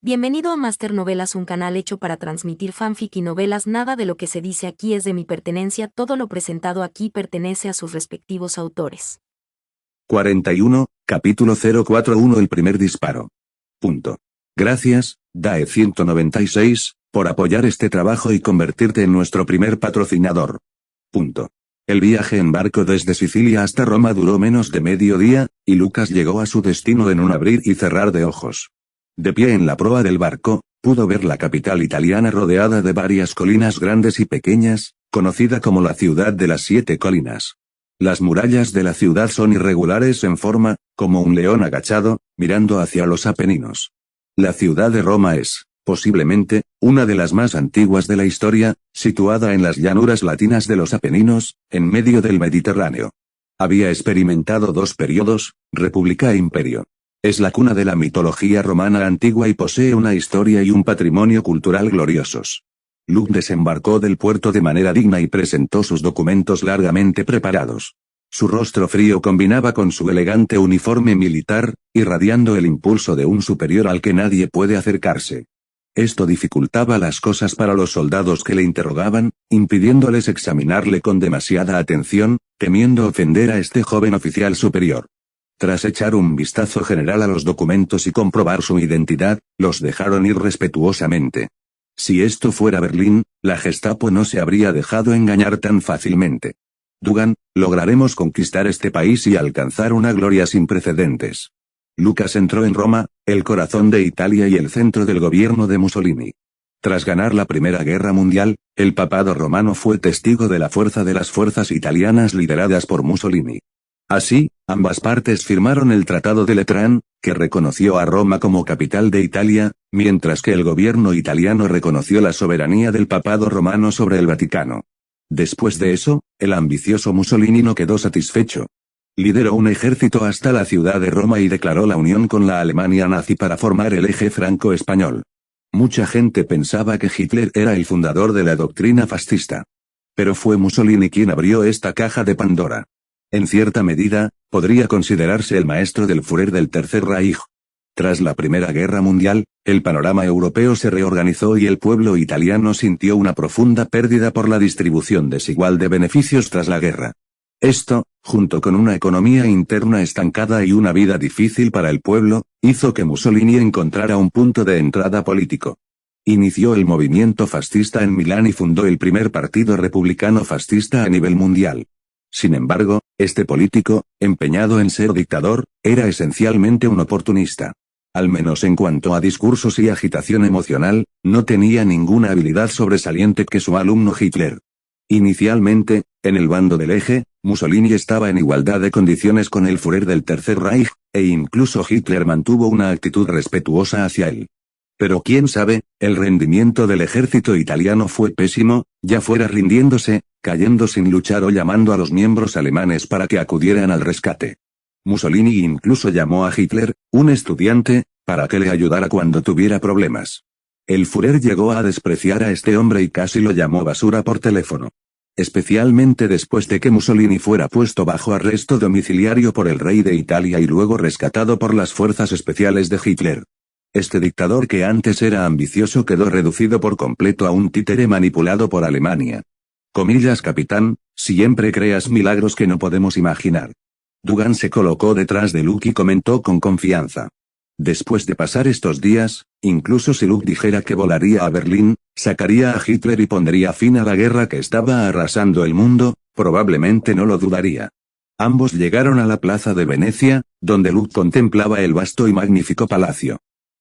Bienvenido a Master Novelas, un canal hecho para transmitir fanfic y novelas. Nada de lo que se dice aquí es de mi pertenencia, todo lo presentado aquí pertenece a sus respectivos autores. 41, capítulo 041. El primer disparo. Punto. Gracias, DAE 196, por apoyar este trabajo y convertirte en nuestro primer patrocinador. Punto. El viaje en barco desde Sicilia hasta Roma duró menos de medio día, y Lucas llegó a su destino en un abrir y cerrar de ojos. De pie en la proa del barco, pudo ver la capital italiana rodeada de varias colinas grandes y pequeñas, conocida como la ciudad de las 7 colinas. Las murallas de la ciudad son irregulares en forma, como un león agachado, mirando hacia los Apeninos. La ciudad de Roma es, posiblemente, una de las más antiguas de la historia, situada en las llanuras latinas de los Apeninos, en medio del Mediterráneo. Había experimentado 2 periodos, República e Imperio. Es la cuna de la mitología romana antigua y posee una historia y un patrimonio cultural gloriosos. Luke desembarcó del puerto de manera digna y presentó sus documentos largamente preparados. Su rostro frío combinaba con su elegante uniforme militar, irradiando el impulso de un superior al que nadie puede acercarse. Esto dificultaba las cosas para los soldados que le interrogaban, impidiéndoles examinarle con demasiada atención, temiendo ofender a este joven oficial superior. Tras echar un vistazo general a los documentos y comprobar su identidad, los dejaron ir respetuosamente. Si esto fuera Berlín, la Gestapo no se habría dejado engañar tan fácilmente. Dugan, lograremos conquistar este país y alcanzar una gloria sin precedentes. Lucas entró en Roma, el corazón de Italia y el centro del gobierno de Mussolini. Tras ganar la Primera Guerra Mundial, el papado romano fue testigo de la fuerza de las fuerzas italianas lideradas por Mussolini. Así, ambas partes firmaron el Tratado de Letrán, que reconoció a Roma como capital de Italia, mientras que el gobierno italiano reconoció la soberanía del papado romano sobre el Vaticano. Después de eso, el ambicioso Mussolini no quedó satisfecho. Lideró un ejército hasta la ciudad de Roma y declaró la unión con la Alemania nazi para formar el eje franco-español. Mucha gente pensaba que Hitler era el fundador de la doctrina fascista. Pero fue Mussolini quien abrió esta caja de Pandora. En cierta medida, podría considerarse el maestro del Führer del Tercer Reich. Tras la Primera Guerra Mundial, el panorama europeo se reorganizó y el pueblo italiano sintió una profunda pérdida por la distribución desigual de beneficios tras la guerra. Esto, junto con una economía interna estancada y una vida difícil para el pueblo, hizo que Mussolini encontrara un punto de entrada político. Inició el movimiento fascista en Milán y fundó el primer partido republicano fascista a nivel mundial. Sin embargo, este político, empeñado en ser dictador, era esencialmente un oportunista. Al menos en cuanto a discursos y agitación emocional, no tenía ninguna habilidad sobresaliente que su alumno Hitler. Inicialmente, en el bando del eje, Mussolini estaba en igualdad de condiciones con el Führer del Tercer Reich, e incluso Hitler mantuvo una actitud respetuosa hacia él. Pero quién sabe, el rendimiento del ejército italiano fue pésimo, ya fuera rindiéndose, cayendo sin luchar o llamando a los miembros alemanes para que acudieran al rescate. Mussolini incluso llamó a Hitler, un estudiante, para que le ayudara cuando tuviera problemas. El Führer llegó a despreciar a este hombre y casi lo llamó basura por teléfono. Especialmente después de que Mussolini fuera puesto bajo arresto domiciliario por el rey de Italia y luego rescatado por las fuerzas especiales de Hitler. Este dictador que antes era ambicioso quedó reducido por completo a un títere manipulado por Alemania. Comillas capitán, siempre creas milagros que no podemos imaginar. Dugan se colocó detrás de Luke y comentó con confianza. Después de pasar estos días, incluso si Luke dijera que volaría a Berlín, sacaría a Hitler y pondría fin a la guerra que estaba arrasando el mundo, probablemente no lo dudaría. Ambos llegaron a la plaza de Venecia, donde Luke contemplaba el vasto y magnífico palacio.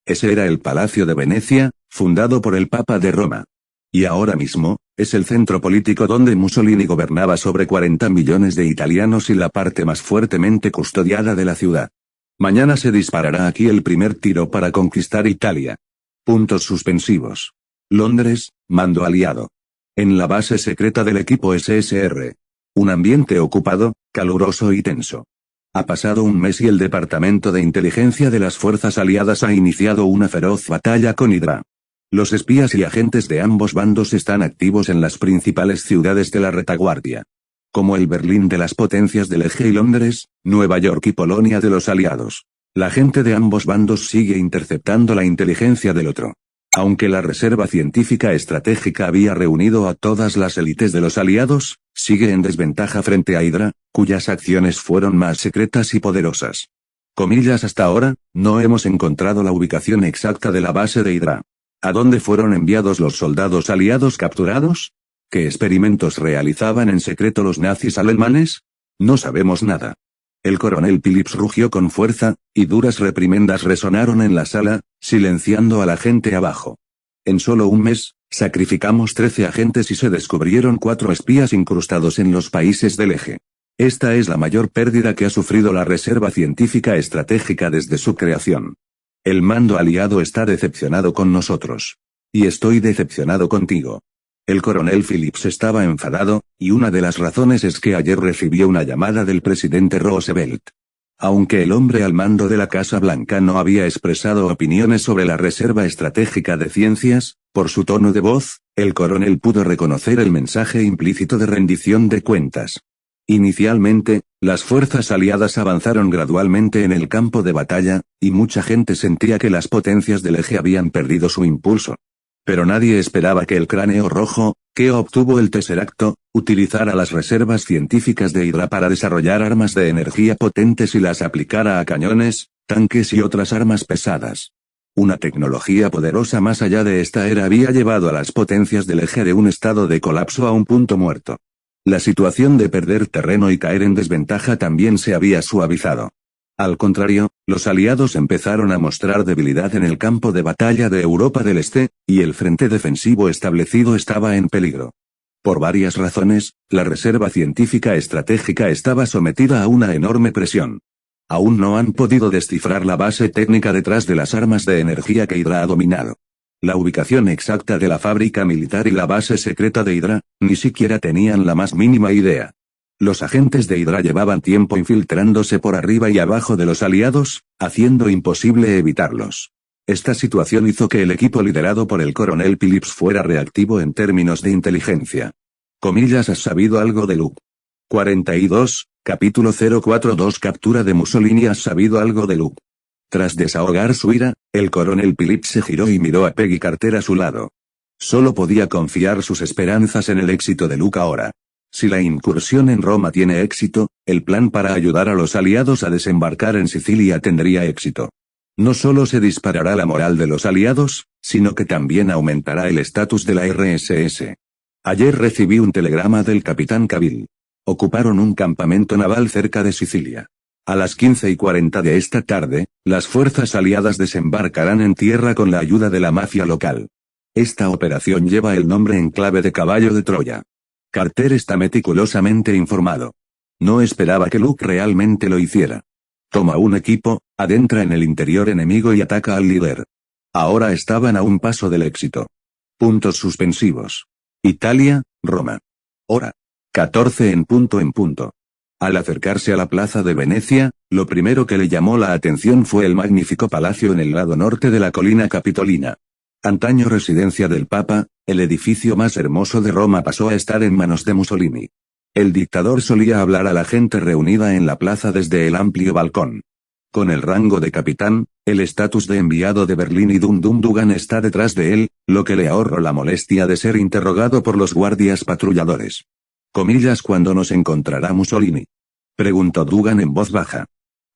Ese era el Palacio de Venecia, fundado por el Papa de Roma. Y ahora mismo, es el centro político donde Mussolini gobernaba sobre 40 millones de italianos y la parte más fuertemente custodiada de la ciudad. Mañana se disparará aquí el primer tiro para conquistar Italia. Puntos suspensivos. Londres, mando aliado. En la base secreta del equipo SSR. Un ambiente ocupado, caluroso y tenso. Ha pasado un mes y el Departamento de Inteligencia de las Fuerzas Aliadas ha iniciado una feroz batalla con Hydra. Los espías y agentes de ambos bandos están activos en las principales ciudades de la retaguardia. Como el Berlín de las potencias del Eje y Londres, Nueva York y Polonia de los aliados. La gente de ambos bandos sigue interceptando la inteligencia del otro. Aunque la Reserva Científica Estratégica había reunido a todas las élites de los aliados, sigue en desventaja frente a Hydra, cuyas acciones fueron más secretas y poderosas. Comillas hasta ahora, no hemos encontrado la ubicación exacta de la base de Hydra. ¿A dónde fueron enviados los soldados aliados capturados? ¿Qué experimentos realizaban en secreto los nazis alemanes? No sabemos nada. El coronel Phillips rugió con fuerza, y duras reprimendas resonaron en la sala, silenciando a la gente abajo. En solo un mes, sacrificamos 13 agentes y se descubrieron 4 espías incrustados en los países del eje. Esta es la mayor pérdida que ha sufrido la Reserva Científica Estratégica desde su creación. El mando aliado está decepcionado con nosotros. Y estoy decepcionado contigo. El coronel Phillips estaba enfadado, y una de las razones es que ayer recibió una llamada del presidente Roosevelt. Aunque el hombre al mando de la Casa Blanca no había expresado opiniones sobre la Reserva Estratégica de Ciencias, por su tono de voz, el coronel pudo reconocer el mensaje implícito de rendición de cuentas. Inicialmente, las fuerzas aliadas avanzaron gradualmente en el campo de batalla, y mucha gente sentía que las potencias del eje habían perdido su impulso. Pero nadie esperaba que el cráneo rojo, que obtuvo el Tesseracto, utilizara las reservas científicas de Hydra para desarrollar armas de energía potentes y las aplicara a cañones, tanques y otras armas pesadas. Una tecnología poderosa más allá de esta era había llevado a las potencias del eje de un estado de colapso a un punto muerto. La situación de perder terreno y caer en desventaja también se había suavizado. Al contrario, los aliados empezaron a mostrar debilidad en el campo de batalla de Europa del Este, y el frente defensivo establecido estaba en peligro. Por varias razones, la Reserva Científica Estratégica estaba sometida a una enorme presión. Aún no han podido descifrar la base técnica detrás de las armas de energía que Hydra ha dominado. La ubicación exacta de la fábrica militar y la base secreta de Hydra, ni siquiera tenían la más mínima idea. Los agentes de Hydra llevaban tiempo infiltrándose por arriba y abajo de los aliados, haciendo imposible evitarlos. Esta situación hizo que el equipo liderado por el coronel Phillips fuera reactivo en términos de inteligencia. Comillas, ¿has sabido algo de Luke? 42, capítulo 042 Captura de Mussolini. ¿Has sabido algo de Luke? Tras desahogar su ira, el coronel Phillips se giró y miró a Peggy Carter a su lado. Solo podía confiar sus esperanzas en el éxito de Luke ahora. Si la incursión en Roma tiene éxito, el plan para ayudar a los aliados a desembarcar en Sicilia tendría éxito. No solo se disparará la moral de los aliados, sino que también aumentará el estatus de la RSS. Ayer recibí un telegrama del capitán Cavill. Ocuparon un campamento naval cerca de Sicilia. A las 15:40 de esta tarde, las fuerzas aliadas desembarcarán en tierra con la ayuda de la mafia local. Esta operación lleva el nombre en clave de Caballo de Troya. Carter está meticulosamente informado. No esperaba que Luke realmente lo hiciera. Toma un equipo, adentra en el interior enemigo y ataca al líder. Ahora estaban a un paso del éxito. Puntos suspensivos. Italia, Roma. Hora 14 en punto. Al acercarse a la plaza de Venecia, lo primero que le llamó la atención fue el magnífico palacio en el lado norte de la colina capitolina. Antaño residencia del Papa, el edificio más hermoso de Roma pasó a estar en manos de Mussolini. El dictador solía hablar a la gente reunida en la plaza desde el amplio balcón. Con el rango de capitán, el estatus de enviado de Berlín y Dugan está detrás de él, lo que le ahorró la molestia de ser interrogado por los guardias patrulladores. Comillas, ¿cuándo nos encontrará Mussolini? Preguntó Dugan en voz baja.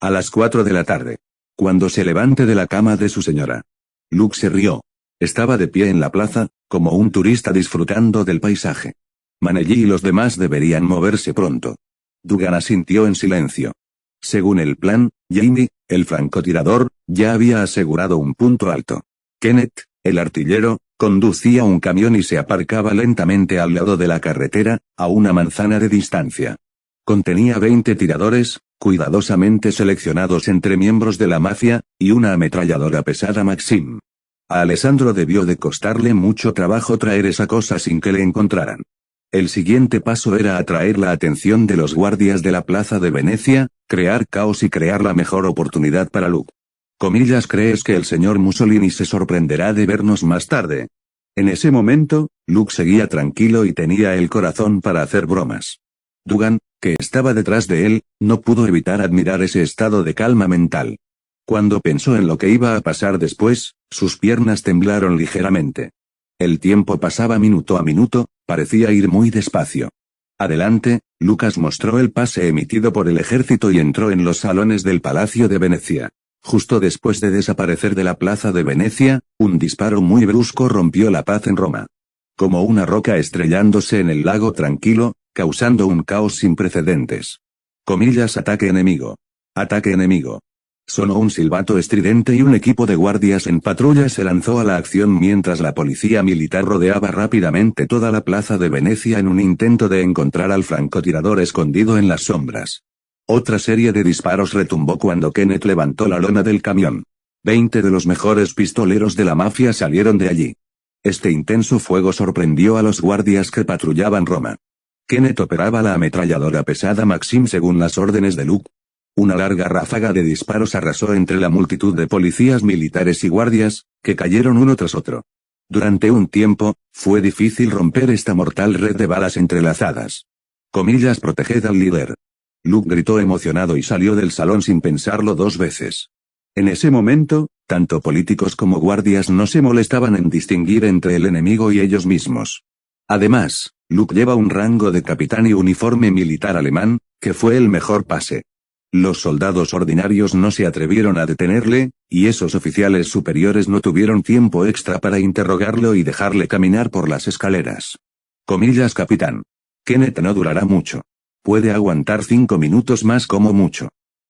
A las 4 de la tarde. Cuando se levante de la cama de su señora. Luke se rió. Estaba de pie en la plaza, como un turista disfrutando del paisaje. Manelli y los demás deberían moverse pronto. Dugan asintió en silencio. Según el plan, Jamie, el francotirador, ya había asegurado un punto alto. Kenneth, el artillero, conducía un camión y se aparcaba lentamente al lado de la carretera, a una manzana de distancia. Contenía 20 tiradores, cuidadosamente seleccionados entre miembros de la mafia, y una ametralladora pesada Maxim. A Alessandro debió de costarle mucho trabajo traer esa cosa sin que le encontraran. El siguiente paso era atraer la atención de los guardias de la plaza de Venecia, crear caos y crear la mejor oportunidad para Luke. Comillas, ¿crees que el señor Mussolini se sorprenderá de vernos más tarde? En ese momento, Luke seguía tranquilo y tenía el corazón para hacer bromas. Dugan, que estaba detrás de él, no pudo evitar admirar ese estado de calma mental. Cuando pensó en lo que iba a pasar después, sus piernas temblaron ligeramente. El tiempo pasaba minuto a minuto, parecía ir muy despacio. Adelante, Lucas mostró el pase emitido por el ejército y entró en los salones del Palacio de Venecia. Justo después de desaparecer de la plaza de Venecia, un disparo muy brusco rompió la paz en Roma. Como una roca estrellándose en el lago tranquilo, causando un caos sin precedentes. Comillas, ataque enemigo. Ataque enemigo. Sonó un silbato estridente y un equipo de guardias en patrulla se lanzó a la acción mientras la policía militar rodeaba rápidamente toda la plaza de Venecia en un intento de encontrar al francotirador escondido en las sombras. Otra serie de disparos retumbó cuando Kenneth levantó la lona del camión. 20 de los mejores pistoleros de la mafia salieron de allí. Este intenso fuego sorprendió a los guardias que patrullaban Roma. Kenneth operaba la ametralladora pesada Maxim según las órdenes de Luke. Una larga ráfaga de disparos arrasó entre la multitud de policías militares y guardias, que cayeron uno tras otro. Durante un tiempo, fue difícil romper esta mortal red de balas entrelazadas. Comillas, proteged al líder. Luke gritó emocionado y salió del salón sin pensarlo dos veces. En ese momento, tanto políticos como guardias no se molestaban en distinguir entre el enemigo y ellos mismos. Además, Luke lleva un rango de capitán y uniforme militar alemán, que fue el mejor pase. Los soldados ordinarios no se atrevieron a detenerle, y esos oficiales superiores no tuvieron tiempo extra para interrogarlo y dejarle caminar por las escaleras. Comillas, capitán. Kenneth no durará mucho. Puede aguantar 5 minutos más como mucho.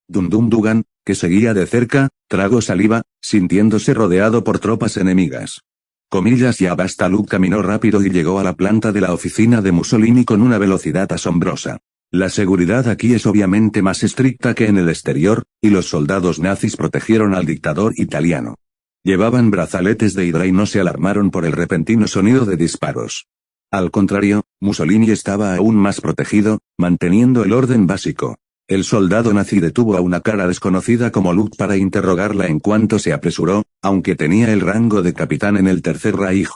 Dum Dugan, que seguía de cerca, tragó saliva, sintiéndose rodeado por tropas enemigas. Comillas, ya basta. Luke caminó rápido y llegó a la planta de la oficina de Mussolini con una velocidad asombrosa. La seguridad aquí es obviamente más estricta que en el exterior, y los soldados nazis protegieron al dictador italiano. Llevaban brazaletes de hidra y no se alarmaron por el repentino sonido de disparos. Al contrario, Mussolini estaba aún más protegido, manteniendo el orden básico. El soldado nazi detuvo a una cara desconocida como Luke para interrogarla en cuanto se apresuró, aunque tenía el rango de capitán en el Tercer Reich.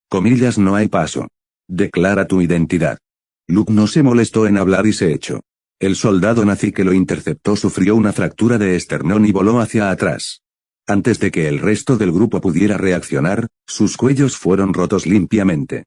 Comillas, no hay paso. Declara tu identidad. Luke no se molestó en hablar y se echó. El soldado nazi que lo interceptó sufrió una fractura de esternón y voló hacia atrás. Antes de que el resto del grupo pudiera reaccionar, sus cuellos fueron rotos limpiamente.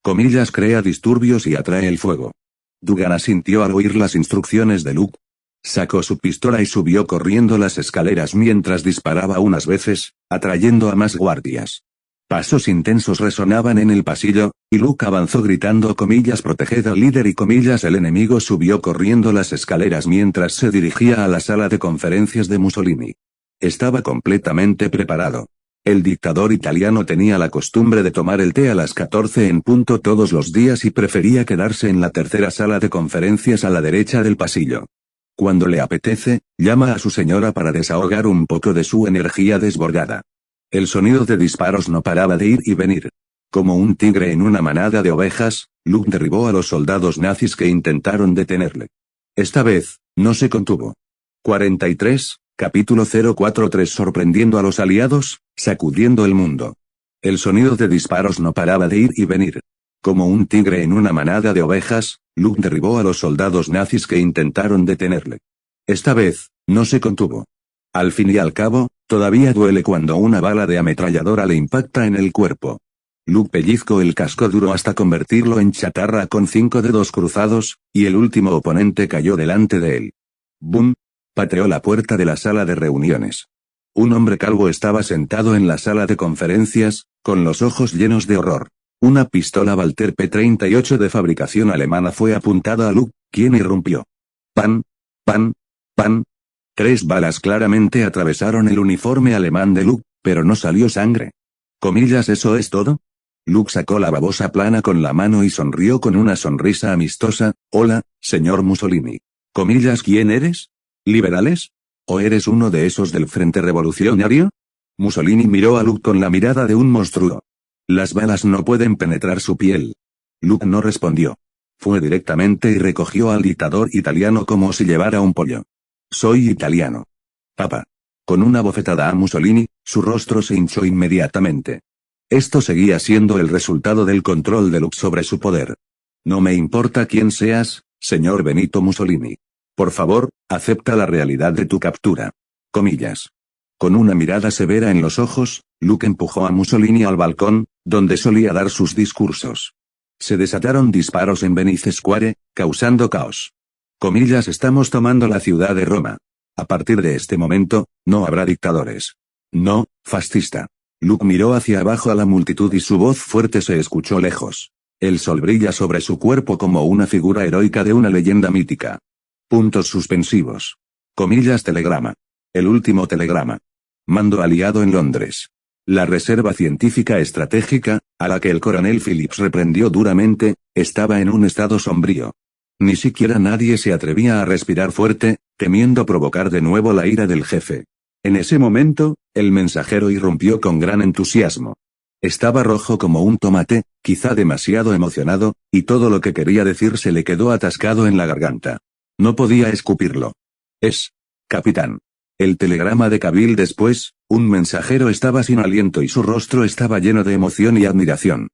Comillas, crea disturbios y atrae el fuego. Dugan asintió al oír las instrucciones de Luke. Sacó su pistola y subió corriendo las escaleras mientras disparaba unas veces, atrayendo a más guardias. Pasos intensos resonaban en el pasillo, y Luke avanzó gritando comillas, proteged al líder y comillas, el enemigo subió corriendo las escaleras mientras se dirigía a la sala de conferencias de Mussolini. Estaba completamente preparado. El dictador italiano tenía la costumbre de tomar el té a las 14 en punto todos los días y prefería quedarse en la tercera sala de conferencias a la derecha del pasillo. Cuando le apetece, llama a su señora para desahogar un poco de su energía desbordada. El sonido de disparos no paraba de ir y venir. Como un tigre en una manada de ovejas, Luke derribó a los soldados nazis que intentaron detenerle. Esta vez, no se contuvo. 43, capítulo 043. Sorprendiendo a los aliados, sacudiendo el mundo. El sonido de disparos no paraba de ir y venir. Como un tigre en una manada de ovejas, Luke derribó a los soldados nazis que intentaron detenerle. Esta vez, no se contuvo. Al fin y al cabo, todavía duele cuando una bala de ametralladora le impacta en el cuerpo. Luke pellizcó el casco duro hasta convertirlo en chatarra con 5 dedos cruzados, y el último oponente cayó delante de él. ¡Bum! Pateó la puerta de la sala de reuniones. Un hombre calvo estaba sentado en la sala de conferencias, con los ojos llenos de horror. Una pistola Walter P-38 de fabricación alemana fue apuntada a Luke, quien irrumpió. ¡Pan! ¡Pan! ¡Pan! 3 balas claramente atravesaron el uniforme alemán de Luke, pero no salió sangre. Comillas, ¿eso es todo? Luke sacó la babosa plana con la mano y sonrió con una sonrisa amistosa. Hola, señor Mussolini. Comillas, ¿quién eres? ¿Liberales? ¿O eres uno de esos del Frente Revolucionario? Mussolini miró a Luke con la mirada de un monstruo. Las balas no pueden penetrar su piel. Luke no respondió. Fue directamente y recogió al dictador italiano como si llevara un pollo. Soy italiano. Papá. Con una bofetada a Mussolini, su rostro se hinchó inmediatamente. Esto seguía siendo el resultado del control de Luke sobre su poder. No me importa quién seas, señor Benito Mussolini. Por favor, acepta la realidad de tu captura. Comillas. Con una mirada severa en los ojos, Luke empujó a Mussolini al balcón, donde solía dar sus discursos. Se desataron disparos en Venice Square, causando caos. Comillas, estamos tomando la ciudad de Roma. A partir de este momento, no habrá dictadores. No, fascista. Luke miró hacia abajo a la multitud y su voz fuerte se escuchó lejos. El sol brilla sobre su cuerpo como una figura heroica de una leyenda mítica. Puntos suspensivos. Comillas, telegrama. El último telegrama. Mando aliado en Londres. La reserva científica estratégica, a la que el coronel Phillips reprendió duramente, estaba en un estado sombrío. Ni siquiera nadie se atrevía a respirar fuerte, temiendo provocar de nuevo la ira del jefe. En ese momento, el mensajero irrumpió con gran entusiasmo. Estaba rojo como un tomate, quizá demasiado emocionado, y todo lo que quería decir se le quedó atascado en la garganta. No podía escupirlo. Capitán. El telegrama de Cabil después, un mensajero estaba sin aliento y su rostro estaba lleno de emoción y admiración.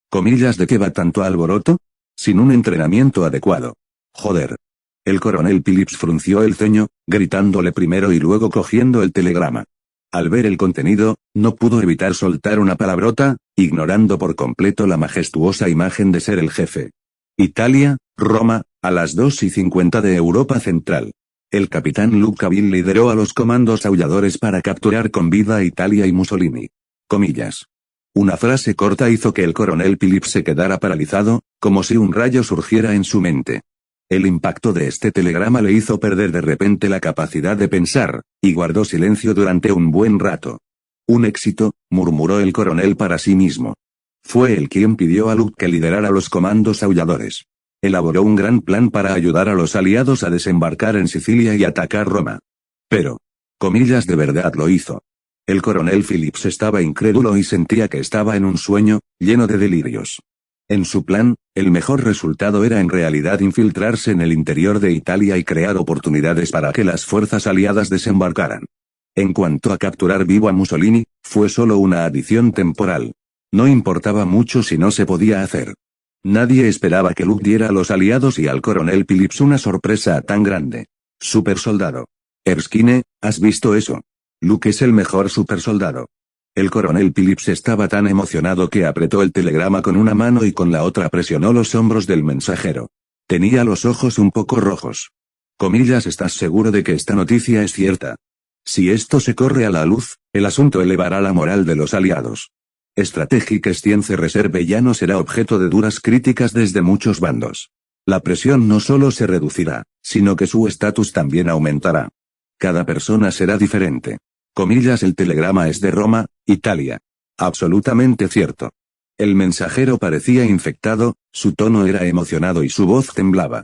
Comillas, ¿de qué va tanto alboroto? Sin un entrenamiento adecuado. Joder. El coronel Phillips frunció el ceño, gritándole primero y luego cogiendo el telegrama. Al ver el contenido, no pudo evitar soltar una palabrota, ignorando por completo la majestuosa imagen de ser el jefe. Italia, Roma, a las 2:50 de Europa Central. El capitán Luke Cabil lideró a los comandos aulladores para capturar con vida a Italia y Mussolini. Comillas. Una frase corta hizo que el coronel Phillips se quedara paralizado, como si un rayo surgiera en su mente. El impacto de este telegrama le hizo perder de repente la capacidad de pensar, y guardó silencio durante un buen rato. Un éxito, murmuró el coronel para sí mismo. Fue él quien pidió a Luke que liderara los comandos aulladores. Elaboró un gran plan para ayudar a los aliados a desembarcar en Sicilia y atacar Roma. Pero, comillas, de verdad lo hizo. El coronel Phillips estaba incrédulo y sentía que estaba en un sueño, lleno de delirios. En su plan, el mejor resultado era en realidad infiltrarse en el interior de Italia y crear oportunidades para que las fuerzas aliadas desembarcaran. En cuanto a capturar vivo a Mussolini, fue solo una adición temporal. No importaba mucho si no se podía hacer. Nadie esperaba que Luke diera a los aliados y al coronel Phillips una sorpresa tan grande. Supersoldado. Erskine, ¿has visto eso? Luke es el mejor supersoldado. El coronel Phillips estaba tan emocionado que apretó el telegrama con una mano y con la otra presionó los hombros del mensajero. Tenía los ojos un poco rojos. Comillas, ¿estás seguro de que esta noticia es cierta? Si esto se corre a la luz, el asunto elevará la moral de los aliados. Strategic Science Reserve ya no será objeto de duras críticas desde muchos bandos. La presión no solo se reducirá, sino que su estatus también aumentará. Cada persona será diferente. Comillas, el telegrama es de Roma, Italia. Absolutamente cierto. El mensajero parecía infectado, su tono era emocionado y su voz temblaba.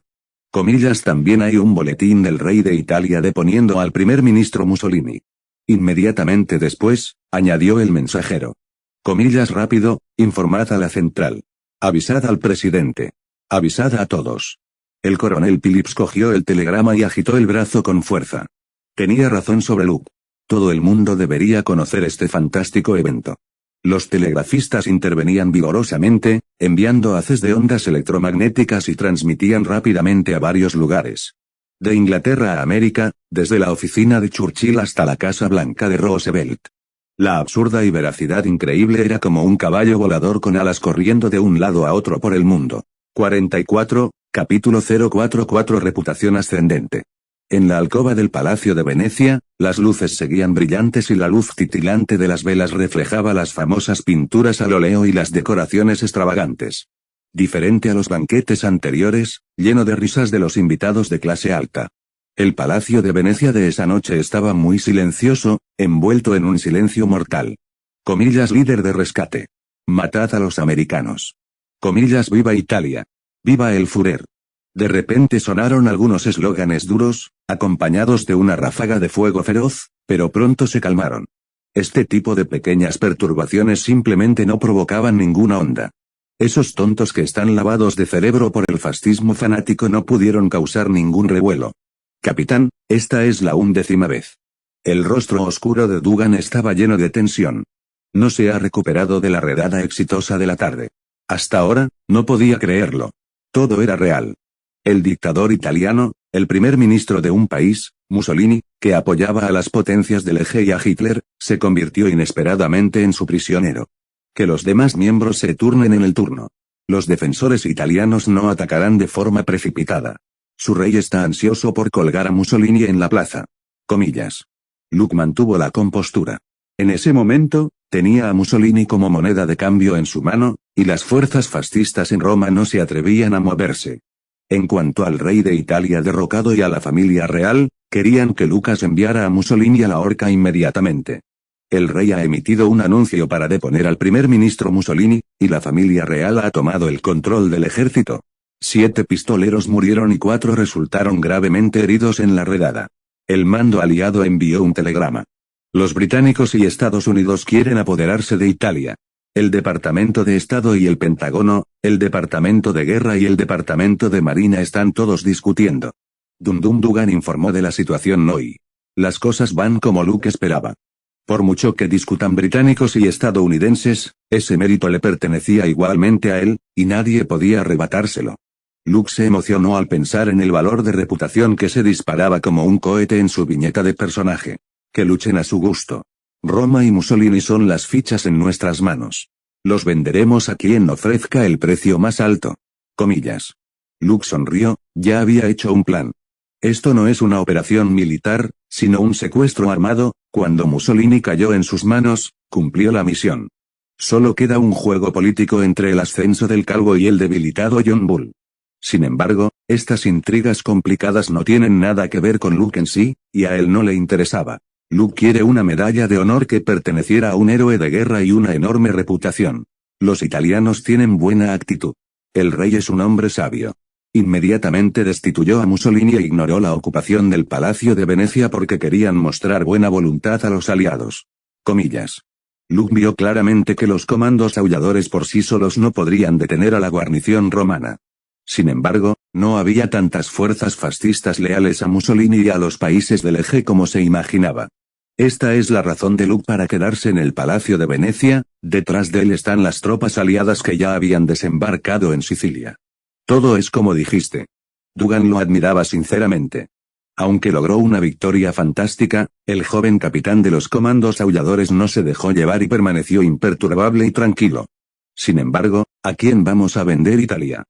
Comillas, también hay un boletín del rey de Italia deponiendo al primer ministro Mussolini. Inmediatamente después, añadió el mensajero. Comillas, rápido, informad a la central. Avisad al presidente. Avisad a todos. El coronel Phillips cogió el telegrama y agitó el brazo con fuerza. Tenía razón sobre Luke. Todo el mundo debería conocer este fantástico evento. Los telegrafistas intervenían vigorosamente, enviando haces de ondas electromagnéticas y transmitían rápidamente a varios lugares. De Inglaterra a América, desde la oficina de Churchill hasta la Casa Blanca de Roosevelt. La absurda y veracidad increíble era como un caballo volador con alas corriendo de un lado a otro por el mundo. 44, capítulo 044 Reputación ascendente. En la alcoba del Palacio de Venecia, las luces seguían brillantes y la luz titilante de las velas reflejaba las famosas pinturas al óleo y las decoraciones extravagantes. Diferente a los banquetes anteriores, lleno de risas de los invitados de clase alta. El Palacio de Venecia de esa noche estaba muy silencioso, envuelto en un silencio mortal. Comillas, líder de rescate. Matad a los americanos. Comillas, viva Italia. Viva el Führer. De repente sonaron algunos eslóganes duros, acompañados de una ráfaga de fuego feroz, pero pronto se calmaron. Este tipo de pequeñas perturbaciones simplemente no provocaban ninguna onda. Esos tontos que están lavados de cerebro por el fascismo fanático no pudieron causar ningún revuelo. Capitán, esta es la 11ª vez. El rostro oscuro de Dugan estaba lleno de tensión. No se ha recuperado de la redada exitosa de la tarde. Hasta ahora, no podía creerlo. Todo era real. El dictador italiano, el primer ministro de un país, Mussolini, que apoyaba a las potencias del eje y a Hitler, se convirtió inesperadamente en su prisionero. Que los demás miembros se turnen en el turno. Los defensores italianos no atacarán de forma precipitada. Su rey está ansioso por colgar a Mussolini en la plaza. Comillas. Luke mantuvo la compostura. En ese momento, tenía a Mussolini como moneda de cambio en su mano, y las fuerzas fascistas en Roma no se atrevían a moverse. En cuanto al rey de Italia derrocado y a la familia real, querían que Lucas enviara a Mussolini a la horca inmediatamente. El rey ha emitido un anuncio para deponer al primer ministro Mussolini, y la familia real ha tomado el control del ejército. 7 pistoleros murieron y 4 resultaron gravemente heridos en la redada. El mando aliado envió un telegrama. Los británicos y Estados Unidos quieren apoderarse de Italia. El Departamento de Estado y el Pentágono, el Departamento de Guerra y el Departamento de Marina están todos discutiendo. Dundum Dugan informó de la situación hoy. Las cosas van como Luke esperaba. Por mucho que discutan británicos y estadounidenses, ese mérito le pertenecía igualmente a él, y nadie podía arrebatárselo. Luke se emocionó al pensar en el valor de reputación que se disparaba como un cohete en su viñeta de personaje. Que luchen a su gusto. Roma y Mussolini son las fichas en nuestras manos. Los venderemos a quien ofrezca el precio más alto. Comillas. Luke sonrió, ya había hecho un plan. Esto no es una operación militar, sino un secuestro armado. Cuando Mussolini cayó en sus manos, cumplió la misión. Solo queda un juego político entre el ascenso del calvo y el debilitado John Bull. Sin embargo, estas intrigas complicadas no tienen nada que ver con Luke en sí, y a él no le interesaba. Luke quiere una medalla de honor que perteneciera a un héroe de guerra y una enorme reputación. Los italianos tienen buena actitud. El rey es un hombre sabio. Inmediatamente destituyó a Mussolini e ignoró la ocupación del Palacio de Venecia porque querían mostrar buena voluntad a los aliados. Comillas. Luke vio claramente que los comandos aulladores por sí solos no podrían detener a la guarnición romana. Sin embargo, no había tantas fuerzas fascistas leales a Mussolini y a los países del eje como se imaginaba. Esta es la razón de Luke para quedarse en el Palacio de Venecia. Detrás de él están las tropas aliadas que ya habían desembarcado en Sicilia. Todo es como dijiste. Dugan lo admiraba sinceramente. Aunque logró una victoria fantástica, el joven capitán de los comandos aulladores no se dejó llevar y permaneció imperturbable y tranquilo. Sin embargo, ¿a quién vamos a vender Italia?,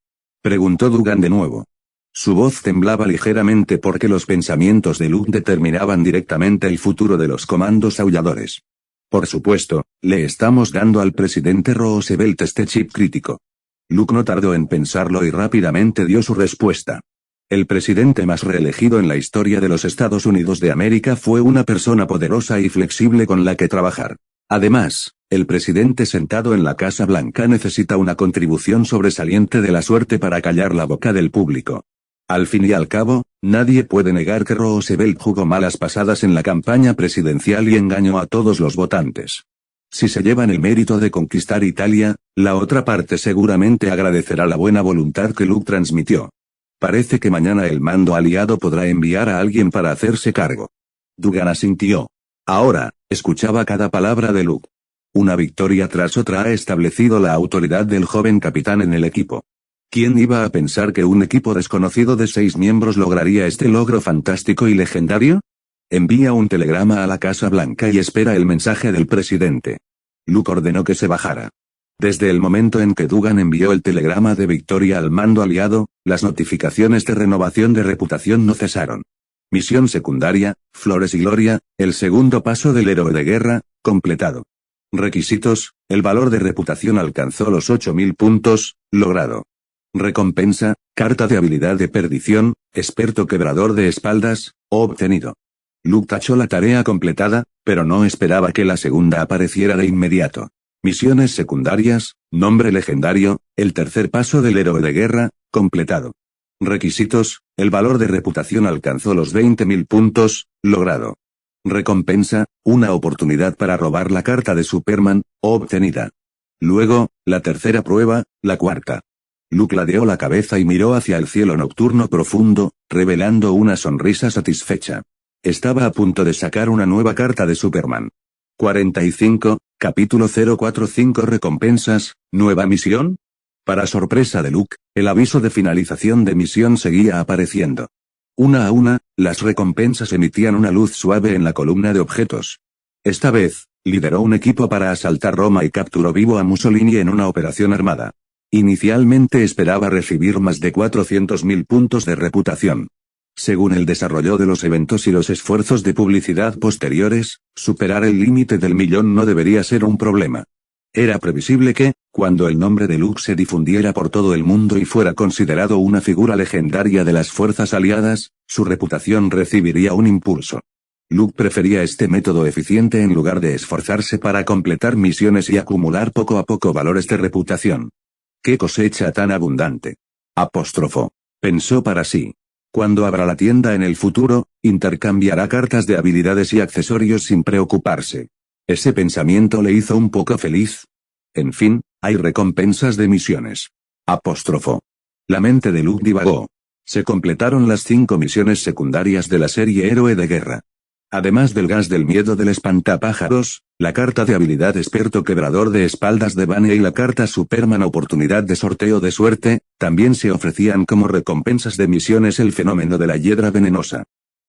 preguntó Dugan de nuevo. Su voz temblaba ligeramente porque los pensamientos de Luke determinaban directamente el futuro de los comandos aulladores. Por supuesto, le estamos dando al presidente Roosevelt este chip crítico. Luke no tardó en pensarlo y rápidamente dio su respuesta. El presidente más reelegido en la historia de los Estados Unidos de América fue una persona poderosa y flexible con la que trabajar. Además, el presidente sentado en la Casa Blanca necesita una contribución sobresaliente de la suerte para callar la boca del público. Al fin y al cabo, nadie puede negar que Roosevelt jugó malas pasadas en la campaña presidencial y engañó a todos los votantes. Si se llevan el mérito de conquistar Italia, la otra parte seguramente agradecerá la buena voluntad que Luke transmitió. Parece que mañana el mando aliado podrá enviar a alguien para hacerse cargo. Dugan asintió. Ahora, escuchaba cada palabra de Luke. Una victoria tras otra ha establecido la autoridad del joven capitán en el equipo. ¿Quién iba a pensar que un equipo desconocido de 6 miembros lograría este logro fantástico y legendario? Envía un telegrama a la Casa Blanca y espera el mensaje del presidente. Luke ordenó que se bajara. Desde el momento en que Dugan envió el telegrama de victoria al mando aliado, las notificaciones de renovación de reputación no cesaron. Misión secundaria, Flores y Gloria, el segundo paso del héroe de guerra, completado. Requisitos, el valor de reputación alcanzó los 8000 puntos, logrado. Recompensa, carta de habilidad de perdición, experto quebrador de espaldas, obtenido. Luke tachó la tarea completada, pero no esperaba que la segunda apareciera de inmediato. Misiones secundarias, nombre legendario, el tercer paso del héroe de guerra, completado. Requisitos, el valor de reputación alcanzó los 20.000 puntos, logrado. Recompensa, una oportunidad para robar la carta de Superman, obtenida. Luego, la tercera prueba, la cuarta. Luke ladeó la cabeza y miró hacia el cielo nocturno profundo, revelando una sonrisa satisfecha. Estaba a punto de sacar una nueva carta de Superman. 45, capítulo 045 Recompensas, ¿nueva misión? Para sorpresa de Luke, el aviso de finalización de misión seguía apareciendo. Una a una, las recompensas emitían una luz suave en la columna de objetos. Esta vez, lideró un equipo para asaltar Roma y capturó vivo a Mussolini en una operación armada. Inicialmente esperaba recibir más de 400.000 puntos de reputación. Según el desarrollo de los eventos y los esfuerzos de publicidad posteriores, superar el límite del millón no debería ser un problema. Era previsible que, cuando el nombre de Luke se difundiera por todo el mundo y fuera considerado una figura legendaria de las fuerzas aliadas, su reputación recibiría un impulso. Luke prefería este método eficiente en lugar de esforzarse para completar misiones y acumular poco a poco valores de reputación. ¡Qué cosecha tan abundante! Pensó para sí. Cuando abra la tienda en el futuro, intercambiará cartas de habilidades y accesorios sin preocuparse. Ese pensamiento le hizo un poco feliz. En fin, hay recompensas de misiones. La mente de Luke divagó. Se completaron las 5 misiones secundarias de la serie Héroe de Guerra. Además del gas del miedo del espantapájaros, la carta de habilidad experto quebrador de espaldas de Vania y la carta Superman oportunidad de sorteo de suerte, también se ofrecían como recompensas de misiones el fenómeno de la hiedra venenosa,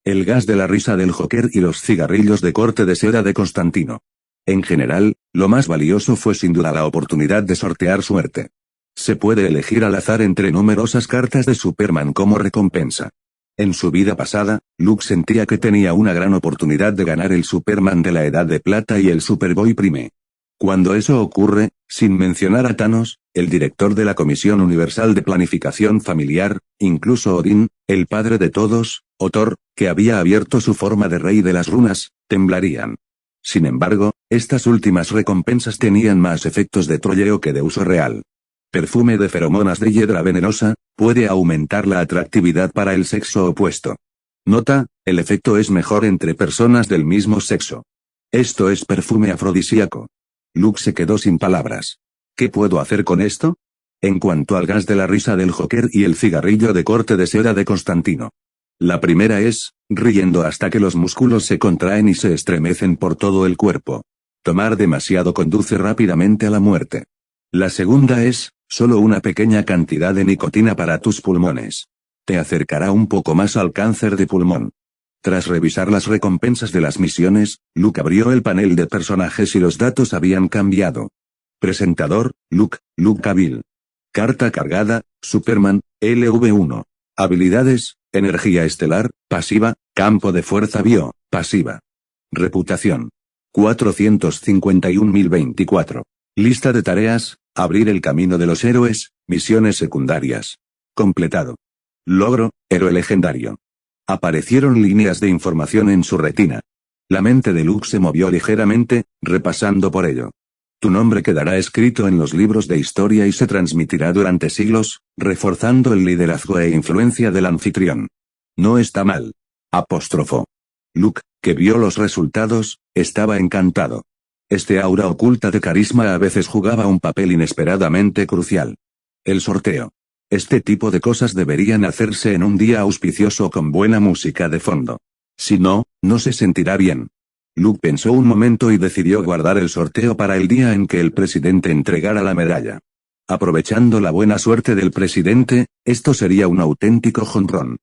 el gas de la risa del Joker y los cigarrillos de corte de seda de Constantino. En general, lo más valioso fue sin duda la oportunidad de sortear suerte. Se puede elegir al azar entre numerosas cartas de Superman como recompensa. En su vida pasada, Luke sentía que tenía una gran oportunidad de ganar el Superman de la Edad de Plata y el Superboy Prime. Cuando eso ocurre, sin mencionar a Thanos, el director de la Comisión Universal de Planificación Familiar, incluso Odín, el padre de todos, o Thor, que había abierto su forma de rey de las runas, temblarían. Sin embargo, estas últimas recompensas tenían más efectos de troleo que de uso real. Perfume de feromonas de hiedra venenosa, puede aumentar la atractividad para el sexo opuesto. Nota, el efecto es mejor entre personas del mismo sexo. Esto es perfume afrodisíaco. Luke se quedó sin palabras. ¿Qué puedo hacer con esto? En cuanto al gas de la risa del Joker y el cigarrillo de corte de seda de Constantino. La primera es, riendo hasta que los músculos se contraen y se estremecen por todo el cuerpo. Tomar demasiado conduce rápidamente a la muerte. La segunda es, solo una pequeña cantidad de nicotina para tus pulmones. Te acercará un poco más al cáncer de pulmón. Tras revisar las recompensas de las misiones, Luke abrió el panel de personajes y los datos habían cambiado. Presentador, Luke Cavill. Carta cargada, Superman, LV1. Habilidades, energía estelar, pasiva, campo de fuerza bio, pasiva. Reputación. 451.024. Lista de tareas, abrir el camino de los héroes, misiones secundarias. Completado. Logro, héroe legendario. Aparecieron líneas de información en su retina. La mente de Luke se movió ligeramente, repasando por ello. Tu nombre quedará escrito en los libros de historia y se transmitirá durante siglos, reforzando el liderazgo e influencia del anfitrión. No está mal. Luke, que vio los resultados, estaba encantado. Este aura oculta de carisma a veces jugaba un papel inesperadamente crucial. El sorteo. Este tipo de cosas deberían hacerse en un día auspicioso con buena música de fondo. Si no, no se sentirá bien. Luke pensó un momento y decidió guardar el sorteo para el día en que el presidente entregara la medalla. Aprovechando la buena suerte del presidente, esto sería un auténtico jonrón.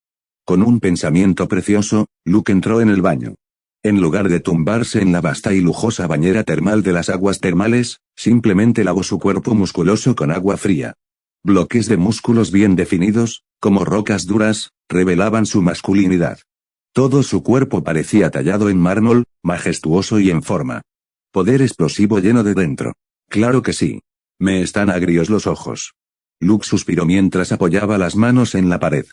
Con un pensamiento precioso, Luke entró en el baño. En lugar de tumbarse en la vasta y lujosa bañera termal de las aguas termales, simplemente lavó su cuerpo musculoso con agua fría. Bloques de músculos bien definidos, como rocas duras, revelaban su masculinidad. Todo su cuerpo parecía tallado en mármol, majestuoso y en forma. Poder explosivo lleno de dentro. Claro que sí. Me están agrios los ojos. Luke suspiró mientras apoyaba las manos en la pared.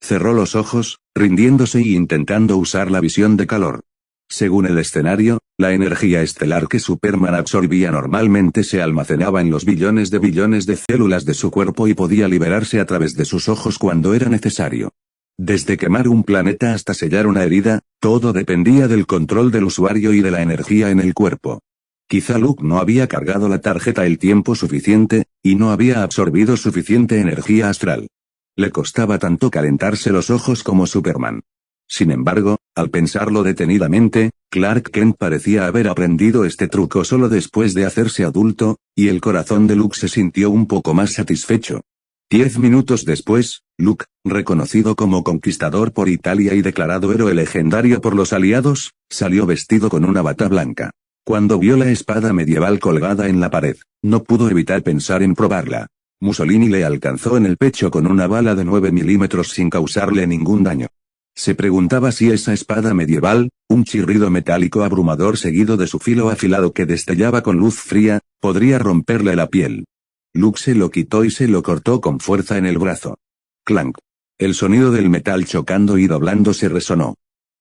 Cerró los ojos, rindiéndose y intentando usar la visión de calor. Según el escenario, la energía estelar que Superman absorbía normalmente se almacenaba en los billones de células de su cuerpo y podía liberarse a través de sus ojos cuando era necesario. Desde quemar un planeta hasta sellar una herida, todo dependía del control del usuario y de la energía en el cuerpo. Quizá Luke no había cargado la tarjeta el tiempo suficiente, y no había absorbido suficiente energía astral. Le costaba tanto calentarse los ojos como Superman. Sin embargo, al pensarlo detenidamente, Clark Kent parecía haber aprendido este truco solo después de hacerse adulto, y el corazón de Luke se sintió un poco más satisfecho. 10 minutos después, Luke, reconocido como conquistador por Italia y declarado héroe legendario por los aliados, salió vestido con una bata blanca. Cuando vio la espada medieval colgada en la pared, no pudo evitar pensar en probarla. Mussolini le alcanzó en el pecho con una bala de 9 milímetros sin causarle ningún daño. Se preguntaba si esa espada medieval, un chirrido metálico abrumador seguido de su filo afilado que destellaba con luz fría, podría romperle la piel. Luke se lo quitó y se lo cortó con fuerza en el brazo. Clank. El sonido del metal chocando y doblándose resonó.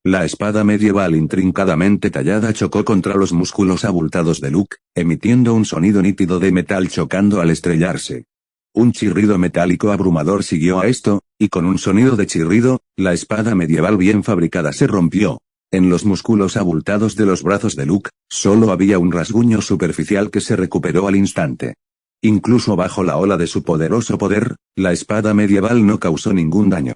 La espada medieval intrincadamente tallada chocó contra los músculos abultados de Luke, emitiendo un sonido nítido de metal chocando al estrellarse. Un chirrido metálico abrumador siguió a esto, y con un sonido de chirrido, la espada medieval bien fabricada se rompió. En los músculos abultados de los brazos de Luke, solo había un rasguño superficial que se recuperó al instante. Incluso bajo la ola de su poderoso poder, la espada medieval no causó ningún daño.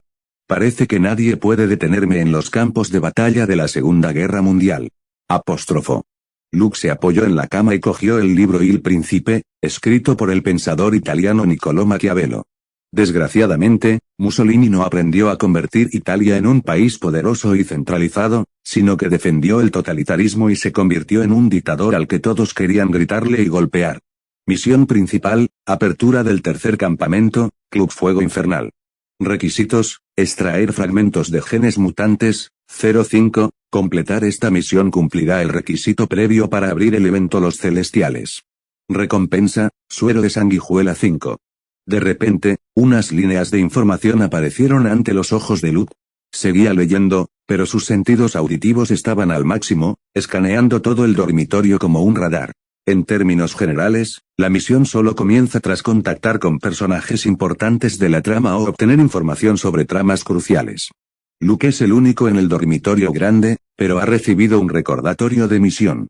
Parece que nadie puede detenerme en los campos de batalla de la Segunda Guerra Mundial. Apóstrofo. Luke se apoyó en la cama y cogió el libro Il Principe, escrito por el pensador italiano Niccolò Maquiavelo. Desgraciadamente, Mussolini no aprendió a convertir Italia en un país poderoso y centralizado, sino que defendió el totalitarismo y se convirtió en un dictador al que todos querían gritarle y golpear. Misión principal, apertura del tercer campamento, Club Fuego Infernal. Requisitos, extraer fragmentos de genes mutantes, 05, completar esta misión cumplirá el requisito previo para abrir el evento Los Celestiales. Recompensa, suero de sanguijuela 5. De repente, unas líneas de información aparecieron ante los ojos de Luke. Seguía leyendo, pero sus sentidos auditivos estaban al máximo, escaneando todo el dormitorio como un radar. En términos generales, la misión solo comienza tras contactar con personajes importantes de la trama o obtener información sobre tramas cruciales. Luke es el único en el dormitorio grande, pero ha recibido un recordatorio de misión.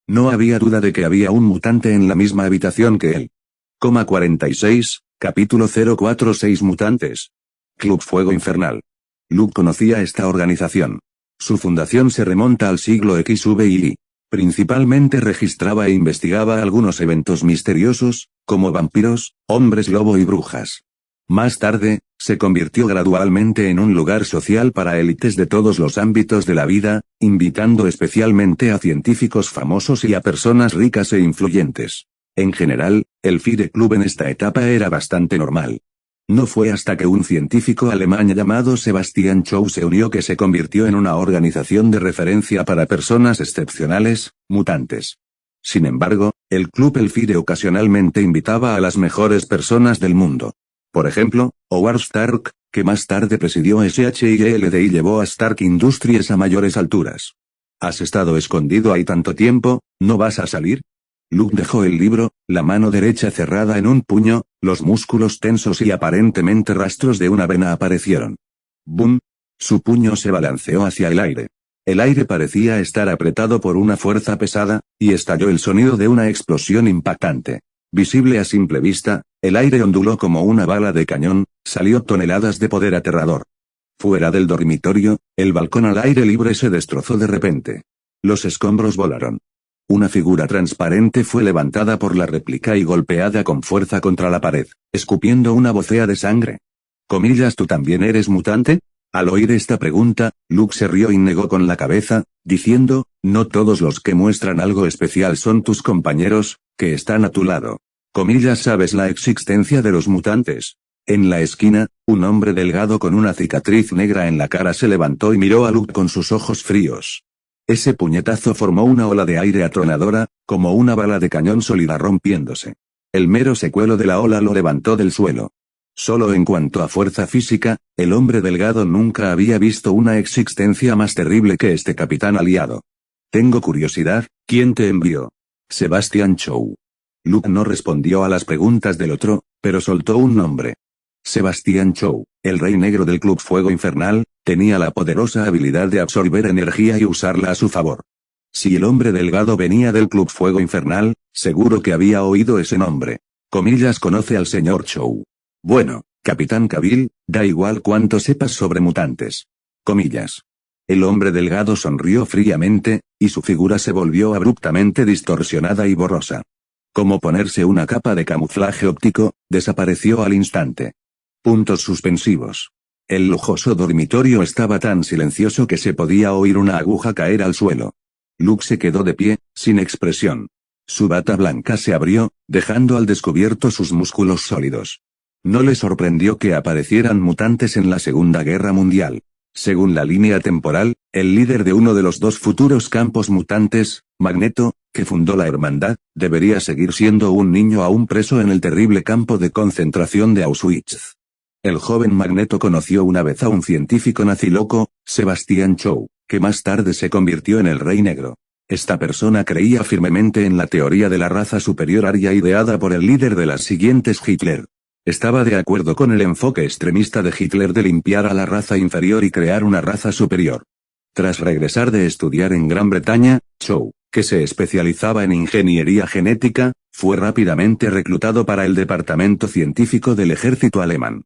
No había duda de que había un mutante en la misma habitación que él. 46, capítulo 046 Mutantes. Club Fuego Infernal. Luke conocía esta organización. Su fundación se remonta al siglo XV. Principalmente registraba e investigaba algunos eventos misteriosos, como vampiros, hombres lobo y brujas. Más tarde, se convirtió gradualmente en un lugar social para élites de todos los ámbitos de la vida, invitando especialmente a científicos famosos y a personas ricas e influyentes. En general, el FIDE Club en esta etapa era bastante normal. No fue hasta que un científico alemán llamado Sebastian Chow se unió que se convirtió en una organización de referencia para personas excepcionales, mutantes. Sin embargo, el club El FIDE ocasionalmente invitaba a las mejores personas del mundo. Por ejemplo, Howard Stark, que más tarde presidió SHIELD y llevó a Stark Industries a mayores alturas. ¿Has estado escondido ahí tanto tiempo? ¿No vas a salir? Luke dejó el libro, la mano derecha cerrada en un puño, los músculos tensos y aparentemente rastros de una vena aparecieron. ¡Bum! Su puño se balanceó hacia el aire. El aire parecía estar apretado por una fuerza pesada, y estalló el sonido de una explosión impactante. Visible a simple vista, el aire onduló como una bala de cañón, salió toneladas de poder aterrador. Fuera del dormitorio, el balcón al aire libre se destrozó de repente. Los escombros volaron. Una figura transparente fue levantada por la réplica y golpeada con fuerza contra la pared, escupiendo una vocea de sangre. ¿Comillas, tú también eres mutante? Al oír esta pregunta, Luke se rió y negó con la cabeza, diciendo, no todos los que muestran algo especial son tus compañeros, que están a tu lado. Comillas, ¿sabes la existencia de los mutantes? En la esquina, un hombre delgado con una cicatriz negra en la cara se levantó y miró a Luke con sus ojos fríos. Ese puñetazo formó una ola de aire atronadora, como una bala de cañón sólida rompiéndose. El mero secuelo de la ola lo levantó del suelo. Solo en cuanto a fuerza física, el hombre delgado nunca había visto una existencia más terrible que este capitán aliado. Tengo curiosidad, ¿quién te envió? Sebastian Chow. Luke no respondió a las preguntas del otro, pero soltó un nombre. Sebastian Chow, el rey negro del Club Fuego Infernal, tenía la poderosa habilidad de absorber energía y usarla a su favor. Si el hombre delgado venía del Club Fuego Infernal, seguro que había oído ese nombre. Comillas, conoce al señor Chow. Bueno, Capitán Cavill, da igual cuánto sepas sobre mutantes. Comillas. El hombre delgado sonrió fríamente, y su figura se volvió abruptamente distorsionada y borrosa. Como ponerse una capa de camuflaje óptico, desapareció al instante. Puntos suspensivos. El lujoso dormitorio estaba tan silencioso que se podía oír una aguja caer al suelo. Luke se quedó de pie, sin expresión. Su bata blanca se abrió, dejando al descubierto sus músculos sólidos. No le sorprendió que aparecieran mutantes en la Segunda Guerra Mundial. Según la línea temporal, el líder de uno de los dos futuros campos mutantes, Magneto, que fundó la Hermandad, debería seguir siendo un niño aún preso en el terrible campo de concentración de Auschwitz. El joven Magneto conoció una vez a un científico naziloco, Sebastian Shaw, que más tarde se convirtió en el Rey Negro. Esta persona creía firmemente en la teoría de la raza superior aria ideada por el líder de las siguientes Hitler. Estaba de acuerdo con el enfoque extremista de Hitler de limpiar a la raza inferior y crear una raza superior. Tras regresar de estudiar en Gran Bretaña, Shaw, que se especializaba en ingeniería genética, fue rápidamente reclutado para el departamento científico del ejército alemán.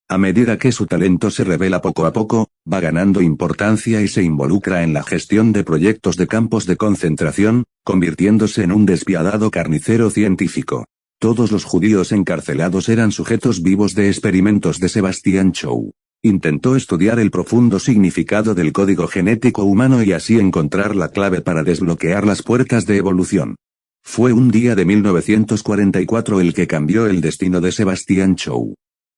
A medida que su talento se revela poco a poco, va ganando importancia y se involucra en la gestión de proyectos de campos de concentración, convirtiéndose en un despiadado carnicero científico. Todos los judíos encarcelados eran sujetos vivos de experimentos de Sebastian Shaw. Intentó estudiar el profundo significado del código genético humano y así encontrar la clave para desbloquear las puertas de evolución. Fue un día de 1944 el que cambió el destino de Sebastian Shaw.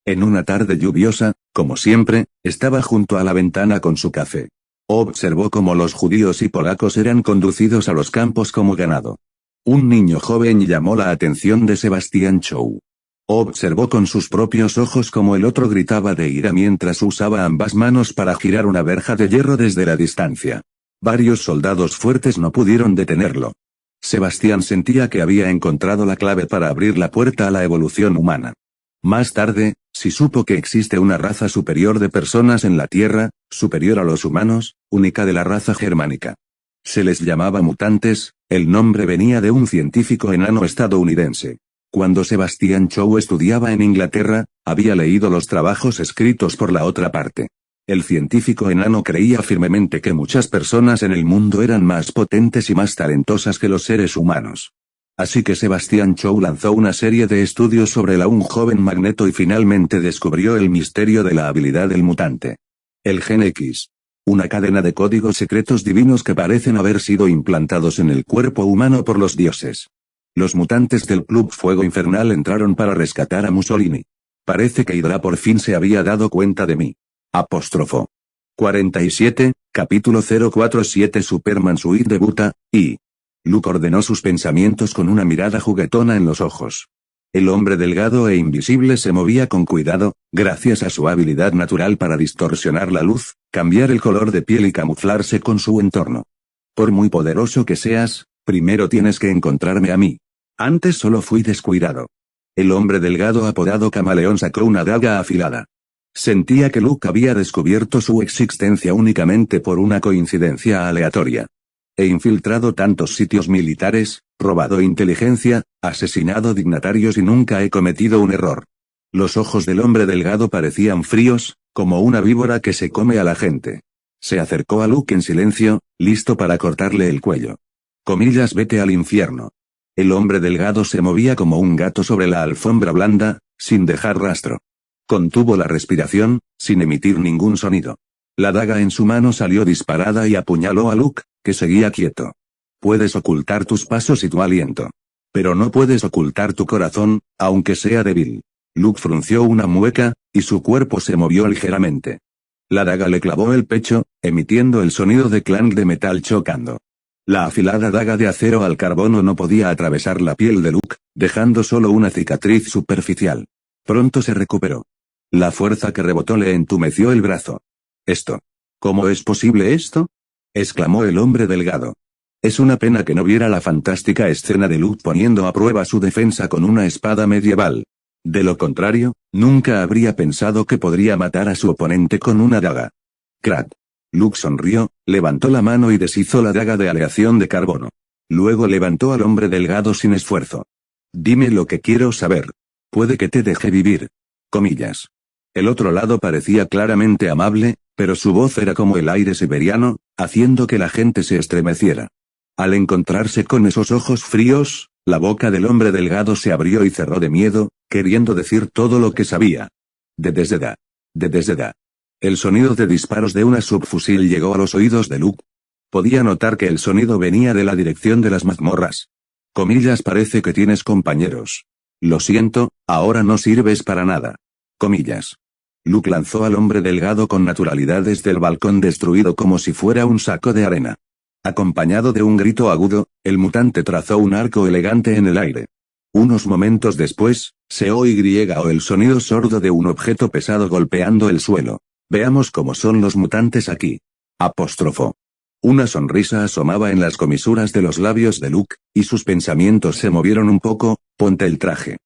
En una tarde lluviosa, como siempre, estaba junto a la ventana con su café. Observó cómo los judíos y polacos eran conducidos a los campos como ganado. Un niño joven llamó la atención de Sebastian Shaw. Observó con sus propios ojos cómo el otro gritaba de ira mientras usaba ambas manos para girar una verja de hierro desde la distancia. Varios soldados fuertes no pudieron detenerlo. Sebastián sentía que había encontrado la clave para abrir la puerta a la evolución humana. Más tarde, si supo que existe una raza superior de personas en la Tierra, superior a los humanos, única de la raza germánica. Se les llamaba mutantes, el nombre venía de un científico enano estadounidense. Cuando Sebastian Shaw estudiaba en Inglaterra, había leído los trabajos escritos por la otra parte. El científico enano creía firmemente que muchas personas en el mundo eran más potentes y más talentosas que los seres humanos. Así que Sebastian Shaw lanzó una serie de estudios sobre un joven Magneto y finalmente descubrió el misterio de la habilidad del mutante. El gen X. Una cadena de códigos secretos divinos que parecen haber sido implantados en el cuerpo humano por los dioses. Los mutantes del Club Fuego Infernal entraron para rescatar a Mussolini. Parece que Hydra por fin se había dado cuenta de mí. Apóstrofo. 47, capítulo 047 Superman Suite debuta, y... Luke ordenó sus pensamientos con una mirada juguetona en los ojos. El hombre delgado e invisible se movía con cuidado, gracias a su habilidad natural para distorsionar la luz, cambiar el color de piel y camuflarse con su entorno. Por muy poderoso que seas, primero tienes que encontrarme a mí. Antes solo fui descuidado. El hombre delgado apodado Camaleón sacó una daga afilada. Sentía que Luke había descubierto su existencia únicamente por una coincidencia aleatoria. He infiltrado tantos sitios militares, robado inteligencia, asesinado dignatarios y nunca he cometido un error. Los ojos del hombre delgado parecían fríos, como una víbora que se come a la gente. Se acercó a Luke en silencio, listo para cortarle el cuello. Comillas, vete al infierno. El hombre delgado se movía como un gato sobre la alfombra blanda, sin dejar rastro. Contuvo la respiración, sin emitir ningún sonido. La daga en su mano salió disparada y apuñaló a Luke, que seguía quieto. Puedes ocultar tus pasos y tu aliento. Pero no puedes ocultar tu corazón, aunque sea débil. Luke frunció una mueca, y su cuerpo se movió ligeramente. La daga le clavó el pecho, emitiendo el sonido de clank de metal chocando. La afilada daga de acero al carbono no podía atravesar la piel de Luke, dejando solo una cicatriz superficial. Pronto se recuperó. La fuerza que rebotó le entumeció el brazo. ¿Cómo es posible esto?, exclamó el hombre delgado. Es una pena que no viera la fantástica escena de Luke poniendo a prueba su defensa con una espada medieval. De lo contrario, nunca habría pensado que podría matar a su oponente con una daga. Crack. Luke sonrió, levantó la mano y deshizo la daga de aleación de carbono. Luego levantó al hombre delgado sin esfuerzo. Dime lo que quiero saber. Puede que te deje vivir. Comillas. El otro lado parecía claramente amable, pero su voz era como el aire siberiano, haciendo que la gente se estremeciera. Al encontrarse con esos ojos fríos, la boca del hombre delgado se abrió y cerró de miedo, queriendo decir todo lo que sabía. Desde da. Desde da. El sonido de disparos de una subfusil llegó a los oídos de Luke. Podía notar que el sonido venía de la dirección de las mazmorras. Comillas, parece que tienes compañeros. Lo siento, ahora no sirves para nada. Comillas. Luke lanzó al hombre delgado con naturalidad desde el balcón destruido como si fuera un saco de arena. Acompañado de un grito agudo, el mutante trazó un arco elegante en el aire. Unos momentos después, se oyó el sonido sordo de un objeto pesado golpeando el suelo. Veamos cómo son los mutantes aquí. Apóstrofo. Una sonrisa asomaba en las comisuras de los labios de Luke, y sus pensamientos se movieron un poco. Ponte el traje.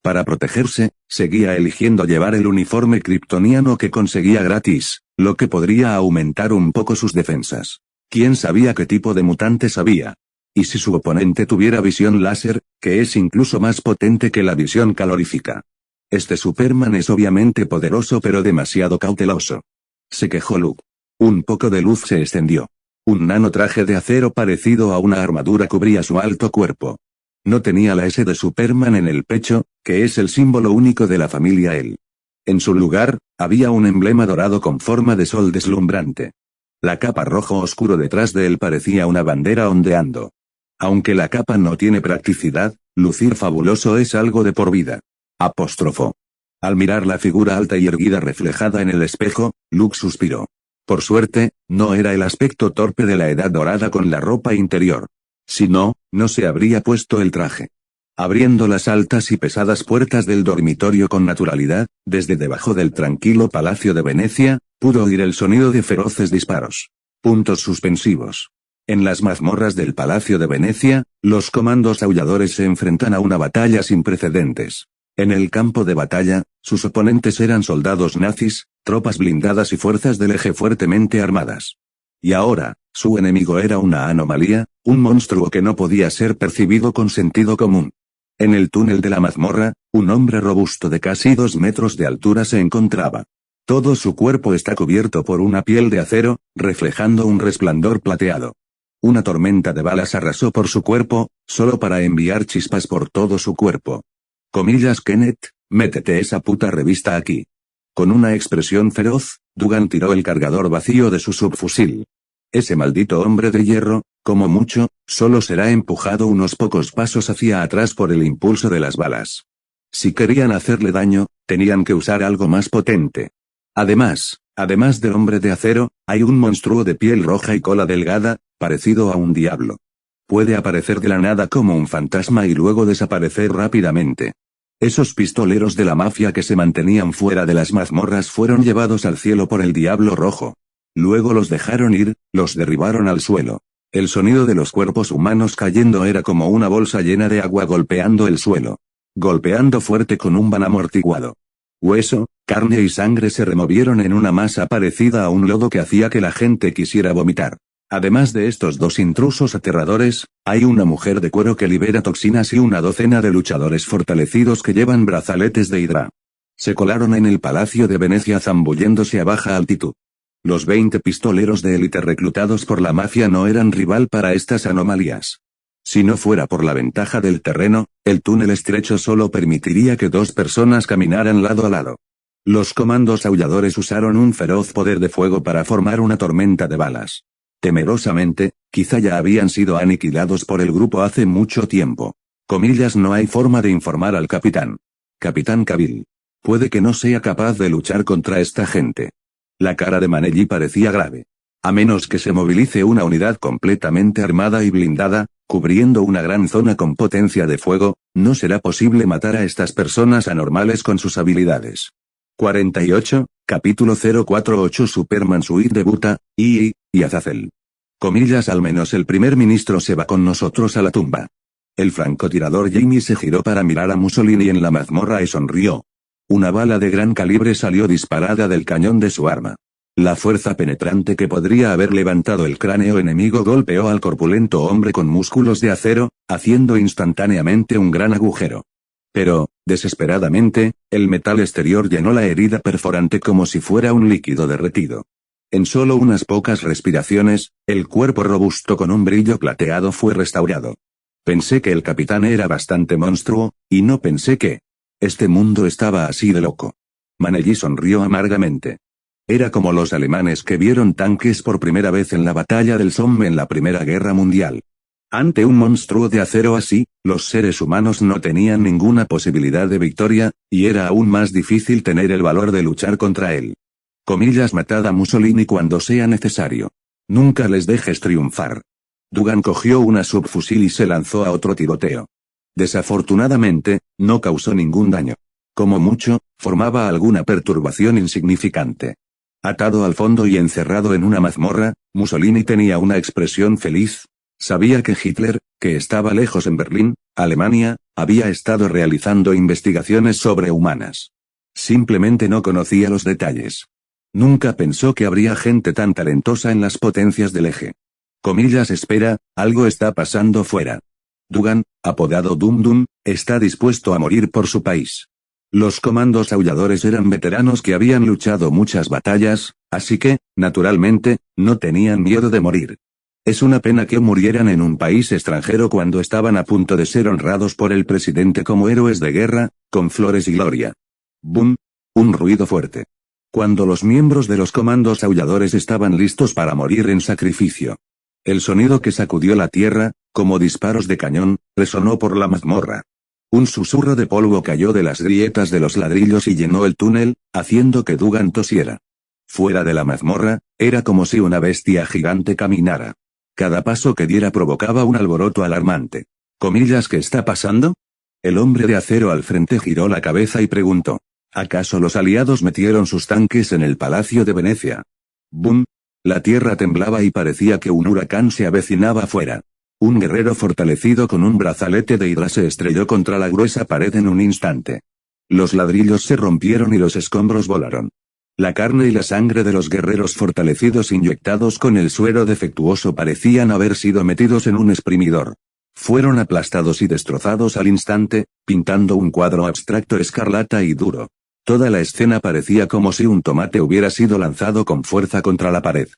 Para protegerse, seguía eligiendo llevar el uniforme kryptoniano que conseguía gratis, lo que podría aumentar un poco sus defensas. ¿Quién sabía qué tipo de mutantes había? Y si su oponente tuviera visión láser, que es incluso más potente que la visión calorífica. Este Superman es obviamente poderoso pero demasiado cauteloso. Se quejó Luke. Un poco de luz se extendió. Un nanotraje de acero parecido a una armadura cubría su alto cuerpo. No tenía la S de Superman en el pecho, que es el símbolo único de la familia L. En su lugar, había un emblema dorado con forma de sol deslumbrante. La capa rojo oscuro detrás de él parecía una bandera ondeando. Aunque la capa no tiene practicidad, lucir fabuloso es algo de por vida. Apóstrofo. Al mirar la figura alta y erguida reflejada en el espejo, Luke suspiró. Por suerte, no era el aspecto torpe de la edad dorada con la ropa interior. Si no, no se habría puesto el traje. Abriendo las altas y pesadas puertas del dormitorio con naturalidad, desde debajo del tranquilo palacio de Venecia, pudo oír el sonido de feroces disparos. Puntos suspensivos. En las mazmorras del Palacio de Venecia, los comandos aulladores se enfrentan a una batalla sin precedentes. En el campo de batalla, sus oponentes eran soldados nazis, tropas blindadas y fuerzas del eje fuertemente armadas. Y ahora, su enemigo era una anomalía, un monstruo que no podía ser percibido con sentido común. En el túnel de la mazmorra, un hombre robusto de casi 2 metros de altura se encontraba. Todo su cuerpo está cubierto por una piel de acero, reflejando un resplandor plateado. Una tormenta de balas arrasó por su cuerpo, solo para enviar chispas por todo su cuerpo. Comillas, Kenneth, métete esa puta revista aquí. Con una expresión feroz, Dugan tiró el cargador vacío de su subfusil. Ese maldito hombre de hierro, como mucho, solo será empujado unos pocos pasos hacia atrás por el impulso de las balas. Si querían hacerle daño, tenían que usar algo más potente. Además del hombre de acero, hay un monstruo de piel roja y cola delgada, parecido a un diablo. Puede aparecer de la nada como un fantasma y luego desaparecer rápidamente. Esos pistoleros de la mafia que se mantenían fuera de las mazmorras fueron llevados al cielo por el Diablo Rojo. Luego los dejaron ir, los derribaron al suelo. El sonido de los cuerpos humanos cayendo era como una bolsa llena de agua golpeando el suelo. Golpeando fuerte con un van amortiguado. Hueso, carne y sangre se removieron en una masa parecida a un lodo que hacía que la gente quisiera vomitar. Además de estos dos intrusos aterradores, hay una mujer de cuero que libera toxinas y una docena de luchadores fortalecidos que llevan brazaletes de hidra. Se colaron en el Palacio de Venecia zambulléndose a baja altitud. Los 20 pistoleros de élite reclutados por la mafia no eran rival para estas anomalías. Si no fuera por la ventaja del terreno, el túnel estrecho solo permitiría que 2 personas caminaran lado a lado. Los comandos aulladores usaron un feroz poder de fuego para formar una tormenta de balas. Temerosamente, quizá ya habían sido aniquilados por el grupo hace mucho tiempo. Comillas, no hay forma de informar al capitán. Capitán Cavill. Puede que no sea capaz de luchar contra esta gente. La cara de Manelli parecía grave. A menos que se movilice una unidad completamente armada y blindada, cubriendo una gran zona con potencia de fuego, no será posible matar a estas personas anormales con sus habilidades. 48, capítulo 048 Superman Suite debuta, y Azazel. Comillas, al menos el primer ministro se va con nosotros a la tumba. El francotirador Jamie se giró para mirar a Mussolini en la mazmorra y sonrió. Una bala de gran calibre salió disparada del cañón de su arma. La fuerza penetrante que podría haber levantado el cráneo enemigo golpeó al corpulento hombre con músculos de acero, haciendo instantáneamente un gran agujero. Pero, desesperadamente, el metal exterior llenó la herida perforante como si fuera un líquido derretido. En solo unas pocas respiraciones, el cuerpo robusto con un brillo plateado fue restaurado. Pensé que el capitán era bastante monstruo, y no pensé que este mundo estaba así de loco. Manelli sonrió amargamente. Era como los alemanes que vieron tanques por primera vez en la batalla del Somme en la Primera Guerra Mundial. Ante un monstruo de acero así, los seres humanos no tenían ninguna posibilidad de victoria, y era aún más difícil tener el valor de luchar contra él. Comillas, matad a Mussolini cuando sea necesario. Nunca les dejes triunfar. Dugan cogió una subfusil y se lanzó a otro tiroteo. Desafortunadamente, no causó ningún daño. Como mucho, formaba alguna perturbación insignificante. Atado al fondo y encerrado en una mazmorra, Mussolini tenía una expresión feliz. Sabía que Hitler, que estaba lejos en Berlín, Alemania, había estado realizando investigaciones sobrehumanas. Simplemente no conocía los detalles. Nunca pensó que habría gente tan talentosa en las potencias del eje. Comillas, espera, algo está pasando fuera. Dugan, apodado Dum Dum, está dispuesto a morir por su país. Los comandos aulladores eran veteranos que habían luchado muchas batallas, así que, naturalmente, no tenían miedo de morir. Es una pena que murieran en un país extranjero cuando estaban a punto de ser honrados por el presidente como héroes de guerra, con flores y gloria. ¡Bum! Un ruido fuerte. Cuando los miembros de los comandos aulladores estaban listos para morir en sacrificio. El sonido que sacudió la tierra, como disparos de cañón, resonó por la mazmorra. Un susurro de polvo cayó de las grietas de los ladrillos y llenó el túnel, haciendo que Dugan tosiera. Fuera de la mazmorra, era como si una bestia gigante caminara. Cada paso que diera provocaba un alboroto alarmante. Comillas, ¿qué está pasando? El hombre de acero al frente giró la cabeza y preguntó. ¿Acaso los aliados metieron sus tanques en el Palacio de Venecia? ¡Bum! La tierra temblaba y parecía que un huracán se avecinaba afuera. Un guerrero fortalecido con un brazalete de hidra se estrelló contra la gruesa pared en un instante. Los ladrillos se rompieron y los escombros volaron. La carne y la sangre de los guerreros fortalecidos inyectados con el suero defectuoso parecían haber sido metidos en un exprimidor. Fueron aplastados y destrozados al instante, pintando un cuadro abstracto escarlata y duro. Toda la escena parecía como si un tomate hubiera sido lanzado con fuerza contra la pared.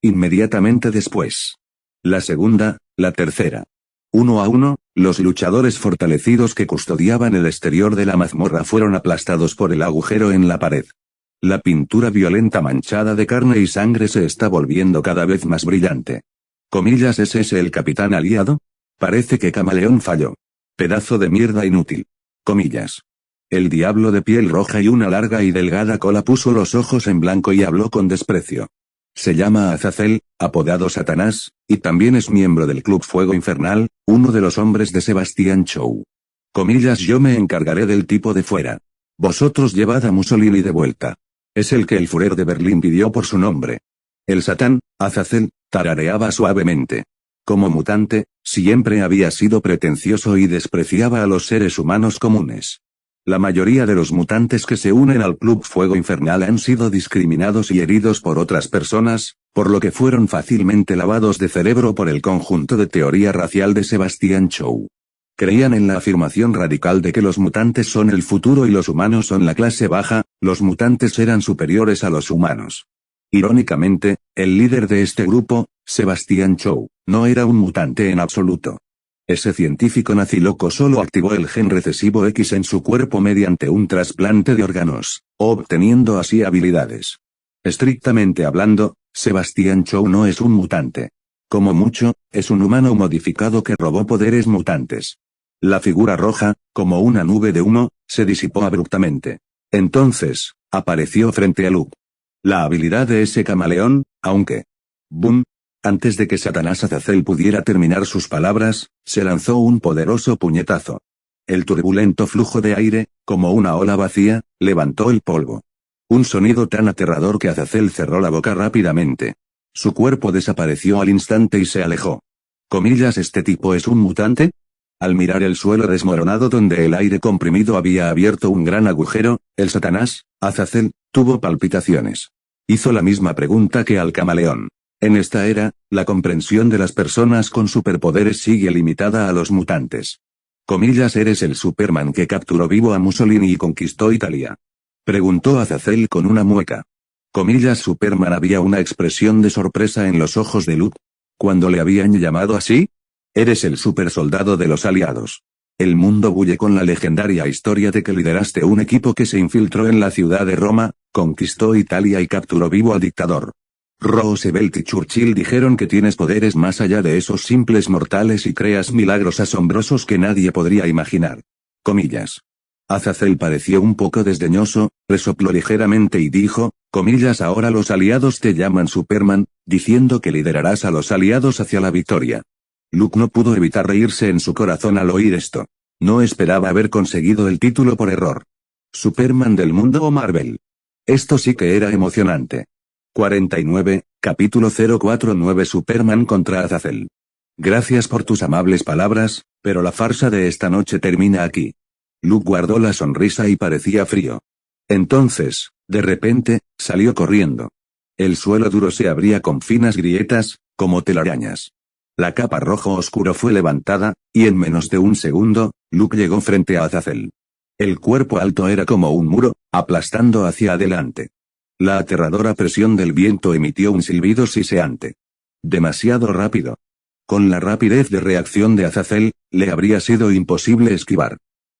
Inmediatamente después. La segunda, la tercera. Uno a uno, los luchadores fortalecidos que custodiaban el exterior de la mazmorra fueron aplastados por el agujero en la pared. La pintura violenta manchada de carne y sangre se está volviendo cada vez más brillante. Comillas, ¿es ese el capitán aliado? Parece que Camaleón falló. Pedazo de mierda inútil. Comillas. El diablo de piel roja y una larga y delgada cola puso los ojos en blanco y habló con desprecio. Se llama Azazel, apodado Satanás, y también es miembro del Club Fuego Infernal, uno de los hombres de Sebastián Shaw. Comillas, yo me encargaré del tipo de fuera. Vosotros llevad a Mussolini de vuelta. Es el que el Führer de Berlín pidió por su nombre. El Satán, Azazel, tarareaba suavemente. Como mutante, siempre había sido pretencioso y despreciaba a los seres humanos comunes. La mayoría de los mutantes que se unen al Club Fuego Infernal han sido discriminados y heridos por otras personas, por lo que fueron fácilmente lavados de cerebro por el conjunto de teoría racial de Sebastián Shaw. Creían en la afirmación radical de que los mutantes son el futuro y los humanos son la clase baja, los mutantes eran superiores a los humanos. Irónicamente, el líder de este grupo, Sebastián Shaw, no era un mutante en absoluto. Ese científico naziloco solo activó el gen recesivo X en su cuerpo mediante un trasplante de órganos, obteniendo así habilidades. Estrictamente hablando, Sebastián Shaw no es un mutante. Como mucho, es un humano modificado que robó poderes mutantes. La figura roja, como una nube de humo, se disipó abruptamente. Entonces, apareció frente a Luke. La habilidad de ese camaleón, aunque... ¡Bum! Antes de que Satanás Azazel pudiera terminar sus palabras, se lanzó un poderoso puñetazo. El turbulento flujo de aire, como una ola vacía, levantó el polvo. Un sonido tan aterrador que Azazel cerró la boca rápidamente. Su cuerpo desapareció al instante y se alejó. Comillas, ¿este tipo es un mutante? Al mirar el suelo desmoronado donde el aire comprimido había abierto un gran agujero, el Satanás, Azazel, tuvo palpitaciones. Hizo la misma pregunta que al camaleón. En esta era, la comprensión de las personas con superpoderes sigue limitada a los mutantes. Comillas, ¿eres el Superman que capturó vivo a Mussolini y conquistó Italia? Preguntó Azazel con una mueca. Comillas, Superman. Había una expresión de sorpresa en los ojos de Luke. ¿Cuándo le habían llamado así? Eres el supersoldado de los aliados. el mundo bulle con la legendaria historia de que lideraste un equipo que se infiltró en la ciudad de Roma, conquistó Italia y capturó vivo al dictador. Roosevelt y Churchill dijeron que tienes poderes más allá de esos simples mortales y creas milagros asombrosos que nadie podría imaginar. Comillas. Azazel pareció un poco desdeñoso, resopló ligeramente y dijo, comillas, ahora los aliados te llaman Superman, diciendo que liderarás a los aliados hacia la victoria. Luke no pudo evitar reírse en su corazón al oír esto. No esperaba haber conseguido el título por error. ¿Superman del mundo o Marvel? Esto sí que era emocionante. 49, capítulo 049 Superman contra Azazel. Gracias por tus amables palabras, pero la farsa de esta noche termina aquí. Luke guardó la sonrisa y parecía frío. Entonces, de repente, salió corriendo. El suelo duro se abría con finas grietas, como telarañas. La capa rojo oscuro fue levantada, y en menos de un segundo, Luke llegó frente a Azazel. El cuerpo alto era como un muro, aplastando hacia adelante. La aterradora presión del viento emitió un silbido siseante. Demasiado rápido. Con la rapidez de reacción de Azazel, le habría sido imposible esquivar.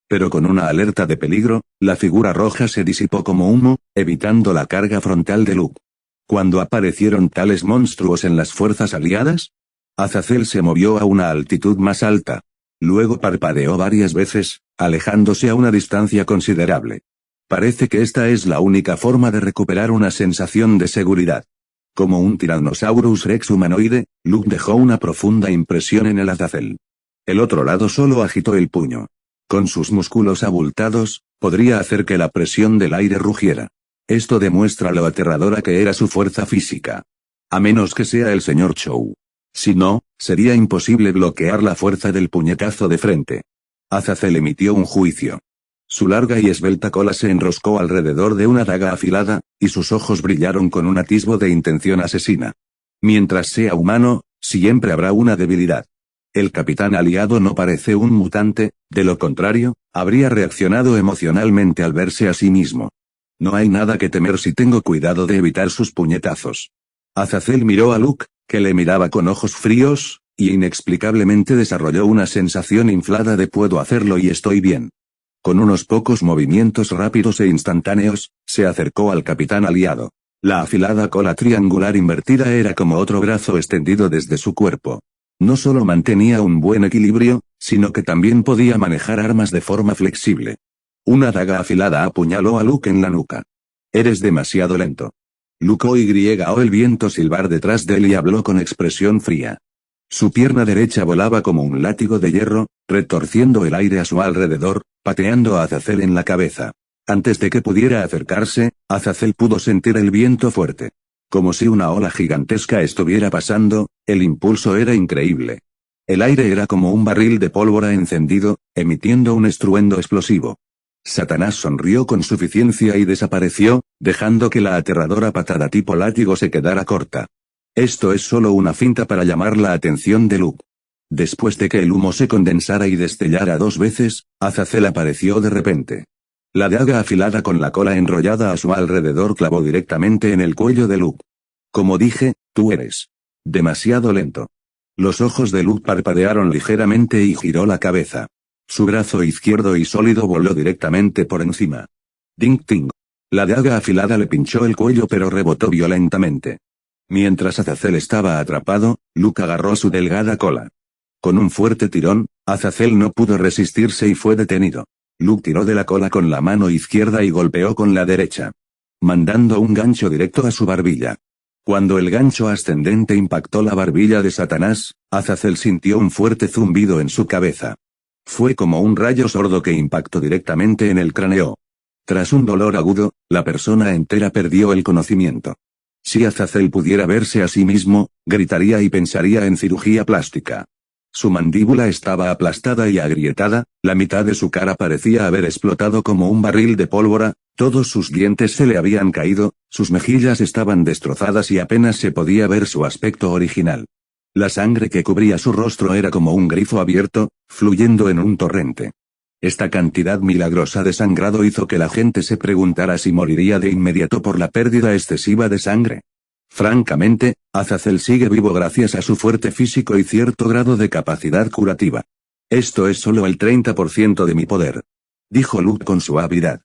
Pero con una alerta de peligro, la figura roja se disipó como humo, evitando la carga frontal de Luke. ¿Cuándo aparecieron tales monstruos en las fuerzas aliadas? Azazel se movió a una altitud más alta. Luego parpadeó varias veces, alejándose a una distancia considerable. Parece que esta es la única forma de recuperar una sensación de seguridad. Como un Tyrannosaurus Rex humanoide, Luke dejó una profunda impresión en el Azazel. El otro lado solo agitó el puño. Con sus músculos abultados, podría hacer que la presión del aire rugiera. Esto demuestra lo aterradora que era su fuerza física. A menos que sea el señor Chow. Si no, sería imposible bloquear la fuerza del puñetazo de frente. Azazel emitió un juicio. Su larga y esbelta cola se enroscó alrededor de una daga afilada, y sus ojos brillaron con un atisbo de intención asesina. Mientras sea humano, siempre habrá una debilidad. El capitán aliado no parece un mutante, de lo contrario, habría reaccionado emocionalmente al verse a sí mismo. No hay nada que temer si tengo cuidado de evitar sus puñetazos. Azazel miró a Luke, que le miraba con ojos fríos, y inexplicablemente desarrolló una sensación inflada de puedo hacerlo y estoy bien. Con unos pocos movimientos rápidos e instantáneos, se acercó al capitán aliado. La afilada cola triangular invertida era como otro brazo extendido desde su cuerpo. No solo mantenía un buen equilibrio, sino que también podía manejar armas de forma flexible. Una daga afilada apuñaló a Luke en la nuca. Eres demasiado lento. Luke oyó el viento silbar detrás de él y habló con expresión fría. Su pierna derecha volaba como un látigo de hierro, retorciendo el aire a su alrededor, pateando a Azazel en la cabeza. Antes de que pudiera acercarse, Azazel pudo sentir el viento fuerte. Como si una ola gigantesca estuviera pasando, el impulso era increíble. El aire era como un barril de pólvora encendido, emitiendo un estruendo explosivo. Satanás sonrió con suficiencia y desapareció, dejando que la aterradora patada tipo látigo se quedara corta. Esto es solo una finta para llamar la atención de Luke. Después de que el humo se condensara y destellara 2 veces, Azazel apareció de repente. La daga afilada con la cola enrollada a su alrededor clavó directamente en el cuello de Luke. Como dije, tú eres demasiado lento. Los ojos de Luke parpadearon ligeramente y giró la cabeza. Su brazo izquierdo y sólido voló directamente por encima. Ding ting. La daga afilada le pinchó el cuello pero rebotó violentamente. Mientras Azazel estaba atrapado, Luke agarró su delgada cola. Con un fuerte tirón, Azazel no pudo resistirse y fue detenido. Luke tiró de la cola con la mano izquierda y golpeó con la derecha, mandando un gancho directo a su barbilla. Cuando el gancho ascendente impactó la barbilla de Satanás, Azazel sintió un fuerte zumbido en su cabeza. Fue como un rayo sordo que impactó directamente en el cráneo. Tras un dolor agudo, la persona entera perdió el conocimiento. Si Azazel pudiera verse a sí mismo, gritaría y pensaría en cirugía plástica. Su mandíbula estaba aplastada y agrietada, la mitad de su cara parecía haber explotado como un barril de pólvora, todos sus dientes se le habían caído, sus mejillas estaban destrozadas y apenas se podía ver su aspecto original. La sangre que cubría su rostro era como un grifo abierto, fluyendo en un torrente. Esta cantidad milagrosa de sangrado hizo que la gente se preguntara si moriría de inmediato por la pérdida excesiva de sangre. Francamente, Azazel sigue vivo gracias a su fuerte físico y cierto grado de capacidad curativa. Esto es solo el 30% de mi poder, dijo Luke con suavidad.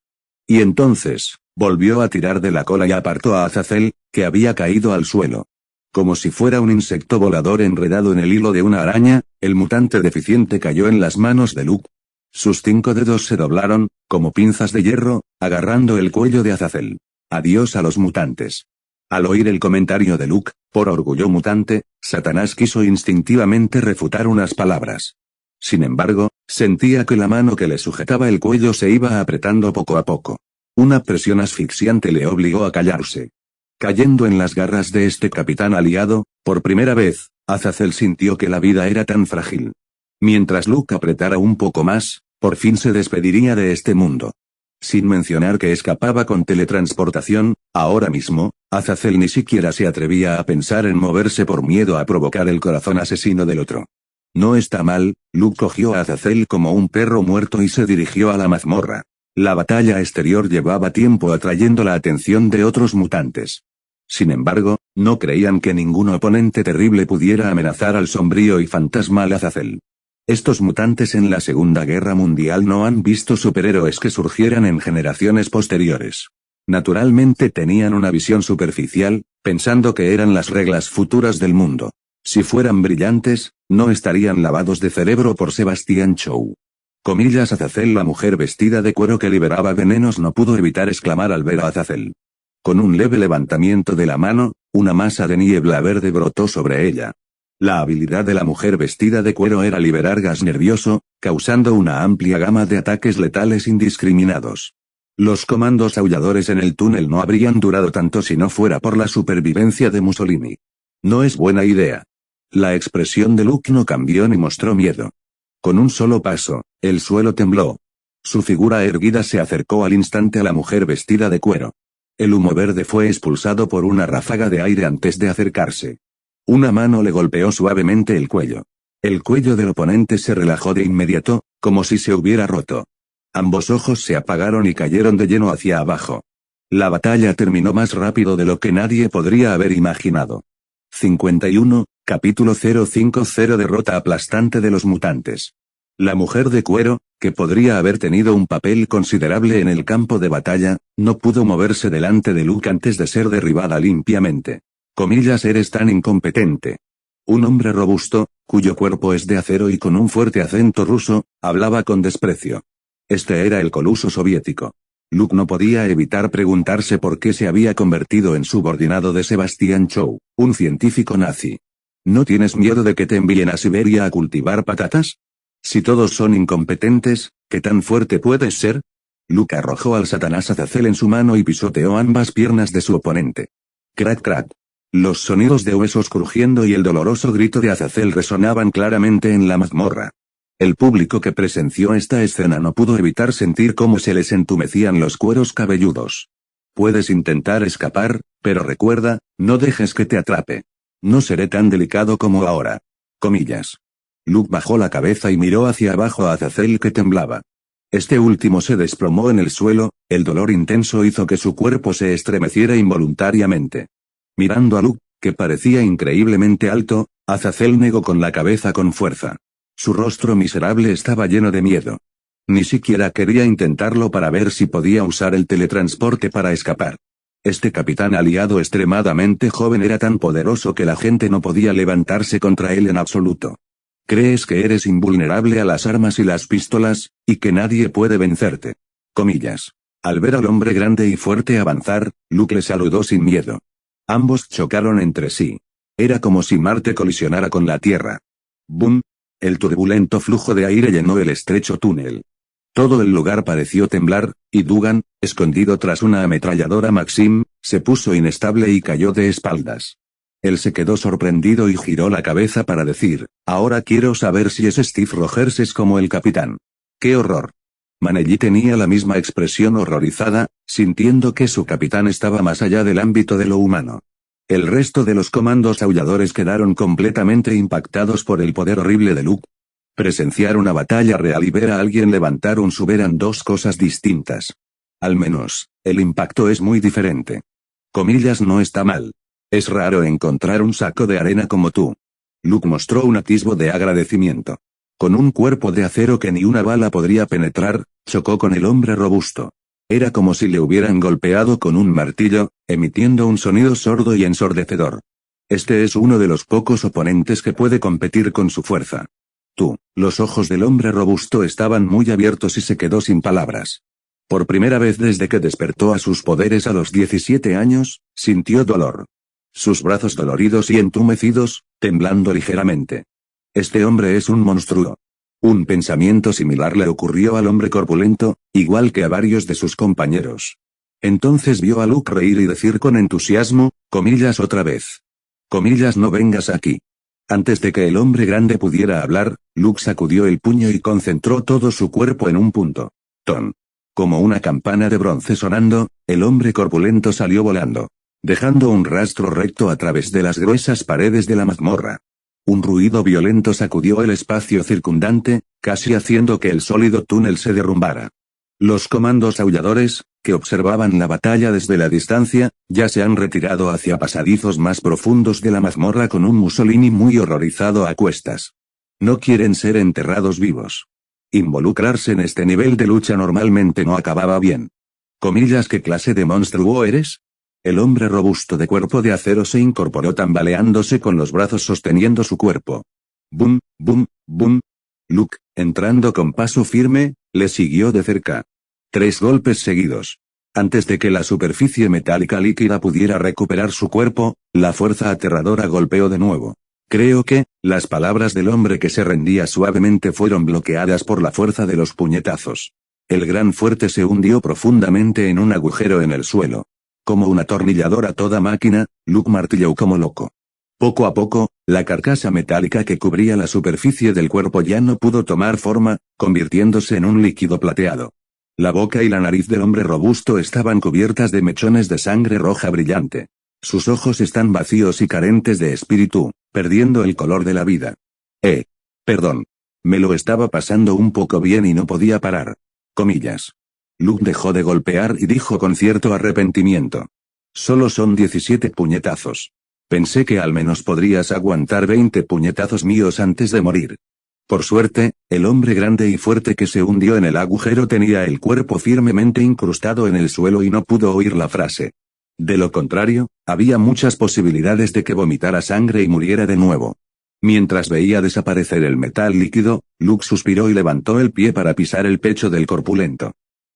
Y entonces, volvió a tirar de la cola y apartó a Azazel, que había caído al suelo. Como si fuera un insecto volador enredado en el hilo de una araña, el mutante deficiente cayó en las manos de Luke. Sus 5 dedos se doblaron, como pinzas de hierro, agarrando el cuello de Azazel. Adiós a los mutantes. Al oír el comentario de Luke, por orgullo mutante, Satanás quiso instintivamente refutar unas palabras. Sin embargo, sentía que la mano que le sujetaba el cuello se iba apretando poco a poco. Una presión asfixiante le obligó a callarse. Cayendo en las garras de este capitán aliado, por primera vez, Azazel sintió que la vida era tan frágil. Mientras Luke apretara un poco más, por fin se despediría de este mundo. Sin mencionar que escapaba con teletransportación, ahora mismo, Azazel ni siquiera se atrevía a pensar en moverse por miedo a provocar el corazón asesino del otro. No está mal, Luke cogió a Azazel como un perro muerto y se dirigió a la mazmorra. La batalla exterior llevaba tiempo atrayendo la atención de otros mutantes. Sin embargo, no creían que ningún oponente terrible pudiera amenazar al sombrío y fantasmal Azazel. Estos mutantes en la Segunda Guerra Mundial no han visto superhéroes que surgieran en generaciones posteriores. Naturalmente tenían una visión superficial, pensando que eran las reglas futuras del mundo. Si fueran brillantes, no estarían lavados de cerebro por Sebastian Shaw. Comillas Azazel, la mujer vestida de cuero que liberaba venenos, no pudo evitar exclamar al ver a Azazel. Con un leve levantamiento de la mano, una masa de niebla verde brotó sobre ella. La habilidad de la mujer vestida de cuero era liberar gas nervioso, causando una amplia gama de ataques letales indiscriminados. Los comandos aulladores en el túnel no habrían durado tanto si no fuera por la supervivencia de Mussolini. No es buena idea. La expresión de Luke no cambió ni mostró miedo. Con un solo paso, el suelo tembló. Su figura erguida se acercó al instante a la mujer vestida de cuero. El humo verde fue expulsado por una ráfaga de aire antes de acercarse. Una mano le golpeó suavemente el cuello. El cuello del oponente se relajó de inmediato, como si se hubiera roto. Ambos ojos se apagaron y cayeron de lleno hacia abajo. La batalla terminó más rápido de lo que nadie podría haber imaginado. 51, capítulo 050, derrota aplastante de los mutantes. La mujer de cuero, que podría haber tenido un papel considerable en el campo de batalla, no pudo moverse delante de Luke antes de ser derribada limpiamente. Comillas, eres tan incompetente. Un hombre robusto, cuyo cuerpo es de acero y con un fuerte acento ruso, hablaba con desprecio. Este era el coluso soviético. Luke no podía evitar preguntarse por qué se había convertido en subordinado de Sebastian Shaw, un científico nazi. ¿No tienes miedo de que te envíen a Siberia a cultivar patatas? Si todos son incompetentes, ¿qué tan fuerte puedes ser? Luke arrojó al Satanás Azazel en su mano y pisoteó ambas piernas de su oponente. Crack crack. Los sonidos de huesos crujiendo y el doloroso grito de Azazel resonaban claramente en la mazmorra. El público que presenció esta escena no pudo evitar sentir cómo se les entumecían los cueros cabelludos. Puedes intentar escapar, pero recuerda, no dejes que te atrape. No seré tan delicado como ahora. Comillas. Luke bajó la cabeza y miró hacia abajo a Azazel, que temblaba. Este último se desplomó en el suelo, el dolor intenso hizo que su cuerpo se estremeciera involuntariamente. Mirando a Luke, que parecía increíblemente alto, Azazel negó con la cabeza con fuerza. Su rostro miserable estaba lleno de miedo. Ni siquiera quería intentarlo para ver si podía usar el teletransporte para escapar. Este capitán aliado extremadamente joven era tan poderoso que la gente no podía levantarse contra él en absoluto. Crees que eres invulnerable a las armas y las pistolas, y que nadie puede vencerte. Comillas. Al ver al hombre grande y fuerte avanzar, Luke le saludó sin miedo. Ambos chocaron entre sí. Era como si Marte colisionara con la Tierra. ¡Bum! El turbulento flujo de aire llenó el estrecho túnel. Todo el lugar pareció temblar, y Dugan, escondido tras una ametralladora Maxim, se puso inestable y cayó de espaldas. Él se quedó sorprendido y giró la cabeza para decir, ahora quiero saber si es Steve Rogers es como el capitán. ¡Qué horror! Manelli tenía la misma expresión horrorizada, sintiendo que su capitán estaba más allá del ámbito de lo humano. El resto de los comandos aulladores quedaron completamente impactados por el poder horrible de Luke. Presenciar una batalla real y ver a alguien levantar un sub eran dos cosas distintas. Al menos, el impacto es muy diferente. Comillas, no está mal. Es raro encontrar un saco de arena como tú. Luke mostró un atisbo de agradecimiento. Con un cuerpo de acero que ni una bala podría penetrar, chocó con el hombre robusto. Era como si le hubieran golpeado con un martillo, emitiendo un sonido sordo y ensordecedor. Este es uno de los pocos oponentes que puede competir con su fuerza. Los ojos del hombre robusto estaban muy abiertos y se quedó sin palabras. Por primera vez desde que despertó a sus poderes a los 17 años, sintió dolor. Sus brazos doloridos y entumecidos, temblando ligeramente. Este hombre es un monstruo. Un pensamiento similar le ocurrió al hombre corpulento, igual que a varios de sus compañeros. Entonces vio a Luke reír y decir con entusiasmo, comillas otra vez. Comillas, no vengas aquí. Antes de que el hombre grande pudiera hablar, Luke sacudió el puño y concentró todo su cuerpo en un punto. Ton. Como una campana de bronce sonando, el hombre corpulento salió volando, dejando un rastro recto a través de las gruesas paredes de la mazmorra. Un ruido violento sacudió el espacio circundante, casi haciendo que el sólido túnel se derrumbara. Los comandos aulladores, que observaban la batalla desde la distancia, ya se han retirado hacia pasadizos más profundos de la mazmorra con un Mussolini muy horrorizado a cuestas. No quieren ser enterrados vivos. Involucrarse en este nivel de lucha normalmente no acababa bien. Comillas, ¿qué clase de monstruo eres? El hombre robusto de cuerpo de acero se incorporó tambaleándose con los brazos sosteniendo su cuerpo. Bum, bum, bum. Luke, entrando con paso firme, le siguió de cerca. 3 golpes seguidos. Antes de que la superficie metálica líquida pudiera recuperar su cuerpo, la fuerza aterradora golpeó de nuevo. Creo que, las palabras del hombre que se rendía suavemente fueron bloqueadas por la fuerza de los puñetazos. El gran fuerte se hundió profundamente en un agujero en el suelo. Como un atornillador a toda máquina, Luke martilló como loco. Poco a poco, la carcasa metálica que cubría la superficie del cuerpo ya no pudo tomar forma, convirtiéndose en un líquido plateado. La boca y la nariz del hombre robusto estaban cubiertas de mechones de sangre roja brillante. Sus ojos están vacíos y carentes de espíritu, perdiendo el color de la vida. Perdón. Me lo estaba pasando un poco bien y no podía parar. Comillas. Luke dejó de golpear y dijo con cierto arrepentimiento. Solo son 17 puñetazos. Pensé que al menos podrías aguantar 20 puñetazos míos antes de morir. Por suerte, el hombre grande y fuerte que se hundió en el agujero tenía el cuerpo firmemente incrustado en el suelo y no pudo oír la frase. De lo contrario, había muchas posibilidades de que vomitara sangre y muriera de nuevo. Mientras veía desaparecer el metal líquido, Luke suspiró y levantó el pie para pisar el pecho del corpulento.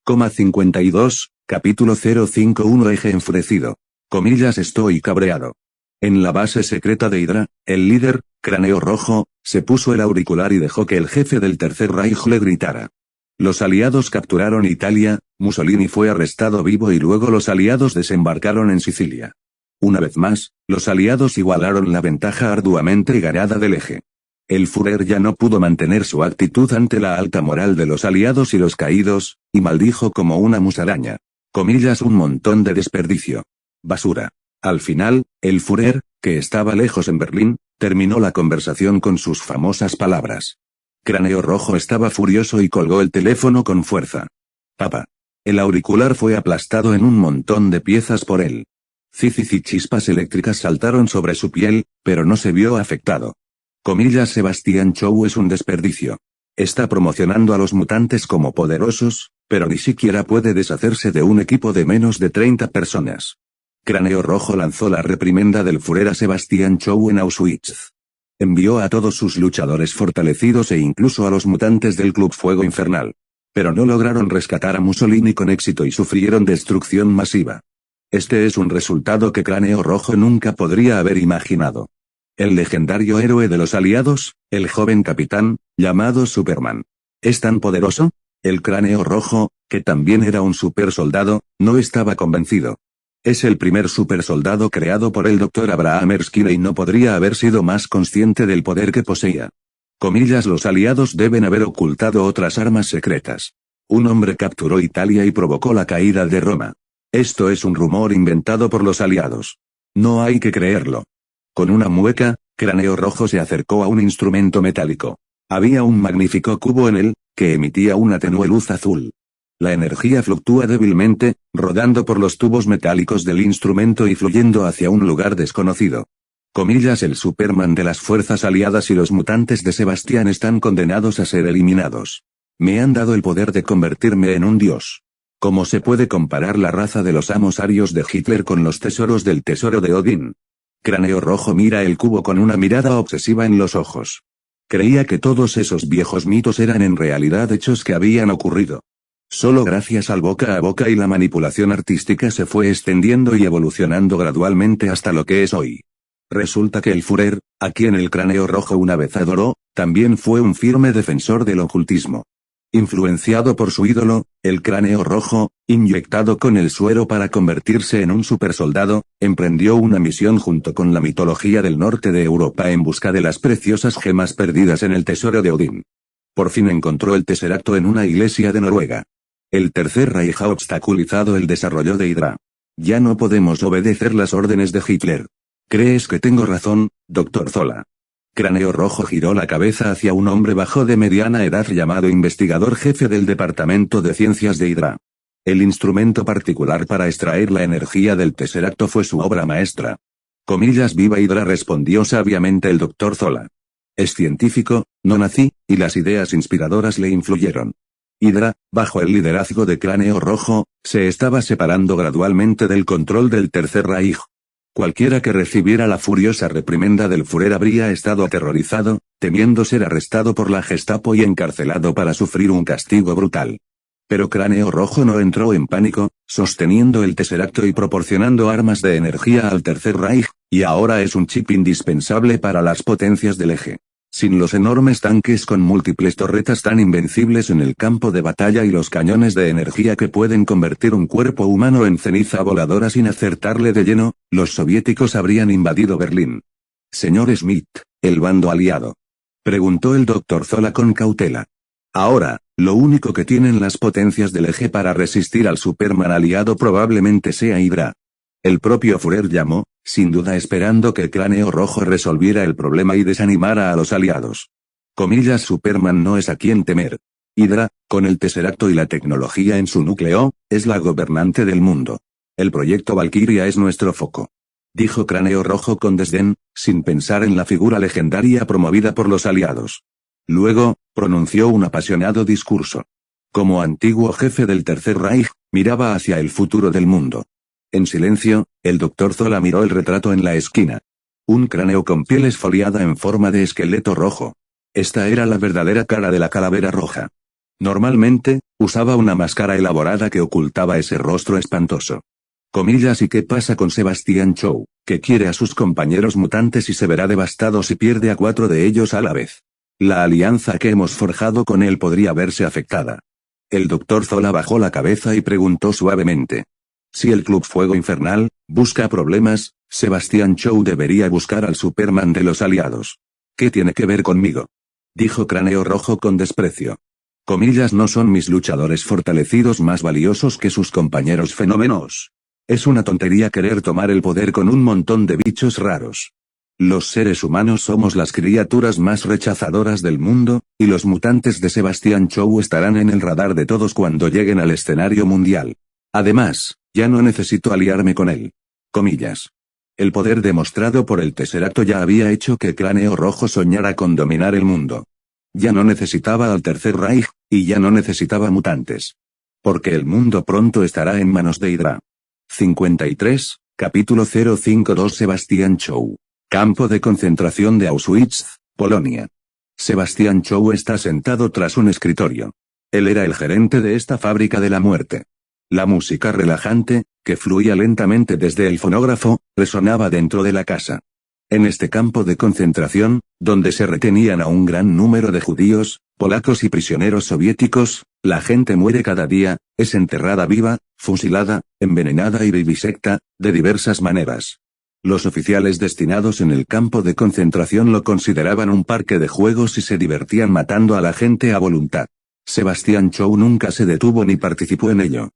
52, capítulo 051 Eje enfurecido. Comillas, estoy cabreado. En la base secreta de Hydra, el líder, Cráneo Rojo, se puso el auricular y dejó que el jefe del Tercer Reich le gritara. Los aliados capturaron Italia, Mussolini fue arrestado vivo y luego los aliados desembarcaron en Sicilia. Una vez más, los aliados igualaron la ventaja arduamente ganada del eje. El Führer ya no pudo mantener su actitud ante la alta moral de los aliados y los caídos, y maldijo como una musaraña. Comillas, un montón de desperdicio. Basura. Al final, el Führer, que estaba lejos en Berlín, terminó la conversación con sus famosas palabras. Cráneo Rojo estaba furioso y colgó el teléfono con fuerza. Papá. El auricular fue aplastado en un montón de piezas por él. Chispas eléctricas saltaron sobre su piel, pero no se vio afectado. Comillas, Sebastián Chow es un desperdicio. Está promocionando a los mutantes como poderosos, pero ni siquiera puede deshacerse de un equipo de menos de 30 personas. Cráneo Rojo lanzó la reprimenda del Führer a Sebastián Chow en Auschwitz. Envió a todos sus luchadores fortalecidos e incluso a los mutantes del Club Fuego Infernal. Pero no lograron rescatar a Mussolini con éxito y sufrieron destrucción masiva. Este es un resultado que Cráneo Rojo nunca podría haber imaginado. El legendario héroe de los aliados, el joven capitán, llamado Superman. ¿Es tan poderoso? El Cráneo Rojo, que también era un supersoldado, no estaba convencido. Es el primer supersoldado creado por el Dr. Abraham Erskine y no podría haber sido más consciente del poder que poseía. Comillas, los aliados deben haber ocultado otras armas secretas. Un hombre capturó Italia y provocó la caída de Roma. Esto es un rumor inventado por los aliados. No hay que creerlo. Con una mueca, Cráneo Rojo se acercó a un instrumento metálico. Había un magnífico cubo en él, que emitía una tenue luz azul. La energía fluctúa débilmente, rodando por los tubos metálicos del instrumento y fluyendo hacia un lugar desconocido. Comillas, el Superman de las fuerzas aliadas y los mutantes de Sebastián están condenados a ser eliminados. Me han dado el poder de convertirme en un dios. ¿Cómo se puede comparar la raza de los amos arios de Hitler con los tesoros del tesoro de Odín? Cráneo Rojo mira el cubo con una mirada obsesiva en los ojos. Creía que todos esos viejos mitos eran en realidad hechos que habían ocurrido. Solo gracias al boca a boca y la manipulación artística se fue extendiendo y evolucionando gradualmente hasta lo que es hoy. Resulta que el Führer, a quien el Cráneo Rojo una vez adoró, también fue un firme defensor del ocultismo. Influenciado por su ídolo, el Cráneo Rojo, inyectado con el suero para convertirse en un supersoldado, emprendió una misión junto con la mitología del norte de Europa en busca de las preciosas gemas perdidas en el tesoro de Odín. Por fin encontró el Tesseracto en una iglesia de Noruega. El Tercer Reich ha obstaculizado el desarrollo de Hydra. Ya no podemos obedecer las órdenes de Hitler. ¿Crees que tengo razón, Dr. Zola? Cráneo Rojo giró la cabeza hacia un hombre bajo de mediana edad llamado investigador jefe del Departamento de Ciencias de Hydra. El instrumento particular para extraer la energía del Tesseracto fue su obra maestra. Comillas, viva Hydra, respondió sabiamente el Dr. Zola. Es científico, no nací, y las ideas inspiradoras le influyeron. Hydra, bajo el liderazgo de Cráneo Rojo, se estaba separando gradualmente del control del Tercer Reich. Cualquiera que recibiera la furiosa reprimenda del Führer habría estado aterrorizado, temiendo ser arrestado por la Gestapo y encarcelado para sufrir un castigo brutal. Pero Cráneo Rojo no entró en pánico, sosteniendo el Tesseracto y proporcionando armas de energía al Tercer Reich, y ahora es un chip indispensable para las potencias del eje. Sin los enormes tanques con múltiples torretas tan invencibles en el campo de batalla y los cañones de energía que pueden convertir un cuerpo humano en ceniza voladora sin acertarle de lleno, los soviéticos habrían invadido Berlín. Señor Smith, ¿el bando aliado? Preguntó el Dr. Zola con cautela. Ahora, lo único que tienen las potencias del eje para resistir al Superman aliado probablemente sea Hydra. El propio Führer llamó, sin duda esperando que Cráneo Rojo resolviera el problema y desanimara a los aliados. Comillas, Superman no es a quien temer. Hydra, con el Tesseracto y la tecnología en su núcleo, es la gobernante del mundo. El proyecto Valkyria es nuestro foco. Dijo Cráneo Rojo con desdén, sin pensar en la figura legendaria promovida por los aliados. Luego, pronunció un apasionado discurso. Como antiguo jefe del Tercer Reich, miraba hacia el futuro del mundo. En silencio, el Dr. Zola miró el retrato en la esquina. Un cráneo con piel esfoliada en forma de esqueleto rojo. Esta era la verdadera cara de la calavera roja. Normalmente, usaba una máscara elaborada que ocultaba ese rostro espantoso. Comillas, ¿y qué pasa con Sebastián Shaw, que quiere a sus compañeros mutantes y se verá devastado si pierde a 4 de ellos a la vez? La alianza que hemos forjado con él podría verse afectada. El Dr. Zola bajó la cabeza y preguntó suavemente. Si el Club Fuego Infernal busca problemas, Sebastián Shaw debería buscar al Superman de los aliados. ¿Qué tiene que ver conmigo? Dijo Cráneo Rojo con desprecio. Comillas, ¿no son mis luchadores fortalecidos más valiosos que sus compañeros fenómenos? Es una tontería querer tomar el poder con un montón de bichos raros. Los seres humanos somos las criaturas más rechazadoras del mundo, y los mutantes de Sebastián Shaw estarán en el radar de todos cuando lleguen al escenario mundial. Además, ya no necesito aliarme con él. Comillas. El poder demostrado por el Tesseracto ya había hecho que Cráneo Rojo soñara con dominar el mundo. Ya no necesitaba al Tercer Reich, y ya no necesitaba mutantes. Porque el mundo pronto estará en manos de Hydra. 53, capítulo 052. Sebastián Shaw. Campo de concentración de Auschwitz, Polonia. Sebastián Shaw está sentado tras un escritorio. Él era el gerente de esta fábrica de la muerte. La música relajante, que fluía lentamente desde el fonógrafo, resonaba dentro de la casa. En este campo de concentración, donde se retenían a un gran número de judíos, polacos y prisioneros soviéticos, la gente muere cada día, es enterrada viva, fusilada, envenenada y vivisecta, de diversas maneras. Los oficiales destinados en el campo de concentración lo consideraban un parque de juegos y se divertían matando a la gente a voluntad. Sebastián Shaw nunca se detuvo ni participó en ello.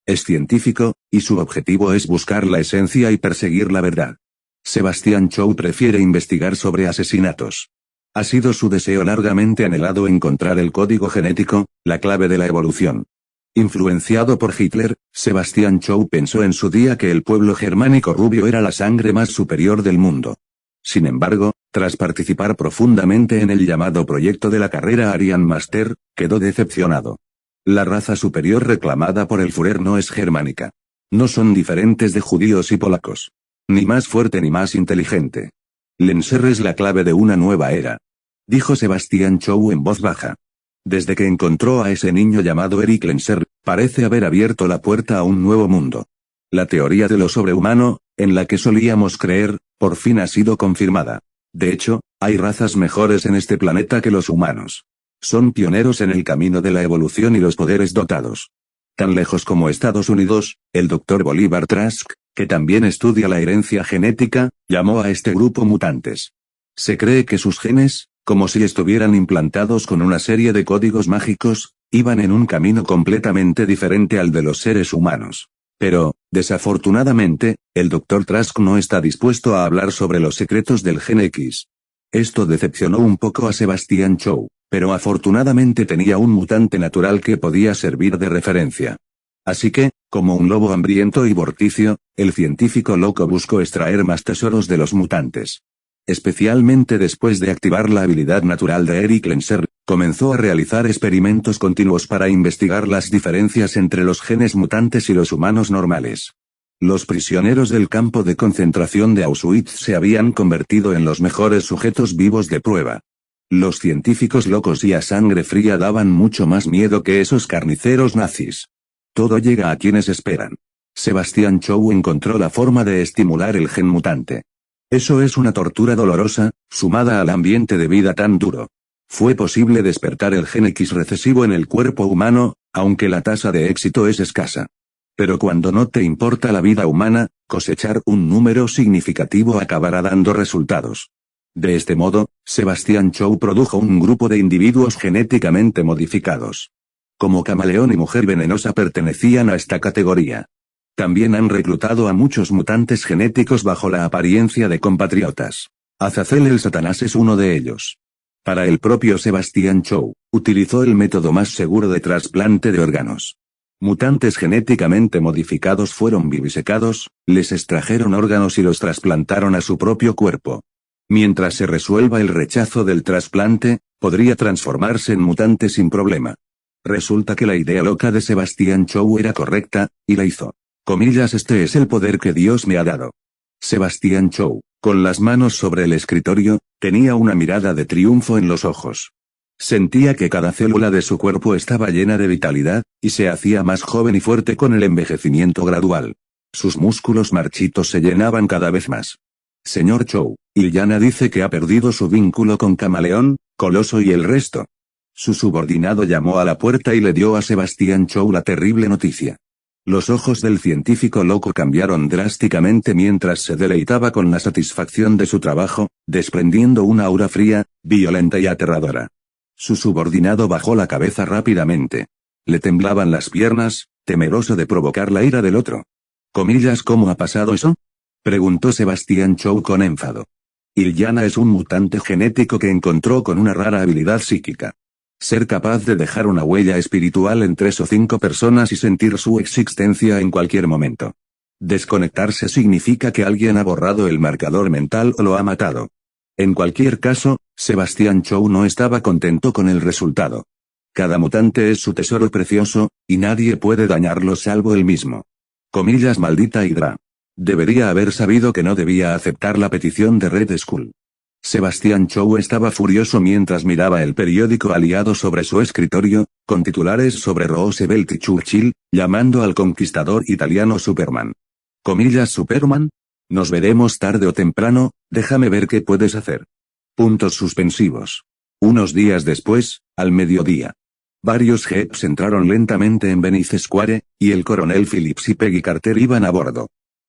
Es científico, y su objetivo es buscar la esencia y perseguir la verdad. Sebastián Shaw prefiere investigar sobre asesinatos. Ha sido su deseo largamente anhelado encontrar el código genético, la clave de la evolución. Influenciado por Hitler, Sebastián Shaw pensó en su día que el pueblo germánico rubio era la sangre más superior del mundo. Sin embargo, tras participar profundamente en el llamado proyecto de la carrera Arian Master, quedó decepcionado. La raza superior reclamada por el Führer no es germánica. No son diferentes de judíos y polacos. Ni más fuerte ni más inteligente. Lenser es la clave de una nueva era. Dijo Sebastian Chow en voz baja. Desde que encontró a ese niño llamado Eric Lenser, parece haber abierto la puerta a un nuevo mundo. La teoría de lo sobrehumano, en la que solíamos creer, por fin ha sido confirmada. De hecho, hay razas mejores en este planeta que los humanos. Son pioneros en el camino de la evolución y los poderes dotados. Tan lejos como Estados Unidos, el Dr. Bolívar Trask, que también estudia la herencia genética, llamó a este grupo mutantes. Se cree que sus genes, como si estuvieran implantados con una serie de códigos mágicos, iban en un camino completamente diferente al de los seres humanos. Pero, desafortunadamente, el Dr. Trask no está dispuesto a hablar sobre los secretos del gen X. Esto decepcionó un poco a Sebastian Chow, pero afortunadamente tenía un mutante natural que podía servir de referencia. Así que, como un lobo hambriento y vorticio, el científico loco buscó extraer más tesoros de los mutantes. Especialmente después de activar la habilidad natural de Eric Lenser, comenzó a realizar experimentos continuos para investigar las diferencias entre los genes mutantes y los humanos normales. Los prisioneros del campo de concentración de Auschwitz se habían convertido en los mejores sujetos vivos de prueba. Los científicos locos y a sangre fría daban mucho más miedo que esos carniceros nazis. Todo llega a quienes esperan. Sebastian Chow encontró la forma de estimular el gen mutante. Eso es una tortura dolorosa, sumada al ambiente de vida tan duro. Fue posible despertar el gen X recesivo en el cuerpo humano, aunque la tasa de éxito es escasa. Pero cuando no te importa la vida humana, cosechar un número significativo acabará dando resultados. De este modo, Sebastian Chow produjo un grupo de individuos genéticamente modificados. Como Camaleón y Mujer Venenosa pertenecían a esta categoría. También han reclutado a muchos mutantes genéticos bajo la apariencia de compatriotas. Azazel el Satanás es uno de ellos. Para el propio Sebastian Chow, utilizó el método más seguro de trasplante de órganos. Mutantes genéticamente modificados fueron vivisecados, les extrajeron órganos y los trasplantaron a su propio cuerpo. Mientras se resuelva el rechazo del trasplante, podría transformarse en mutante sin problema. Resulta que la idea loca de Sebastian Chow era correcta, y la hizo. Comillas, este es el poder que Dios me ha dado. Sebastian Chow, con las manos sobre el escritorio, tenía una mirada de triunfo en los ojos. Sentía que cada célula de su cuerpo estaba llena de vitalidad, y se hacía más joven y fuerte con el envejecimiento gradual. Sus músculos marchitos se llenaban cada vez más. Señor Chow, Illyana dice que ha perdido su vínculo con Camaleón, Coloso y el resto. Su subordinado llamó a la puerta y le dio a Sebastian Chow la terrible noticia. Los ojos del científico loco cambiaron drásticamente mientras se deleitaba con la satisfacción de su trabajo, desprendiendo una aura fría, violenta y aterradora. Su subordinado bajó la cabeza rápidamente. Le temblaban las piernas, temeroso de provocar la ira del otro. Comillas, ¿cómo ha pasado eso?, preguntó Sebastian Chow con enfado. Illyana es un mutante genético que encontró con una rara habilidad psíquica. Ser capaz de dejar una huella espiritual en 3 o 5 personas y sentir su existencia en cualquier momento. Desconectarse significa que alguien ha borrado el marcador mental o lo ha matado. En cualquier caso, Sebastian Chow no estaba contento con el resultado. Cada mutante es su tesoro precioso, y nadie puede dañarlo salvo él mismo. Comillas, maldita Hydra. Debería haber sabido que no debía aceptar la petición de Red Skull. Sebastian Chow estaba furioso mientras miraba el periódico aliado sobre su escritorio, con titulares sobre Roosevelt y Churchill, llamando al conquistador italiano Superman. Comillas, ¿Superman? Nos veremos tarde o temprano, déjame ver qué puedes hacer. Puntos suspensivos. Unos días después, al mediodía. Varios jeeps entraron lentamente en Venice Square, y el coronel Phillips y Peggy Carter iban a bordo.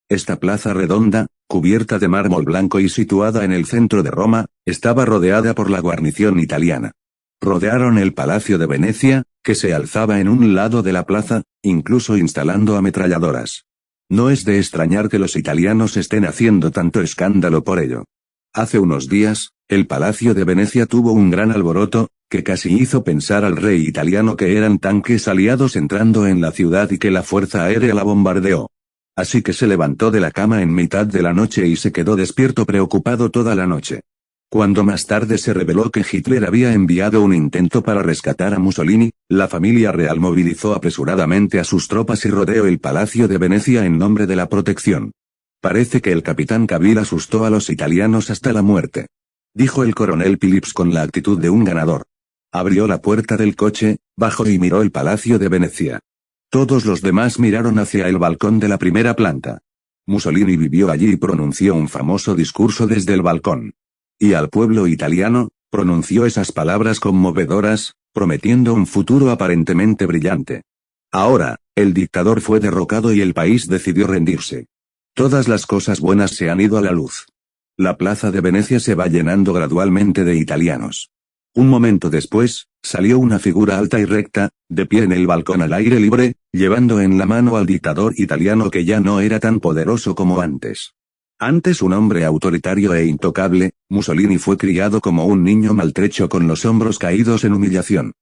Esta plaza redonda, cubierta de mármol blanco y situada en el centro de Roma, estaba rodeada por la guarnición italiana. Rodearon el Palacio de Venecia, que se alzaba en un lado de la plaza, incluso instalando ametralladoras. No es de extrañar que los italianos estén haciendo tanto escándalo por ello. Hace unos días, el Palacio de Venecia tuvo un gran alboroto, que casi hizo pensar al rey italiano que eran tanques aliados entrando en la ciudad y que la fuerza aérea la bombardeó. así que se levantó de la cama en mitad de la noche y se quedó despierto preocupado toda la noche. Cuando más tarde se reveló que Hitler había enviado un intento para rescatar a Mussolini, la familia real movilizó apresuradamente a sus tropas y rodeó el Palacio de Venecia en nombre de la protección. Parece que el capitán Cavill asustó a los italianos hasta la muerte, dijo el coronel Phillips con la actitud de un ganador. Abrió la puerta del coche, bajó y miró el Palacio de Venecia. Todos los demás miraron hacia el balcón de la primera planta. Mussolini vivió allí y pronunció un famoso discurso desde el balcón. Y al pueblo italiano, pronunció esas palabras conmovedoras, prometiendo un futuro aparentemente brillante. Ahora, el dictador fue derrocado y el país decidió rendirse. Todas las cosas buenas se han ido a la luz. La plaza de Venecia se va llenando gradualmente de italianos. Un momento después, salió una figura alta y recta, de pie en el balcón al aire libre, llevando en la mano al dictador italiano que ya no era tan poderoso como antes. Antes un hombre autoritario e intocable, Mussolini fue criado como un niño maltrecho con los hombros caídos en humillación.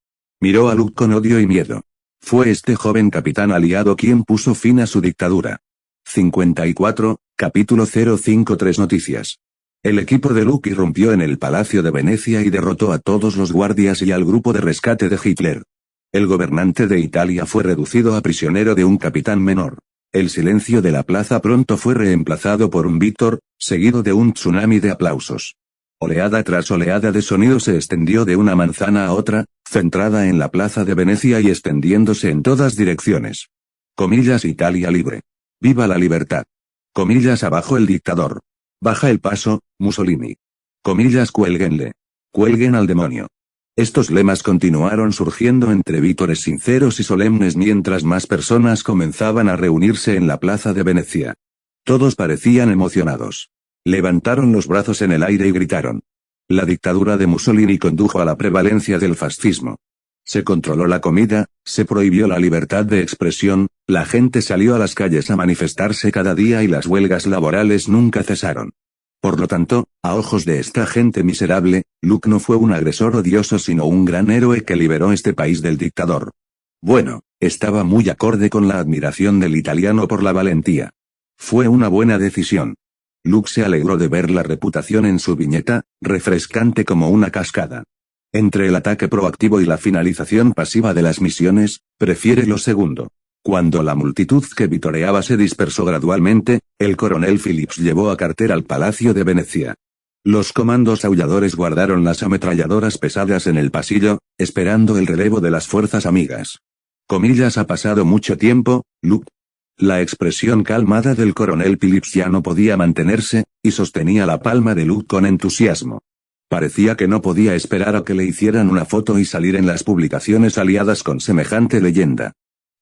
Miró a Luke con odio y miedo. Fue este joven capitán aliado quien puso fin a su dictadura. 54, capítulo 053 Noticias. El equipo de Luke irrumpió en el Palacio de Venecia y derrotó a todos los guardias y al grupo de rescate de Hitler. El gobernante de Italia fue reducido a prisionero de un capitán menor. El silencio de la plaza pronto fue reemplazado por un víctor, seguido de un tsunami de aplausos. Oleada tras oleada de sonido se extendió de una manzana a otra, centrada en la plaza de Venecia y extendiéndose en todas direcciones. Comillas Italia libre. ¡Viva la libertad! Comillas abajo el dictador. Baja el paso, Mussolini. Comillas cuélguenle. Cuelguen al demonio. Estos lemas continuaron surgiendo entre vítores sinceros y solemnes mientras más personas comenzaban a reunirse en la plaza de Venecia. Todos parecían emocionados. Levantaron los brazos en el aire y gritaron. La dictadura de Mussolini condujo a la prevalencia del fascismo. Se controló la comida, se prohibió la libertad de expresión, la gente salió a las calles a manifestarse cada día y las huelgas laborales nunca cesaron. Por lo tanto, a ojos de esta gente miserable, Luke no fue un agresor odioso sino un gran héroe que liberó este país del dictador. Bueno, estaba muy acorde con la admiración del italiano por la valentía. Fue una buena decisión. Luke se alegró de ver la reputación en su viñeta, refrescante como una cascada. Entre el ataque proactivo y la finalización pasiva de las misiones, prefiere lo segundo. Cuando la multitud que vitoreaba se dispersó gradualmente, el coronel Phillips llevó a Carter al Palacio de Venecia. Los comandos aulladores guardaron las ametralladoras pesadas en el pasillo, esperando el relevo de las fuerzas amigas. Comillas ha pasado mucho tiempo, Luke. La expresión calmada del coronel Phillips ya no podía mantenerse, y sostenía la palma de Luke con entusiasmo. Parecía que no podía esperar a que le hicieran una foto y salir en las publicaciones aliadas con semejante leyenda.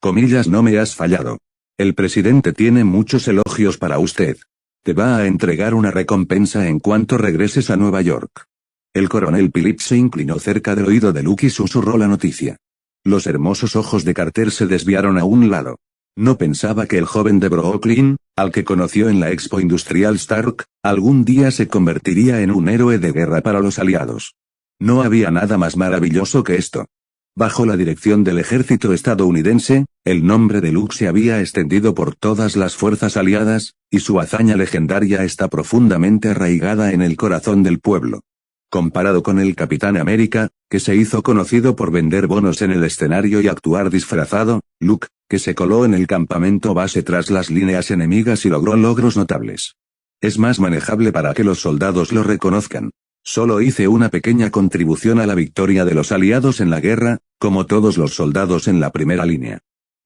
Comillas no me has fallado. El presidente tiene muchos elogios para usted. Te va a entregar una recompensa en cuanto regreses a Nueva York. El coronel Phillips se inclinó cerca del oído de Luke y susurró la noticia. Los hermosos ojos de Carter se desviaron a un lado. No pensaba que el joven de Brooklyn, al que conoció en la Expo Industrial Stark, algún día se convertiría en un héroe de guerra para los aliados. No había nada más maravilloso que esto. Bajo la dirección del ejército estadounidense, el nombre de Luke se había extendido por todas las fuerzas aliadas, y su hazaña legendaria está profundamente arraigada en el corazón del pueblo. Comparado con el Capitán América, que se hizo conocido por vender bonos en el escenario y actuar disfrazado, Luke, que se coló en el campamento base tras las líneas enemigas y logró logros notables. Es más manejable para que los soldados lo reconozcan. Solo hice una pequeña contribución a la victoria de los aliados en la guerra, como todos los soldados en la primera línea.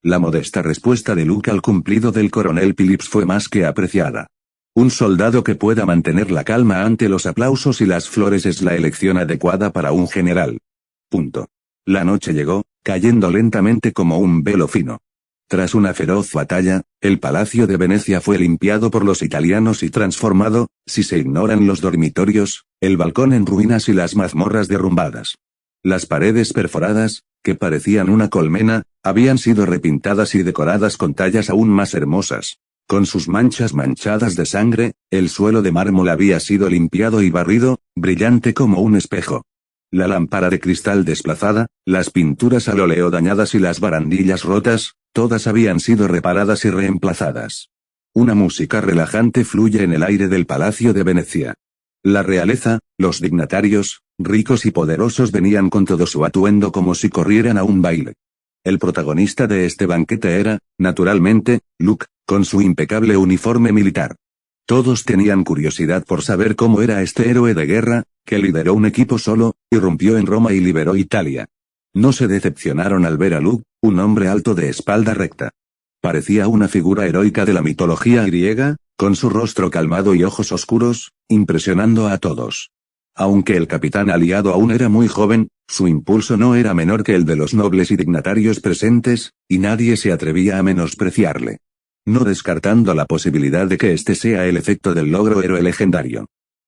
La modesta respuesta de Luke al cumplido del coronel Phillips fue más que apreciada. Un soldado que pueda mantener la calma ante los aplausos y las flores es la elección adecuada para un general. Punto. La noche llegó, cayendo lentamente como un velo fino. Tras una feroz batalla, el Palacio de Venecia fue limpiado por los italianos y transformado, si se ignoran los dormitorios, el balcón en ruinas y las mazmorras derrumbadas. Las paredes perforadas, que parecían una colmena, habían sido repintadas y decoradas con tallas aún más hermosas. Con sus manchas manchadas de sangre, el suelo de mármol había sido limpiado y barrido, brillante como un espejo. La lámpara de cristal desplazada, las pinturas al óleo dañadas y las barandillas rotas, todas habían sido reparadas y reemplazadas. Una música relajante fluye en el aire del Palacio de Venecia. La realeza, los dignatarios, ricos y poderosos venían con todo su atuendo como si corrieran a un baile. El protagonista de este banquete era, naturalmente, Luke, con su impecable uniforme militar. Todos tenían curiosidad por saber cómo era este héroe de guerra, que lideró un equipo solo, irrumpió en Roma y liberó Italia. No se decepcionaron al ver a Luke, un hombre alto de espalda recta. Parecía una figura heroica de la mitología griega, con su rostro calmado y ojos oscuros, impresionando a todos. Aunque el capitán aliado aún era muy joven, su impulso no era menor que el de los nobles y dignatarios presentes, y nadie se atrevía a menospreciarle. No descartando la posibilidad de que este sea el efecto del logro héroe legendario.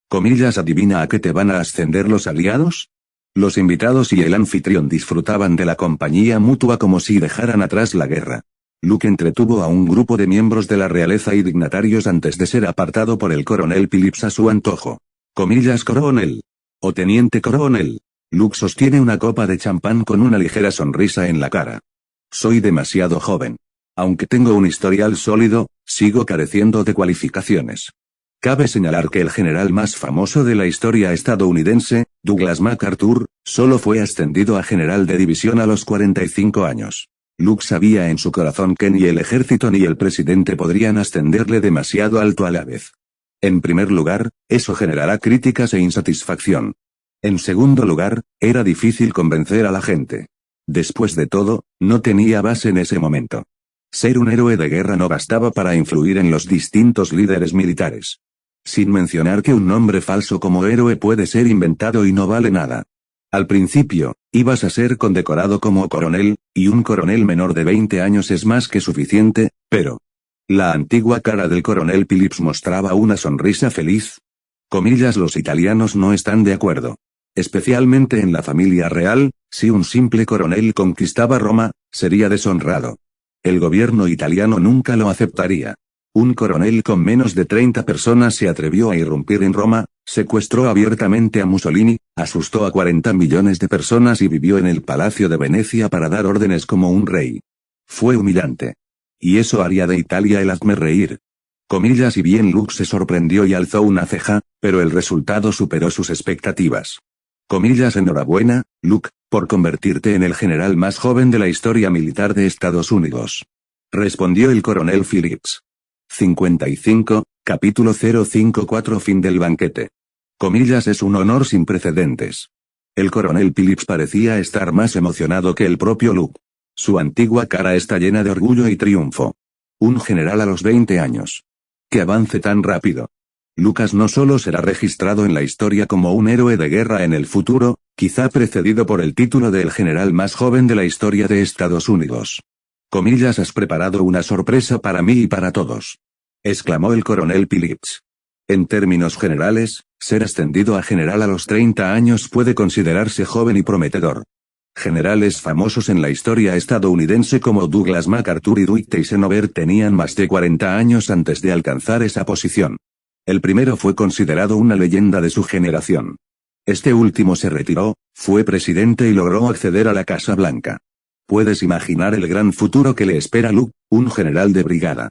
Comillas, ¿adivina a qué te van a ascender los aliados? Los invitados y el anfitrión disfrutaban de la compañía mutua como si dejaran atrás la guerra. Luke entretuvo a un grupo de miembros de la realeza y dignatarios antes de ser apartado por el coronel Phillips a su antojo. Comillas, coronel. O teniente coronel. Luke sostiene una copa de champán con una ligera sonrisa en la cara. Soy demasiado joven. Aunque tengo un historial sólido, sigo careciendo de cualificaciones. Cabe señalar que el general más famoso de la historia estadounidense, Douglas MacArthur, solo fue ascendido a general de división a los 45 años. Luke sabía en su corazón que ni el ejército ni el presidente podrían ascenderle demasiado alto a la vez. En primer lugar, eso generará críticas e insatisfacción. En segundo lugar, era difícil convencer a la gente. Después de todo, no tenía base en ese momento. Ser un héroe de guerra no bastaba para influir en los distintos líderes militares. Sin mencionar que un nombre falso como héroe puede ser inventado y no vale nada. Al principio, ibas a ser condecorado como coronel, y un coronel menor de 20 años es más que suficiente, pero... La antigua cara del coronel Phillips mostraba una sonrisa feliz. Comillas, los italianos no están de acuerdo. Especialmente en la familia real, si un simple coronel conquistaba Roma, sería deshonrado. El gobierno italiano nunca lo aceptaría. Un coronel con menos de 30 personas se atrevió a irrumpir en Roma, secuestró abiertamente a Mussolini, asustó a 40 millones de personas y vivió en el Palacio de Venecia para dar órdenes como un rey. Fue humillante. Y eso haría de Italia el hazmerreír. Comillas, y bien Luke se sorprendió y alzó una ceja, pero el resultado superó sus expectativas. Comillas, enhorabuena, Luke, por convertirte en el general más joven de la historia militar de Estados Unidos. Respondió el coronel Phillips. 55, capítulo 054. Fin del banquete. Comillas, es un honor sin precedentes. El coronel Phillips parecía estar más emocionado que el propio Luke. Su antigua cara está llena de orgullo y triunfo. Un general a los 20 años. Que avance tan rápido. Lucas no solo será registrado en la historia como un héroe de guerra en el futuro, quizá precedido por el título de el general más joven de la historia de Estados Unidos. Comillas, has preparado una sorpresa para mí y para todos. Exclamó el coronel Phillips. En términos generales, ser ascendido a general a los 30 años puede considerarse joven y prometedor. Generales famosos en la historia estadounidense como Douglas MacArthur y Dwight Eisenhower tenían más de 40 años antes de alcanzar esa posición. El primero fue considerado una leyenda de su generación. Este último se retiró, fue presidente y logró acceder a la Casa Blanca. Puedes imaginar el gran futuro que le espera a Luke, un general de brigada.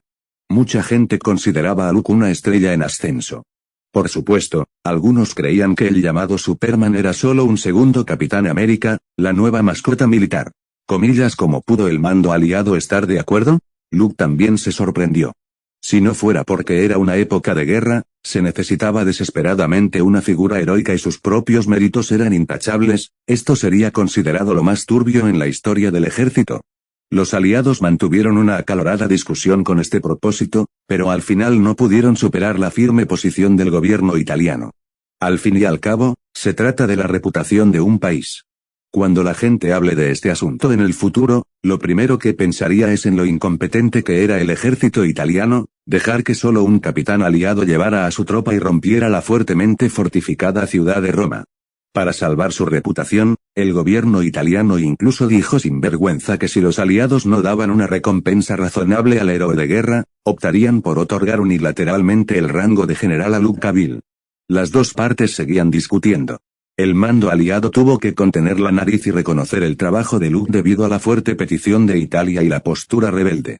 Mucha gente consideraba a Luke una estrella en ascenso. Por supuesto, algunos creían que el llamado Superman era solo un segundo Capitán América, la nueva mascota militar. Comillas, ¿cómo pudo el mando aliado estar de acuerdo? Luke también se sorprendió. Si no fuera porque era una época de guerra, se necesitaba desesperadamente una figura heroica y sus propios méritos eran intachables, esto sería considerado lo más turbio en la historia del ejército. Los aliados mantuvieron una acalorada discusión con este propósito, pero al final no pudieron superar la firme posición del gobierno italiano. Al fin y al cabo, se trata de la reputación de un país. Cuando la gente hable de este asunto en el futuro, lo primero que pensaría es en lo incompetente que era el ejército italiano, dejar que solo un capitán aliado llevara a su tropa y rompiera la fuertemente fortificada ciudad de Roma. Para salvar su reputación, el gobierno italiano incluso dijo sin vergüenza que si los aliados no daban una recompensa razonable al héroe de guerra, optarían por otorgar unilateralmente el rango de general a Luke Cavill. Las dos partes seguían discutiendo. El mando aliado tuvo que contener la nariz y reconocer el trabajo de Luke debido a la fuerte petición de Italia y la postura rebelde.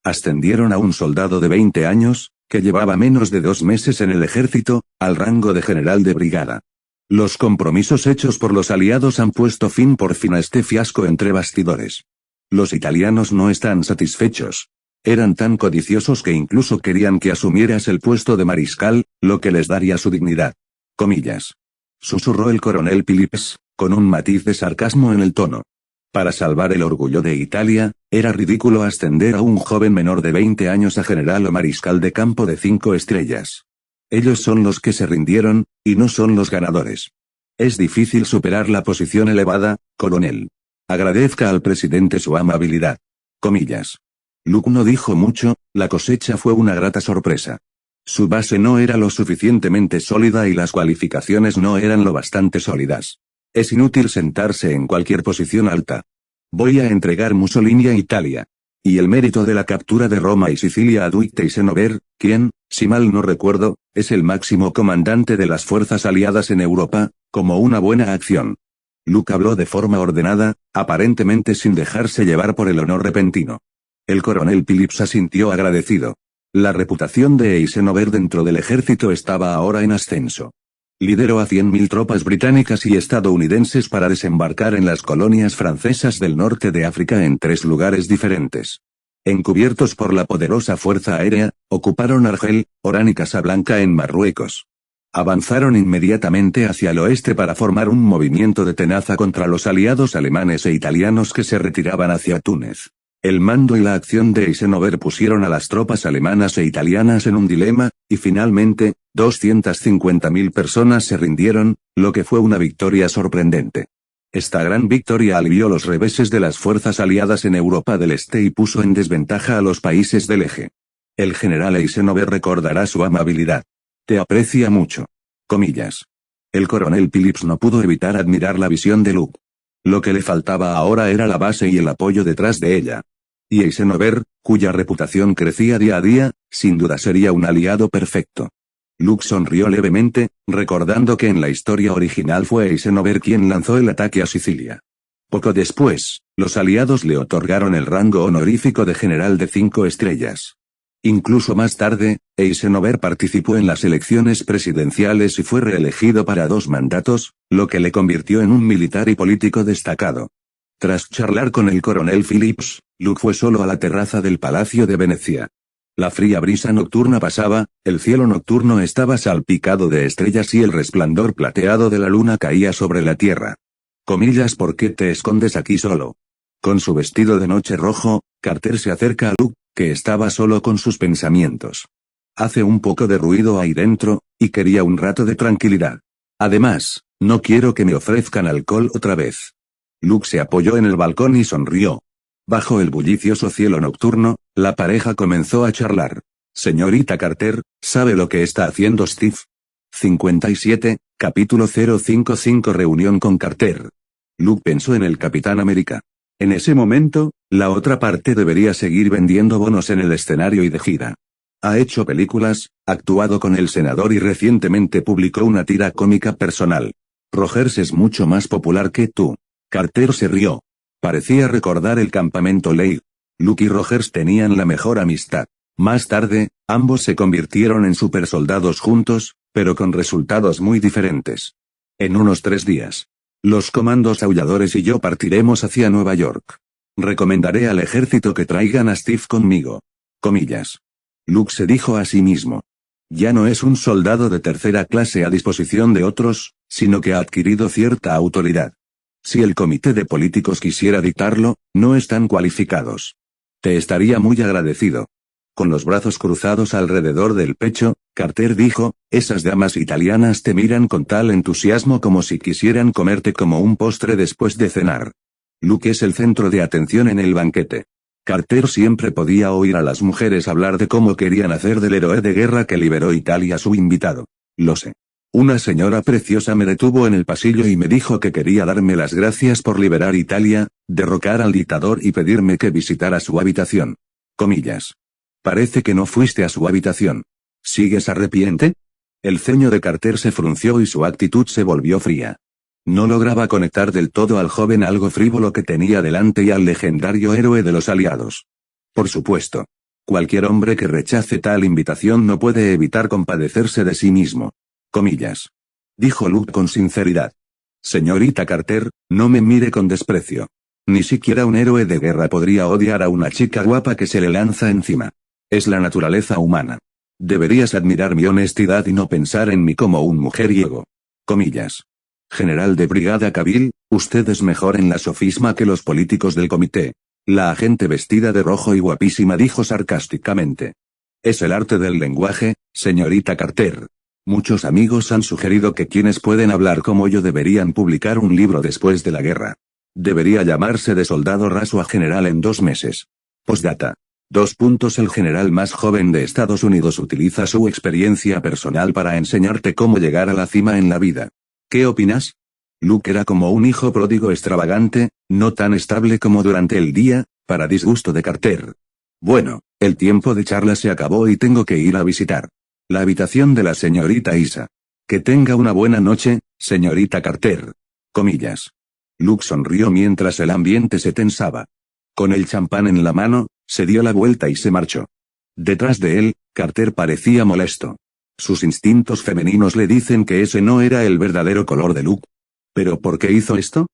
Ascendieron a un soldado de 20 años, que llevaba menos de 2 meses en el ejército, al rango de general de brigada. Los compromisos hechos por los aliados han puesto por fin a este fiasco entre bastidores. Los italianos no están satisfechos. Eran tan codiciosos que incluso querían que asumieras el puesto de mariscal, lo que les daría su dignidad. Comillas. Susurró el coronel Phillips, con un matiz de sarcasmo en el tono. Para salvar el orgullo de Italia, era ridículo ascender a un joven menor de 20 años a general o mariscal de campo de 5 estrellas. Ellos son los que se rindieron, y no son los ganadores. Es difícil superar la posición elevada, coronel. Agradezca al presidente su amabilidad. Comillas. Luke no dijo mucho, la cosecha fue una grata sorpresa. Su base no era lo suficientemente sólida y las cualificaciones no eran lo bastante sólidas. Es inútil sentarse en cualquier posición alta. Voy a entregar Mussolini a Italia. Y el mérito de la captura de Roma y Sicilia a Duque Eisenhower, quien, si mal no recuerdo, es el máximo comandante de las fuerzas aliadas en Europa, como una buena acción. Luke habló de forma ordenada, aparentemente sin dejarse llevar por el honor repentino. El coronel Phillips asintió agradecido. La reputación de Eisenhower dentro del ejército estaba ahora en ascenso. Lideró a 100.000 tropas británicas y estadounidenses para desembarcar en las colonias francesas del norte de África en 3 lugares diferentes. Encubiertos por la poderosa fuerza aérea, ocuparon Argel, Orán y Casablanca en Marruecos. Avanzaron inmediatamente hacia el oeste para formar un movimiento de tenaza contra los aliados alemanes e italianos que se retiraban hacia Túnez. El mando y la acción de Eisenhower pusieron a las tropas alemanas e italianas en un dilema, y finalmente, 250.000 personas se rindieron, lo que fue una victoria sorprendente. Esta gran victoria alivió los reveses de las fuerzas aliadas en Europa del Este y puso en desventaja a los países del Eje. El general Eisenhower recordará su amabilidad. Te aprecia mucho. Comillas. El coronel Phillips no pudo evitar admirar la visión de Luke. Lo que le faltaba ahora era la base y el apoyo detrás de ella. Y Eisenhower, cuya reputación crecía día a día, sin duda sería un aliado perfecto. Luke sonrió levemente, recordando que en la historia original fue Eisenhower quien lanzó el ataque a Sicilia. Poco después, los aliados le otorgaron el rango honorífico de general de 5 estrellas. Incluso más tarde, Eisenhower participó en las elecciones presidenciales y fue reelegido para 2 mandatos, lo que le convirtió en un militar y político destacado. Tras charlar con el coronel Phillips, Luke fue solo a la terraza del Palacio de Venecia. La fría brisa nocturna pasaba, el cielo nocturno estaba salpicado de estrellas y el resplandor plateado de la luna caía sobre la tierra. Comillas, ¿por qué te escondes aquí solo? Con su vestido de noche rojo, Carter se acerca a Luke, que estaba solo con sus pensamientos. Hace un poco de ruido ahí dentro, y quería un rato de tranquilidad. Además, no quiero que me ofrezcan alcohol otra vez. Luke se apoyó en el balcón y sonrió. Bajo el bullicioso cielo nocturno, la pareja comenzó a charlar. Señorita Carter, ¿sabe lo que está haciendo Steve? 57, capítulo 055 Reunión con Carter. Luke pensó en el Capitán América. En ese momento, la otra parte debería seguir vendiendo bonos en el escenario y de gira. Ha hecho películas, actuado con el senador y recientemente publicó una tira cómica personal. Rogers es mucho más popular que tú. Carter se rió. Parecía recordar el campamento Leigh. Luke y Rogers tenían la mejor amistad. Más tarde, ambos se convirtieron en supersoldados juntos, pero con resultados muy diferentes. En unos 3 días. Los comandos aulladores y yo partiremos hacia Nueva York. Recomendaré al ejército que traigan a Steve conmigo. Comillas. Luke se dijo a sí mismo. Ya no es un soldado de tercera clase a disposición de otros, sino que ha adquirido cierta autoridad. Si el comité de políticos quisiera dictarlo, no están cualificados. Te estaría muy agradecido. Con los brazos cruzados alrededor del pecho, Carter dijo, esas damas italianas te miran con tal entusiasmo como si quisieran comerte como un postre después de cenar. Luke es el centro de atención en el banquete. Carter siempre podía oír a las mujeres hablar de cómo querían hacer del héroe de guerra que liberó Italia a su invitado. Lo sé. Una señora preciosa me detuvo en el pasillo y me dijo que quería darme las gracias por liberar Italia, derrocar al dictador y pedirme que visitara su habitación. Comillas. Parece que no fuiste a su habitación. ¿Sigues arrepiente? El ceño de Carter se frunció y su actitud se volvió fría. No lograba conectar del todo al joven algo frívolo que tenía delante y al legendario héroe de los aliados. Por supuesto. Cualquier hombre que rechace tal invitación no puede evitar compadecerse de sí mismo. Comillas. Dijo Luke con sinceridad. Señorita Carter, no me mire con desprecio. Ni siquiera un héroe de guerra podría odiar a una chica guapa que se le lanza encima. Es la naturaleza humana. Deberías admirar mi honestidad y no pensar en mí como un mujeriego. Comillas. General de brigada Cavill, usted es mejor en la sofisma que los políticos del comité. La agente vestida de rojo y guapísima dijo sarcásticamente. Es el arte del lenguaje, señorita Carter. Muchos amigos han sugerido que quienes pueden hablar como yo deberían publicar un libro después de la guerra. Debería llamarse de soldado raso a general en 2 meses. Postdata. El general más joven de Estados Unidos utiliza su experiencia personal para enseñarte cómo llegar a la cima en la vida. ¿Qué opinas? Luke era como un hijo pródigo extravagante, no tan estable como durante el día, para disgusto de Carter. Bueno, el tiempo de charla se acabó y tengo que ir a visitar la habitación de la señorita Isa. Que tenga una buena noche, señorita Carter. Comillas. Luke sonrió mientras el ambiente se tensaba. Con el champán en la mano, se dio la vuelta y se marchó. Detrás de él, Carter parecía molesto. Sus instintos femeninos le dicen que ese no era el verdadero color de Luke. ¿Pero por qué hizo esto?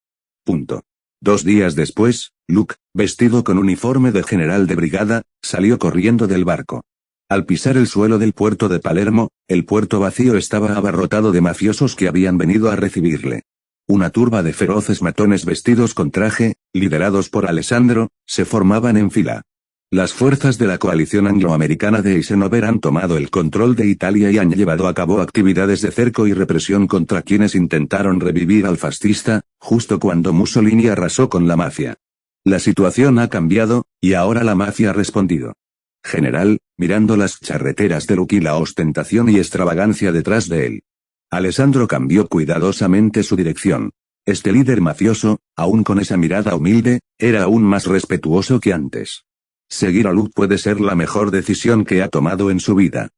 2 días después, Luke, vestido con uniforme de general de brigada, salió corriendo del barco. Al pisar el suelo del puerto de Palermo, el puerto vacío estaba abarrotado de mafiosos que habían venido a recibirle. Una turba de feroces matones vestidos con traje, liderados por Alessandro, se formaban en fila. Las fuerzas de la coalición angloamericana de Eisenhower han tomado el control de Italia y han llevado a cabo actividades de cerco y represión contra quienes intentaron revivir al fascista, justo cuando Mussolini arrasó con la mafia. La situación ha cambiado, y ahora la mafia ha respondido. General, mirando las charreteras de Luke y la ostentación y extravagancia detrás de él. Alessandro cambió cuidadosamente su dirección. Este líder mafioso, aún con esa mirada humilde, era aún más respetuoso que antes. Seguir a Luke puede ser la mejor decisión que ha tomado en su vida.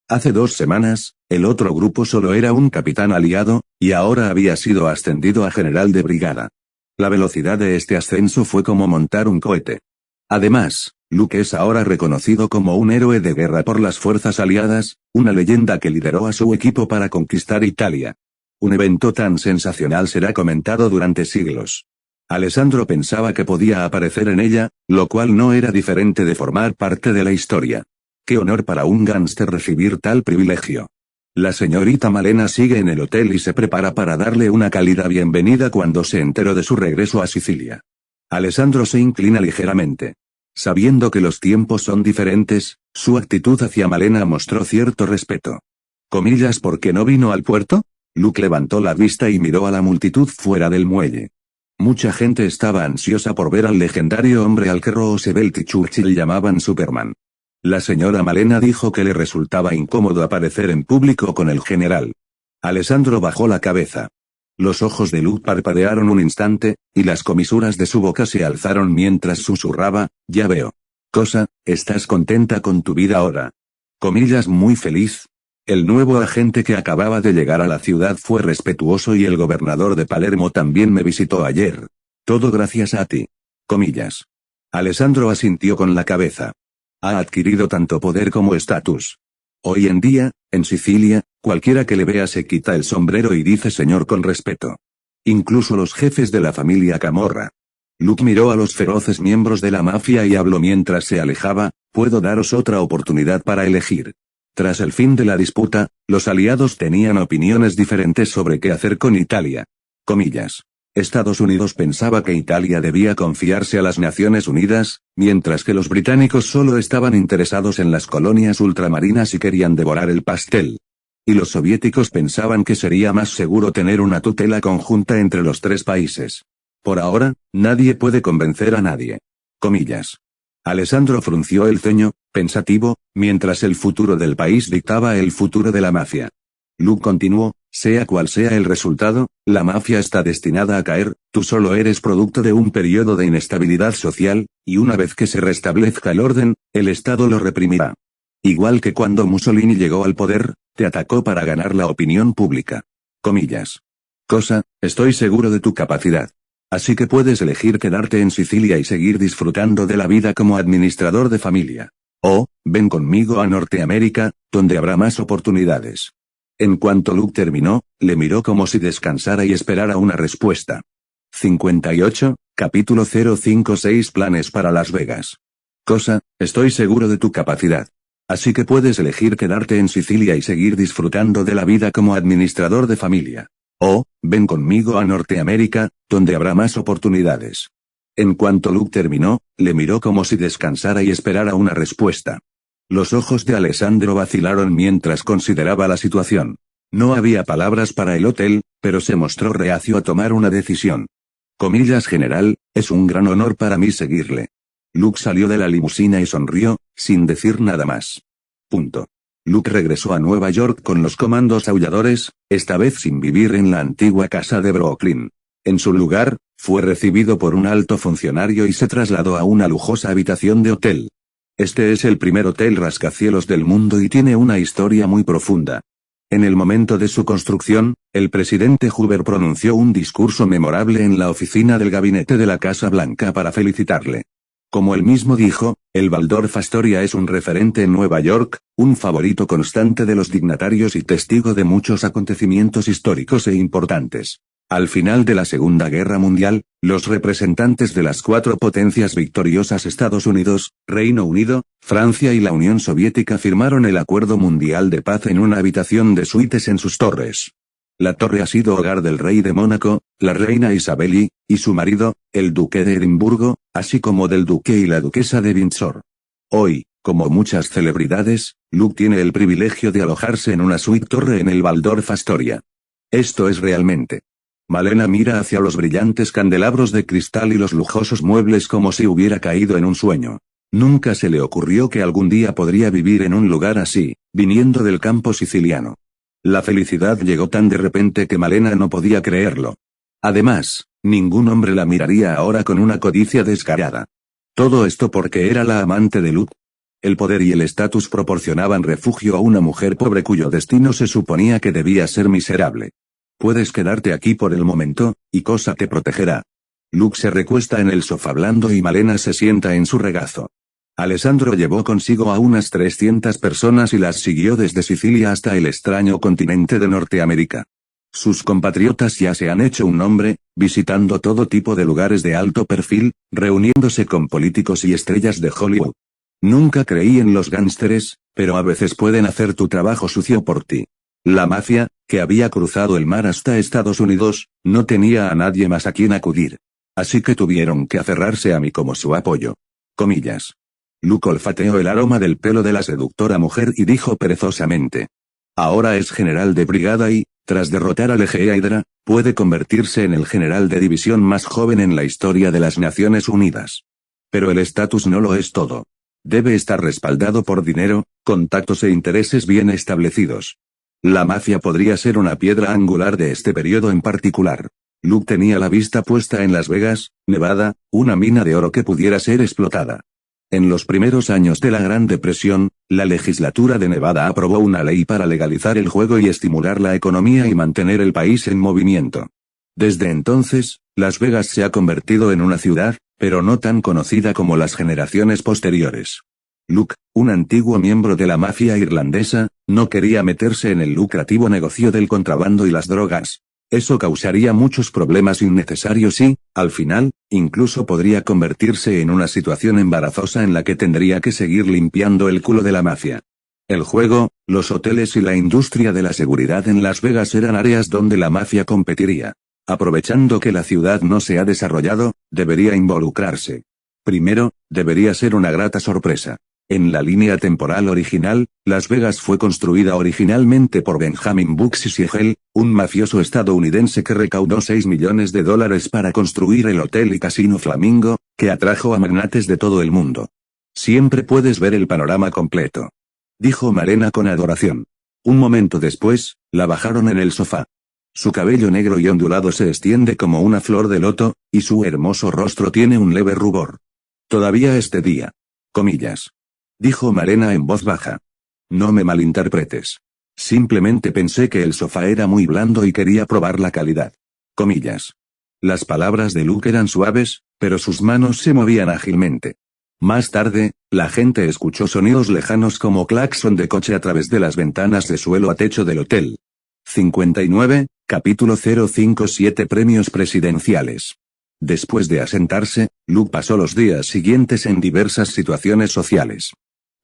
Hace 2 semanas, el otro grupo solo era un capitán aliado, y ahora había sido ascendido a general de brigada. La velocidad de este ascenso fue como montar un cohete. Además, Luke es ahora reconocido como un héroe de guerra por las fuerzas aliadas, una leyenda que lideró a su equipo para conquistar Italia. Un evento tan sensacional será comentado durante siglos. Alessandro pensaba que podía aparecer en ella, lo cual no era diferente de formar parte de la historia. Qué honor para un gánster recibir tal privilegio. La señorita Malena sigue en el hotel y se prepara para darle una cálida bienvenida cuando se enteró de su regreso a Sicilia. Alessandro se inclina ligeramente. Sabiendo que los tiempos son diferentes, su actitud hacia Malena mostró cierto respeto. Comillas, ¿por qué no vino al puerto? Luke levantó la vista y miró a la multitud fuera del muelle. Mucha gente estaba ansiosa por ver al legendario hombre al que Roosevelt y Churchill llamaban Superman. La señora Malena dijo que le resultaba incómodo aparecer en público con el general. Alessandro bajó la cabeza. Los ojos de Luke parpadearon un instante, y las comisuras de su boca se alzaron mientras susurraba, ya veo. Cosa, ¿estás contenta con tu vida ahora? Comillas, muy feliz. El nuevo agente que acababa de llegar a la ciudad fue respetuoso y el gobernador de Palermo también me visitó ayer. Todo gracias a ti. Comillas. Alessandro asintió con la cabeza. Ha adquirido tanto poder como estatus. Hoy en día, en Sicilia, cualquiera que le vea se quita el sombrero y dice señor con respeto. Incluso los jefes de la familia Camorra. Luke miró a los feroces miembros de la mafia y habló mientras se alejaba, puedo daros otra oportunidad para elegir. Tras el fin de la disputa, los aliados tenían opiniones diferentes sobre qué hacer con Italia. Comillas. Estados Unidos pensaba que Italia debía confiarse a las Naciones Unidas, mientras que los británicos solo estaban interesados en las colonias ultramarinas y querían devorar el pastel. Y los soviéticos pensaban que sería más seguro tener una tutela conjunta entre los 3 países. Por ahora, nadie puede convencer a nadie. Comillas. Alessandro frunció el ceño, pensativo, mientras el futuro del país dictaba el futuro de la mafia. Luke continuó, sea cual sea el resultado, la mafia está destinada a caer, tú solo eres producto de un periodo de inestabilidad social, y una vez que se restablezca el orden, el Estado lo reprimirá. Igual que cuando Mussolini llegó al poder, te atacó para ganar la opinión pública. Comillas. Cosa, estoy seguro de tu capacidad. Así que puedes elegir quedarte en Sicilia y seguir disfrutando de la vida como administrador de familia. Oh, ven conmigo a Norteamérica, donde habrá más oportunidades. En cuanto Luke terminó, le miró como si descansara y esperara una respuesta. 58, capítulo 056 Planes para Las Vegas. Cosa, estoy seguro de tu capacidad. Así que puedes elegir quedarte en Sicilia y seguir disfrutando de la vida como administrador de familia. O, ven conmigo a Norteamérica, donde habrá más oportunidades. En cuanto Luke terminó, le miró como si descansara y esperara una respuesta. Los ojos de Alessandro vacilaron mientras consideraba la situación. No había palabras para el hotel, pero se mostró reacio a tomar una decisión. Comillas general, es un gran honor para mí seguirle. Luke salió de la limusina y sonrió, sin decir nada más. Punto. Luke regresó a Nueva York con los comandos aulladores, esta vez sin vivir en la antigua casa de Brooklyn. En su lugar, fue recibido por un alto funcionario y se trasladó a una lujosa habitación de hotel. Este es el primer hotel rascacielos del mundo y tiene una historia muy profunda. En el momento de su construcción, el presidente Hoover pronunció un discurso memorable en la oficina del gabinete de la Casa Blanca para felicitarle. Como él mismo dijo, el Waldorf Astoria es un referente en Nueva York, un favorito constante de los dignatarios y testigo de muchos acontecimientos históricos e importantes. Al final de la Segunda Guerra Mundial, los representantes de las cuatro potencias victoriosas Estados Unidos, Reino Unido, Francia y la Unión Soviética firmaron el Acuerdo Mundial de Paz en una habitación de suites en sus torres. La torre ha sido hogar del rey de Mónaco, la reina Isabel y su marido, el duque de Edimburgo, así como del duque y la duquesa de Windsor. Hoy, como muchas celebridades, Luke tiene el privilegio de alojarse en una suite torre en el Waldorf Astoria. Esto es realmente. Malena mira hacia los brillantes candelabros de cristal y los lujosos muebles como si hubiera caído en un sueño. Nunca se le ocurrió que algún día podría vivir en un lugar así, viniendo del campo siciliano. La felicidad llegó tan de repente que Malena no podía creerlo. Además, ningún hombre la miraría ahora con una codicia descarada. Todo esto porque era la amante de Luke. El poder y el estatus proporcionaban refugio a una mujer pobre cuyo destino se suponía que debía ser miserable. Puedes quedarte aquí por el momento, y Cosa te protegerá. Luke se recuesta en el sofá blando y Malena se sienta en su regazo. Alessandro llevó consigo a unas 300 personas y las siguió desde Sicilia hasta el extraño continente de Norteamérica. Sus compatriotas ya se han hecho un nombre, visitando todo tipo de lugares de alto perfil, reuniéndose con políticos y estrellas de Hollywood. Nunca creí en los gánsteres, pero a veces pueden hacer tu trabajo sucio por ti. La mafia, que había cruzado el mar hasta Estados Unidos, no tenía a nadie más a quien acudir. Así que tuvieron que aferrarse a mí como su apoyo. Comillas. Luke olfateó el aroma del pelo de la seductora mujer y dijo perezosamente. Ahora es general de brigada y, tras derrotar al Eje Hydra, puede convertirse en el general de división más joven en la historia de las Naciones Unidas. Pero el estatus no lo es todo. Debe estar respaldado por dinero, contactos e intereses bien establecidos. La mafia podría ser una piedra angular de este periodo en particular. Luke tenía la vista puesta en Las Vegas, Nevada, una mina de oro que pudiera ser explotada. En los primeros años de la Gran Depresión, la legislatura de Nevada aprobó una ley para legalizar el juego y estimular la economía y mantener el país en movimiento. Desde entonces, Las Vegas se ha convertido en una ciudad, pero no tan conocida como las generaciones posteriores. Luke, un antiguo miembro de la mafia irlandesa, no quería meterse en el lucrativo negocio del contrabando y las drogas. Eso causaría muchos problemas innecesarios y, al final, incluso podría convertirse en una situación embarazosa en la que tendría que seguir limpiando el culo de la mafia. El juego, los hoteles y la industria de la seguridad en Las Vegas eran áreas donde la mafia competiría. Aprovechando que la ciudad no se ha desarrollado, debería involucrarse. Primero, debería ser una grata sorpresa. En la línea temporal original, Las Vegas fue construida originalmente por Benjamin Bugsy Siegel, un mafioso estadounidense que recaudó $6 millones para construir el hotel y casino Flamingo, que atrajo a magnates de todo el mundo. Siempre puedes ver el panorama completo. Dijo Malena con adoración. Un momento después, la bajaron en el sofá. Su cabello negro y ondulado se extiende como una flor de loto, y su hermoso rostro tiene un leve rubor. Todavía este día. Comillas. Dijo Malena en voz baja. No me malinterpretes. Simplemente pensé que el sofá era muy blando y quería probar la calidad. Comillas. Las palabras de Luke eran suaves, pero sus manos se movían ágilmente. Más tarde, la gente escuchó sonidos lejanos como claxon de coche a través de las ventanas de suelo a techo del hotel. 59, capítulo 057 Premios presidenciales. Después de asentarse, Luke pasó los días siguientes en diversas situaciones sociales.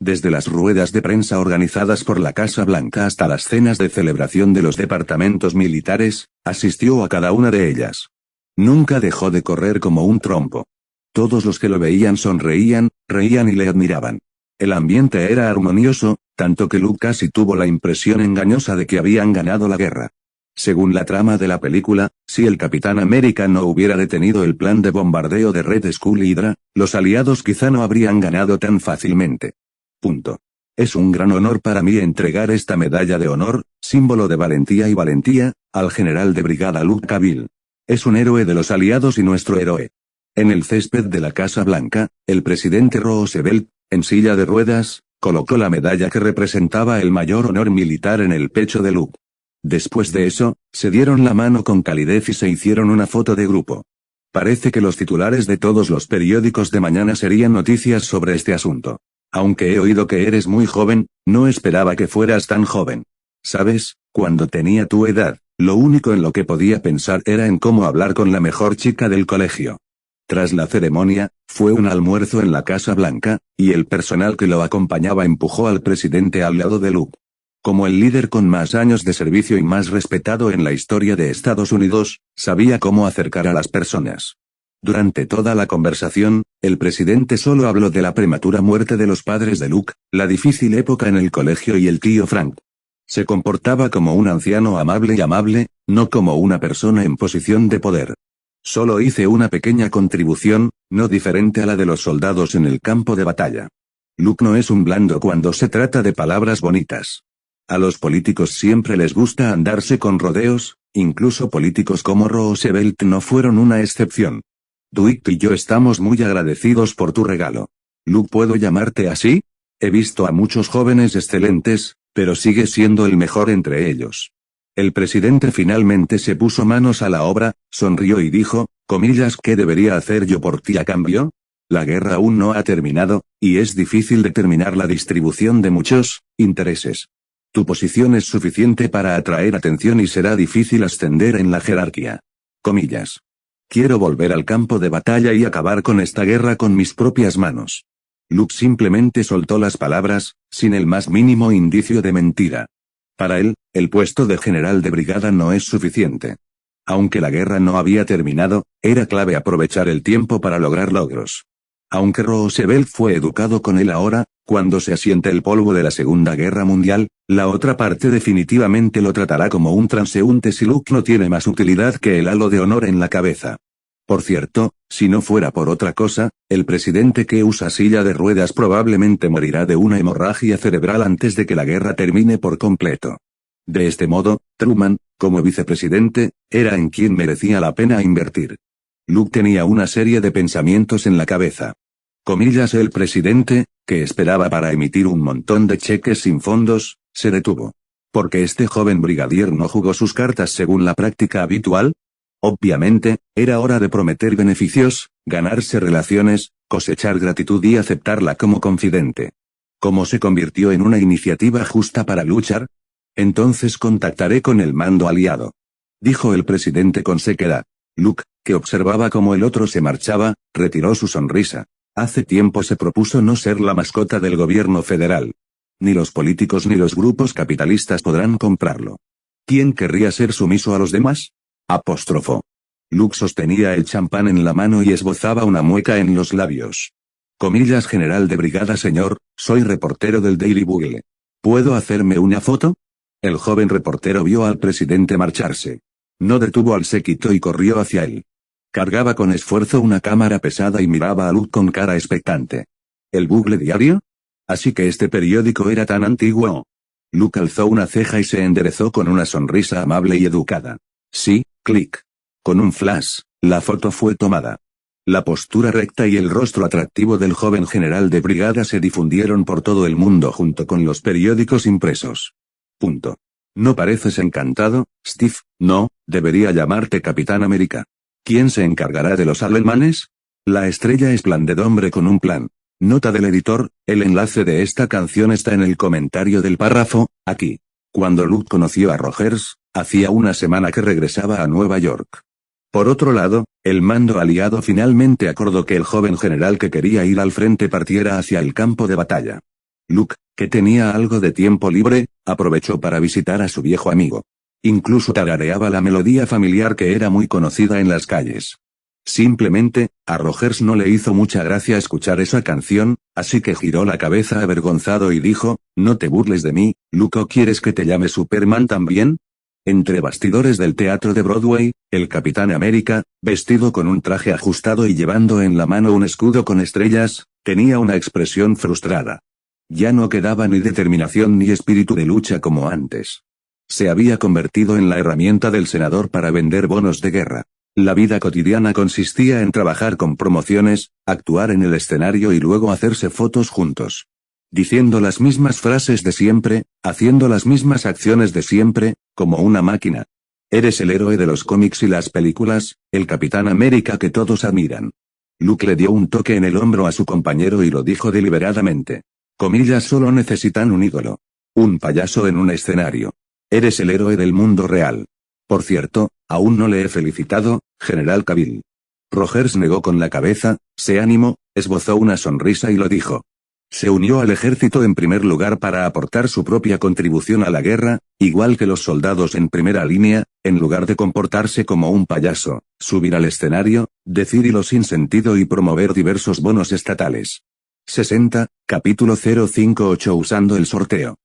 Desde las ruedas de prensa organizadas por la Casa Blanca hasta las cenas de celebración de los departamentos militares, asistió a cada una de ellas. Nunca dejó de correr como un trompo. Todos los que lo veían sonreían, reían y le admiraban. El ambiente era armonioso, tanto que Luke casi tuvo la impresión engañosa de que habían ganado la guerra. Según la trama de la película, si el Capitán América no hubiera detenido el plan de bombardeo de Red Skull Hydra, los aliados quizá no habrían ganado tan fácilmente. Es un gran honor para mí entregar esta medalla de honor, símbolo de valentía, al general de brigada Luke Cavill. Es un héroe de los aliados y nuestro héroe. En el césped de la Casa Blanca, el presidente Roosevelt, en silla de ruedas, colocó la medalla que representaba el mayor honor militar en el pecho de Luke. Después de eso, se dieron la mano con calidez y se hicieron una foto de grupo. Parece que los titulares de todos los periódicos de mañana serían noticias sobre este asunto. Aunque he oído que eres muy joven, no esperaba que fueras tan joven. ¿Sabes? Cuando tenía tu edad, lo único en lo que podía pensar era en cómo hablar con la mejor chica del colegio. Tras la ceremonia, fue un almuerzo en la Casa Blanca, y el personal que lo acompañaba empujó al presidente al lado de Luke. Como el líder con más años de servicio y más respetado en la historia de Estados Unidos, sabía cómo acercar a las personas. Durante toda la conversación, el presidente solo habló de la prematura muerte de los padres de Luke, la difícil época en el colegio y el tío Frank. Se comportaba como un anciano amable, no como una persona en posición de poder. Solo hice una pequeña contribución, no diferente a la de los soldados en el campo de batalla. Luke no es un blando cuando se trata de palabras bonitas. A los políticos siempre les gusta andarse con rodeos, incluso políticos como Roosevelt no fueron una excepción. Dwight y yo estamos muy agradecidos por tu regalo. Luke, ¿puedo llamarte así? He visto a muchos jóvenes excelentes, pero sigues siendo el mejor entre ellos. El presidente finalmente se puso manos a la obra, sonrió y dijo, comillas, ¿qué debería hacer yo por ti a cambio? La guerra aún no ha terminado, y es difícil determinar la distribución de muchos intereses. Tu posición es suficiente para atraer atención y será difícil ascender en la jerarquía. Comillas. Quiero volver al campo de batalla y acabar con esta guerra con mis propias manos. Luke simplemente soltó las palabras, sin el más mínimo indicio de mentira. Para él, el puesto de general de brigada no es suficiente. Aunque la guerra no había terminado, era clave aprovechar el tiempo para lograr logros. Aunque Roosevelt fue educado con él ahora, cuando se asiente el polvo de la Segunda Guerra Mundial, la otra parte definitivamente lo tratará como un transeúnte si Luke no tiene más utilidad que el halo de honor en la cabeza. Por cierto, si no fuera por otra cosa, el presidente que usa silla de ruedas probablemente morirá de una hemorragia cerebral antes de que la guerra termine por completo. De este modo, Truman, como vicepresidente, era en quien merecía la pena invertir. Luke tenía una serie de pensamientos en la cabeza. Comillas, el presidente, que esperaba para emitir un montón de cheques sin fondos, se detuvo. ¿Por qué este joven brigadier no jugó sus cartas según la práctica habitual? Obviamente, era hora de prometer beneficios, ganarse relaciones, cosechar gratitud y aceptarla como confidente. ¿Cómo se convirtió en una iniciativa justa para luchar? Entonces contactaré con el mando aliado. Dijo el presidente con sequedad. Luke, que observaba cómo el otro se marchaba, retiró su sonrisa. Hace tiempo se propuso no ser la mascota del gobierno federal. Ni los políticos ni los grupos capitalistas podrán comprarlo. ¿Quién querría ser sumiso a los demás? Apóstrofo. Luke sostenía el champán en la mano y esbozaba una mueca en los labios. Comillas, general de brigada, señor, soy reportero del Daily Bugle. ¿Puedo hacerme una foto? El joven reportero vio al presidente marcharse. No detuvo al séquito y corrió hacia él. Cargaba con esfuerzo una cámara pesada y miraba a Luke con cara expectante. ¿El Bugle diario? Así que este periódico era tan antiguo. Luke alzó una ceja y se enderezó con una sonrisa amable y educada. Sí, clic. Con un flash, la foto fue tomada. La postura recta y el rostro atractivo del joven general de brigada se difundieron por todo el mundo junto con los periódicos impresos. Punto. ¿No pareces encantado, Steve? No, debería llamarte Capitán América. ¿Quién se encargará de los alemanes? La estrella esplandedumbre con un plan. Nota del editor, el enlace de esta canción está en el comentario del párrafo, aquí. Cuando Luke conoció a Rogers, hacía una semana que regresaba a Nueva York. Por otro lado, el mando aliado finalmente acordó que el joven general que quería ir al frente partiera hacia el campo de batalla. Luke, que tenía algo de tiempo libre, aprovechó para visitar a su viejo amigo. Incluso tarareaba la melodía familiar que era muy conocida en las calles. Simplemente, a Rogers no le hizo mucha gracia escuchar esa canción, así que giró la cabeza avergonzado y dijo, «No te burles de mí, Luke, ¿o quieres que te llame Superman también?» Entre bastidores del teatro de Broadway, el Capitán América, vestido con un traje ajustado y llevando en la mano un escudo con estrellas, tenía una expresión frustrada. Ya no quedaba ni determinación ni espíritu de lucha como antes. Se había convertido en la herramienta del senador para vender bonos de guerra. La vida cotidiana consistía en trabajar con promociones, actuar en el escenario y luego hacerse fotos juntos. Diciendo las mismas frases de siempre, haciendo las mismas acciones de siempre, como una máquina. Eres el héroe de los cómics y las películas, el Capitán América que todos admiran. Luke le dio un toque en el hombro a su compañero y lo dijo deliberadamente. Comillas, solo necesitan un ídolo. Un payaso en un escenario. Eres el héroe del mundo real. Por cierto, aún no le he felicitado, General Cavill. Rogers negó con la cabeza, se animó, esbozó una sonrisa y lo dijo. Se unió al ejército en primer lugar para aportar su propia contribución a la guerra, igual que los soldados en primera línea, en lugar de comportarse como un payaso, subir al escenario, decir hilos sin sentido y promover diversos bonos estatales. 60, capítulo 058 usando el sorteo.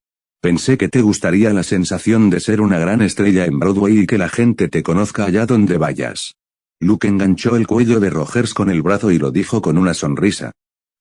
Pensé que te gustaría la sensación de ser una gran estrella en Broadway y que la gente te conozca allá donde vayas. Luke enganchó el cuello de Rogers con el brazo y lo dijo con una sonrisa.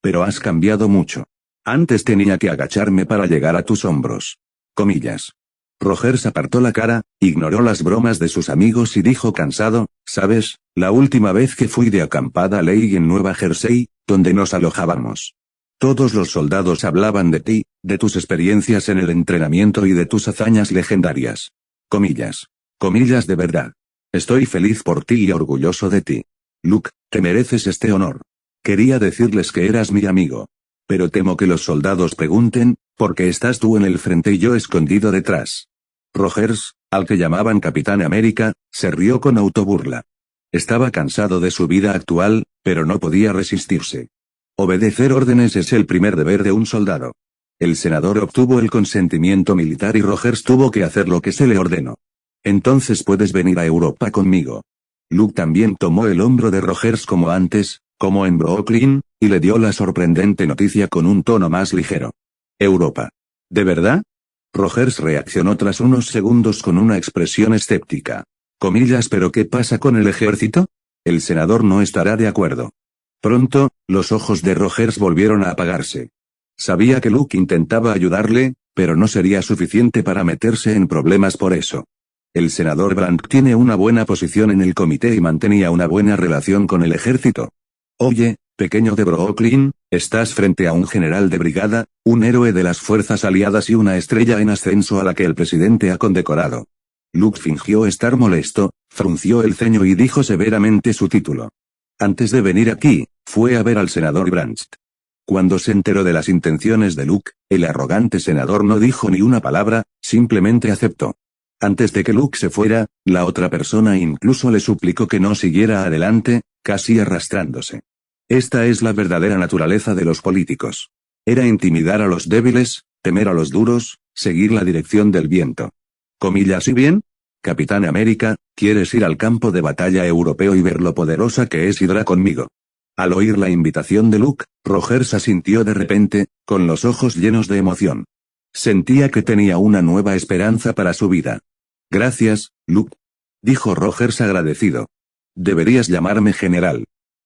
Pero has cambiado mucho. Antes tenía que agacharme para llegar a tus hombros. Comillas. Rogers apartó la cara, ignoró las bromas de sus amigos y dijo cansado, ¿sabes? La última vez que fui de acampada leí en Nueva Jersey, donde nos alojábamos. Todos los soldados hablaban de ti, de tus experiencias en el entrenamiento y de tus hazañas legendarias. Comillas. Comillas de verdad. Estoy feliz por ti y orgulloso de ti. Luke, te mereces este honor. Quería decirles que eras mi amigo. Pero temo que los soldados pregunten, ¿por qué estás tú en el frente y yo escondido detrás? Rogers, al que llamaban Capitán América, se rió con autoburla. Estaba cansado de su vida actual, pero no podía resistirse. Obedecer órdenes es el primer deber de un soldado. El senador obtuvo el consentimiento militar y Rogers tuvo que hacer lo que se le ordenó. Entonces puedes venir a Europa conmigo. Luke también tomó el hombro de Rogers como antes, como en Brooklyn, y le dio la sorprendente noticia con un tono más ligero. Europa. ¿De verdad? Rogers reaccionó tras unos segundos con una expresión escéptica. Comillas, ¿pero qué pasa con el ejército? El senador no estará de acuerdo. Pronto, los ojos de Rogers volvieron a apagarse. Sabía que Luke intentaba ayudarle, pero no sería suficiente para meterse en problemas por eso. El senador Brandt tiene una buena posición en el comité y mantenía una buena relación con el ejército. Oye, pequeño de Brooklyn, estás frente a un general de brigada, un héroe de las fuerzas aliadas y una estrella en ascenso a la que el presidente ha condecorado. Luke fingió estar molesto, frunció el ceño y dijo severamente su título. Antes de venir aquí, fue a ver al senador Brandt. Cuando se enteró de las intenciones de Luke, el arrogante senador no dijo ni una palabra, simplemente aceptó. Antes de que Luke se fuera, la otra persona incluso le suplicó que no siguiera adelante, casi arrastrándose. Esta es la verdadera naturaleza de los políticos. Era intimidar a los débiles, temer a los duros, seguir la dirección del viento. Comillas, ¿y bien? Capitán América, ¿quieres ir al campo de batalla europeo y ver lo poderosa que es Hydra conmigo? Al oír la invitación de Luke, Rogers asintió de repente, con los ojos llenos de emoción. Sentía que tenía una nueva esperanza para su vida. Gracias, Luke. Dijo Rogers agradecido. Deberías llamarme general.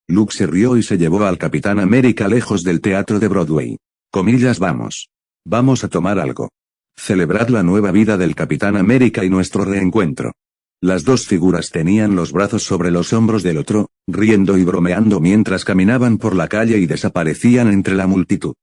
Luke se rió y se llevó al Capitán América lejos del teatro de Broadway. Comillas, vamos. Vamos a tomar algo. Celebrad la nueva vida del Capitán América y nuestro reencuentro. Las dos figuras tenían los brazos sobre los hombros del otro, riendo y bromeando mientras caminaban por la calle y desaparecían entre la multitud.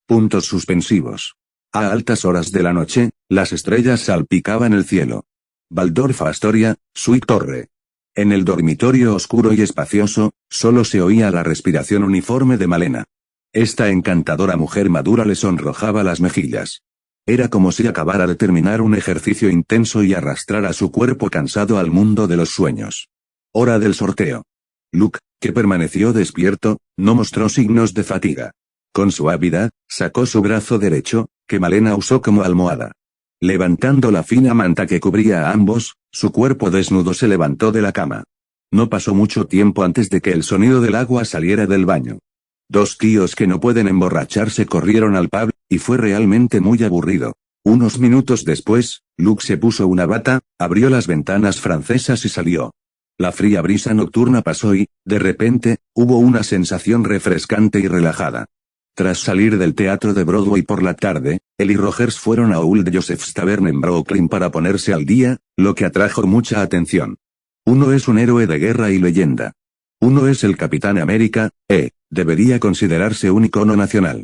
Puntos suspensivos. A altas horas de la noche, las estrellas salpicaban el cielo. Waldorf Astoria, Suite Torre. En el dormitorio oscuro y espacioso, solo se oía la respiración uniforme de Malena. Esta encantadora mujer madura le sonrojaba las mejillas. Era como si acabara de terminar un ejercicio intenso y arrastrara su cuerpo cansado al mundo de los sueños. Hora del sorteo. Luke, que permaneció despierto, no mostró signos de fatiga. Con suavidad, sacó su brazo derecho, que Malena usó como almohada. Levantando la fina manta que cubría a ambos, su cuerpo desnudo se levantó de la cama. No pasó mucho tiempo antes de que el sonido del agua saliera del baño. Dos tíos que no pueden emborracharse corrieron al pub, y fue realmente muy aburrido. Unos minutos después, Luke se puso una bata, abrió las ventanas francesas y salió. La fría brisa nocturna pasó y, de repente, hubo una sensación refrescante y relajada. Tras salir del teatro de Broadway por la tarde, él y Rogers fueron a Old Joseph's Tavern en Brooklyn para ponerse al día, lo que atrajo mucha atención. Uno es un héroe de guerra y leyenda. Uno es el Capitán América, debería considerarse un icono nacional.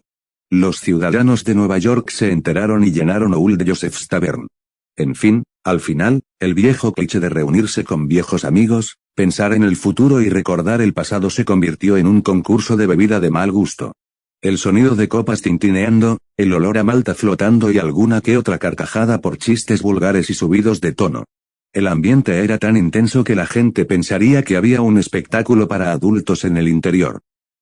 Los ciudadanos de Nueva York se enteraron y llenaron Old Joseph's Tavern. En fin, al final, el viejo cliché de reunirse con viejos amigos, pensar en el futuro y recordar el pasado se convirtió en un concurso de bebida de mal gusto. El sonido de copas tintineando, el olor a malta flotando y alguna que otra carcajada por chistes vulgares y subidos de tono. El ambiente era tan intenso que la gente pensaría que había un espectáculo para adultos en el interior.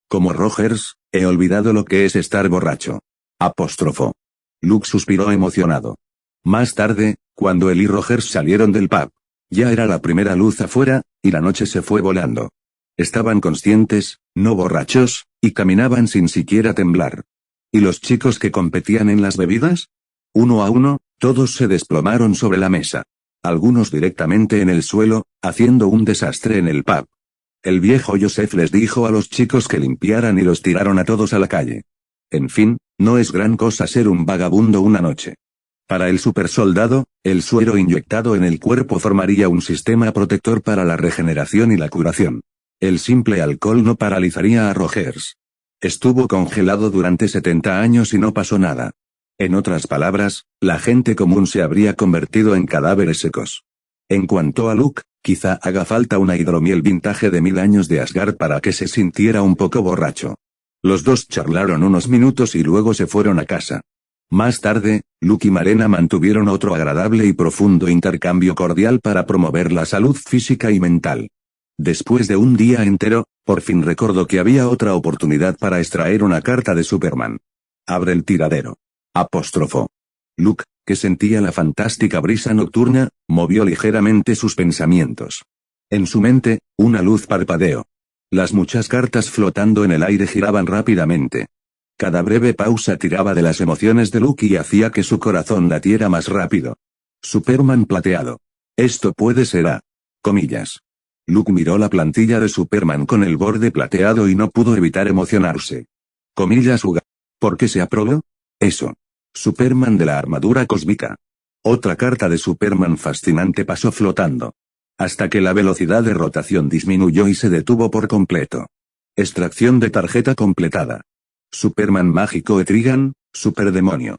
Como Rogers, he olvidado lo que es estar borracho. Apóstrofo. Luke suspiró emocionado. Más tarde, cuando él y Rogers salieron del pub, ya era la primera luz afuera, y la noche se fue volando. Estaban conscientes, no borrachos, y caminaban sin siquiera temblar. ¿Y los chicos que competían en las bebidas? Uno a uno, todos se desplomaron sobre la mesa. Algunos directamente en el suelo, haciendo un desastre en el pub. El viejo Joseph les dijo a los chicos que limpiaran y los tiraron a todos a la calle. En fin, no es gran cosa ser un vagabundo una noche. Para el supersoldado, el suero inyectado en el cuerpo formaría un sistema protector para la regeneración y la curación. El simple alcohol no paralizaría a Rogers. Estuvo congelado durante 70 años y no pasó nada. En otras palabras, la gente común se habría convertido en cadáveres secos. En cuanto a Luke, quizá haga falta una hidromiel vintage de 1000 años de Asgard para que se sintiera un poco borracho. Los dos charlaron unos minutos y luego se fueron a casa. Más tarde, Luke y Malena mantuvieron otro agradable y profundo intercambio cordial para promover la salud física y mental. Después de un día entero, por fin recordó que había otra oportunidad para extraer una carta de Superman. Abre el tiradero. Apóstrofo. Luke, que sentía la fantástica brisa nocturna, movió ligeramente sus pensamientos. En su mente, una luz parpadeó. Las muchas cartas flotando en el aire giraban rápidamente. Cada breve pausa tiraba de las emociones de Luke y hacía que su corazón latiera más rápido. Superman plateado. Esto puede ser a... comillas. Luke miró la plantilla de Superman con el borde plateado y no pudo evitar emocionarse. Comillas Uga. ¿Por qué se aprobó? Eso. Superman de la armadura cósmica. Otra carta de Superman fascinante pasó flotando. Hasta que la velocidad de rotación disminuyó y se detuvo por completo. Extracción de tarjeta completada. Superman mágico Etrigan, superdemonio.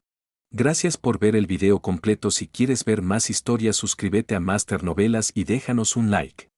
Gracias por ver el video completo. Si quieres ver más historias, suscríbete a Master Novelas y déjanos un like.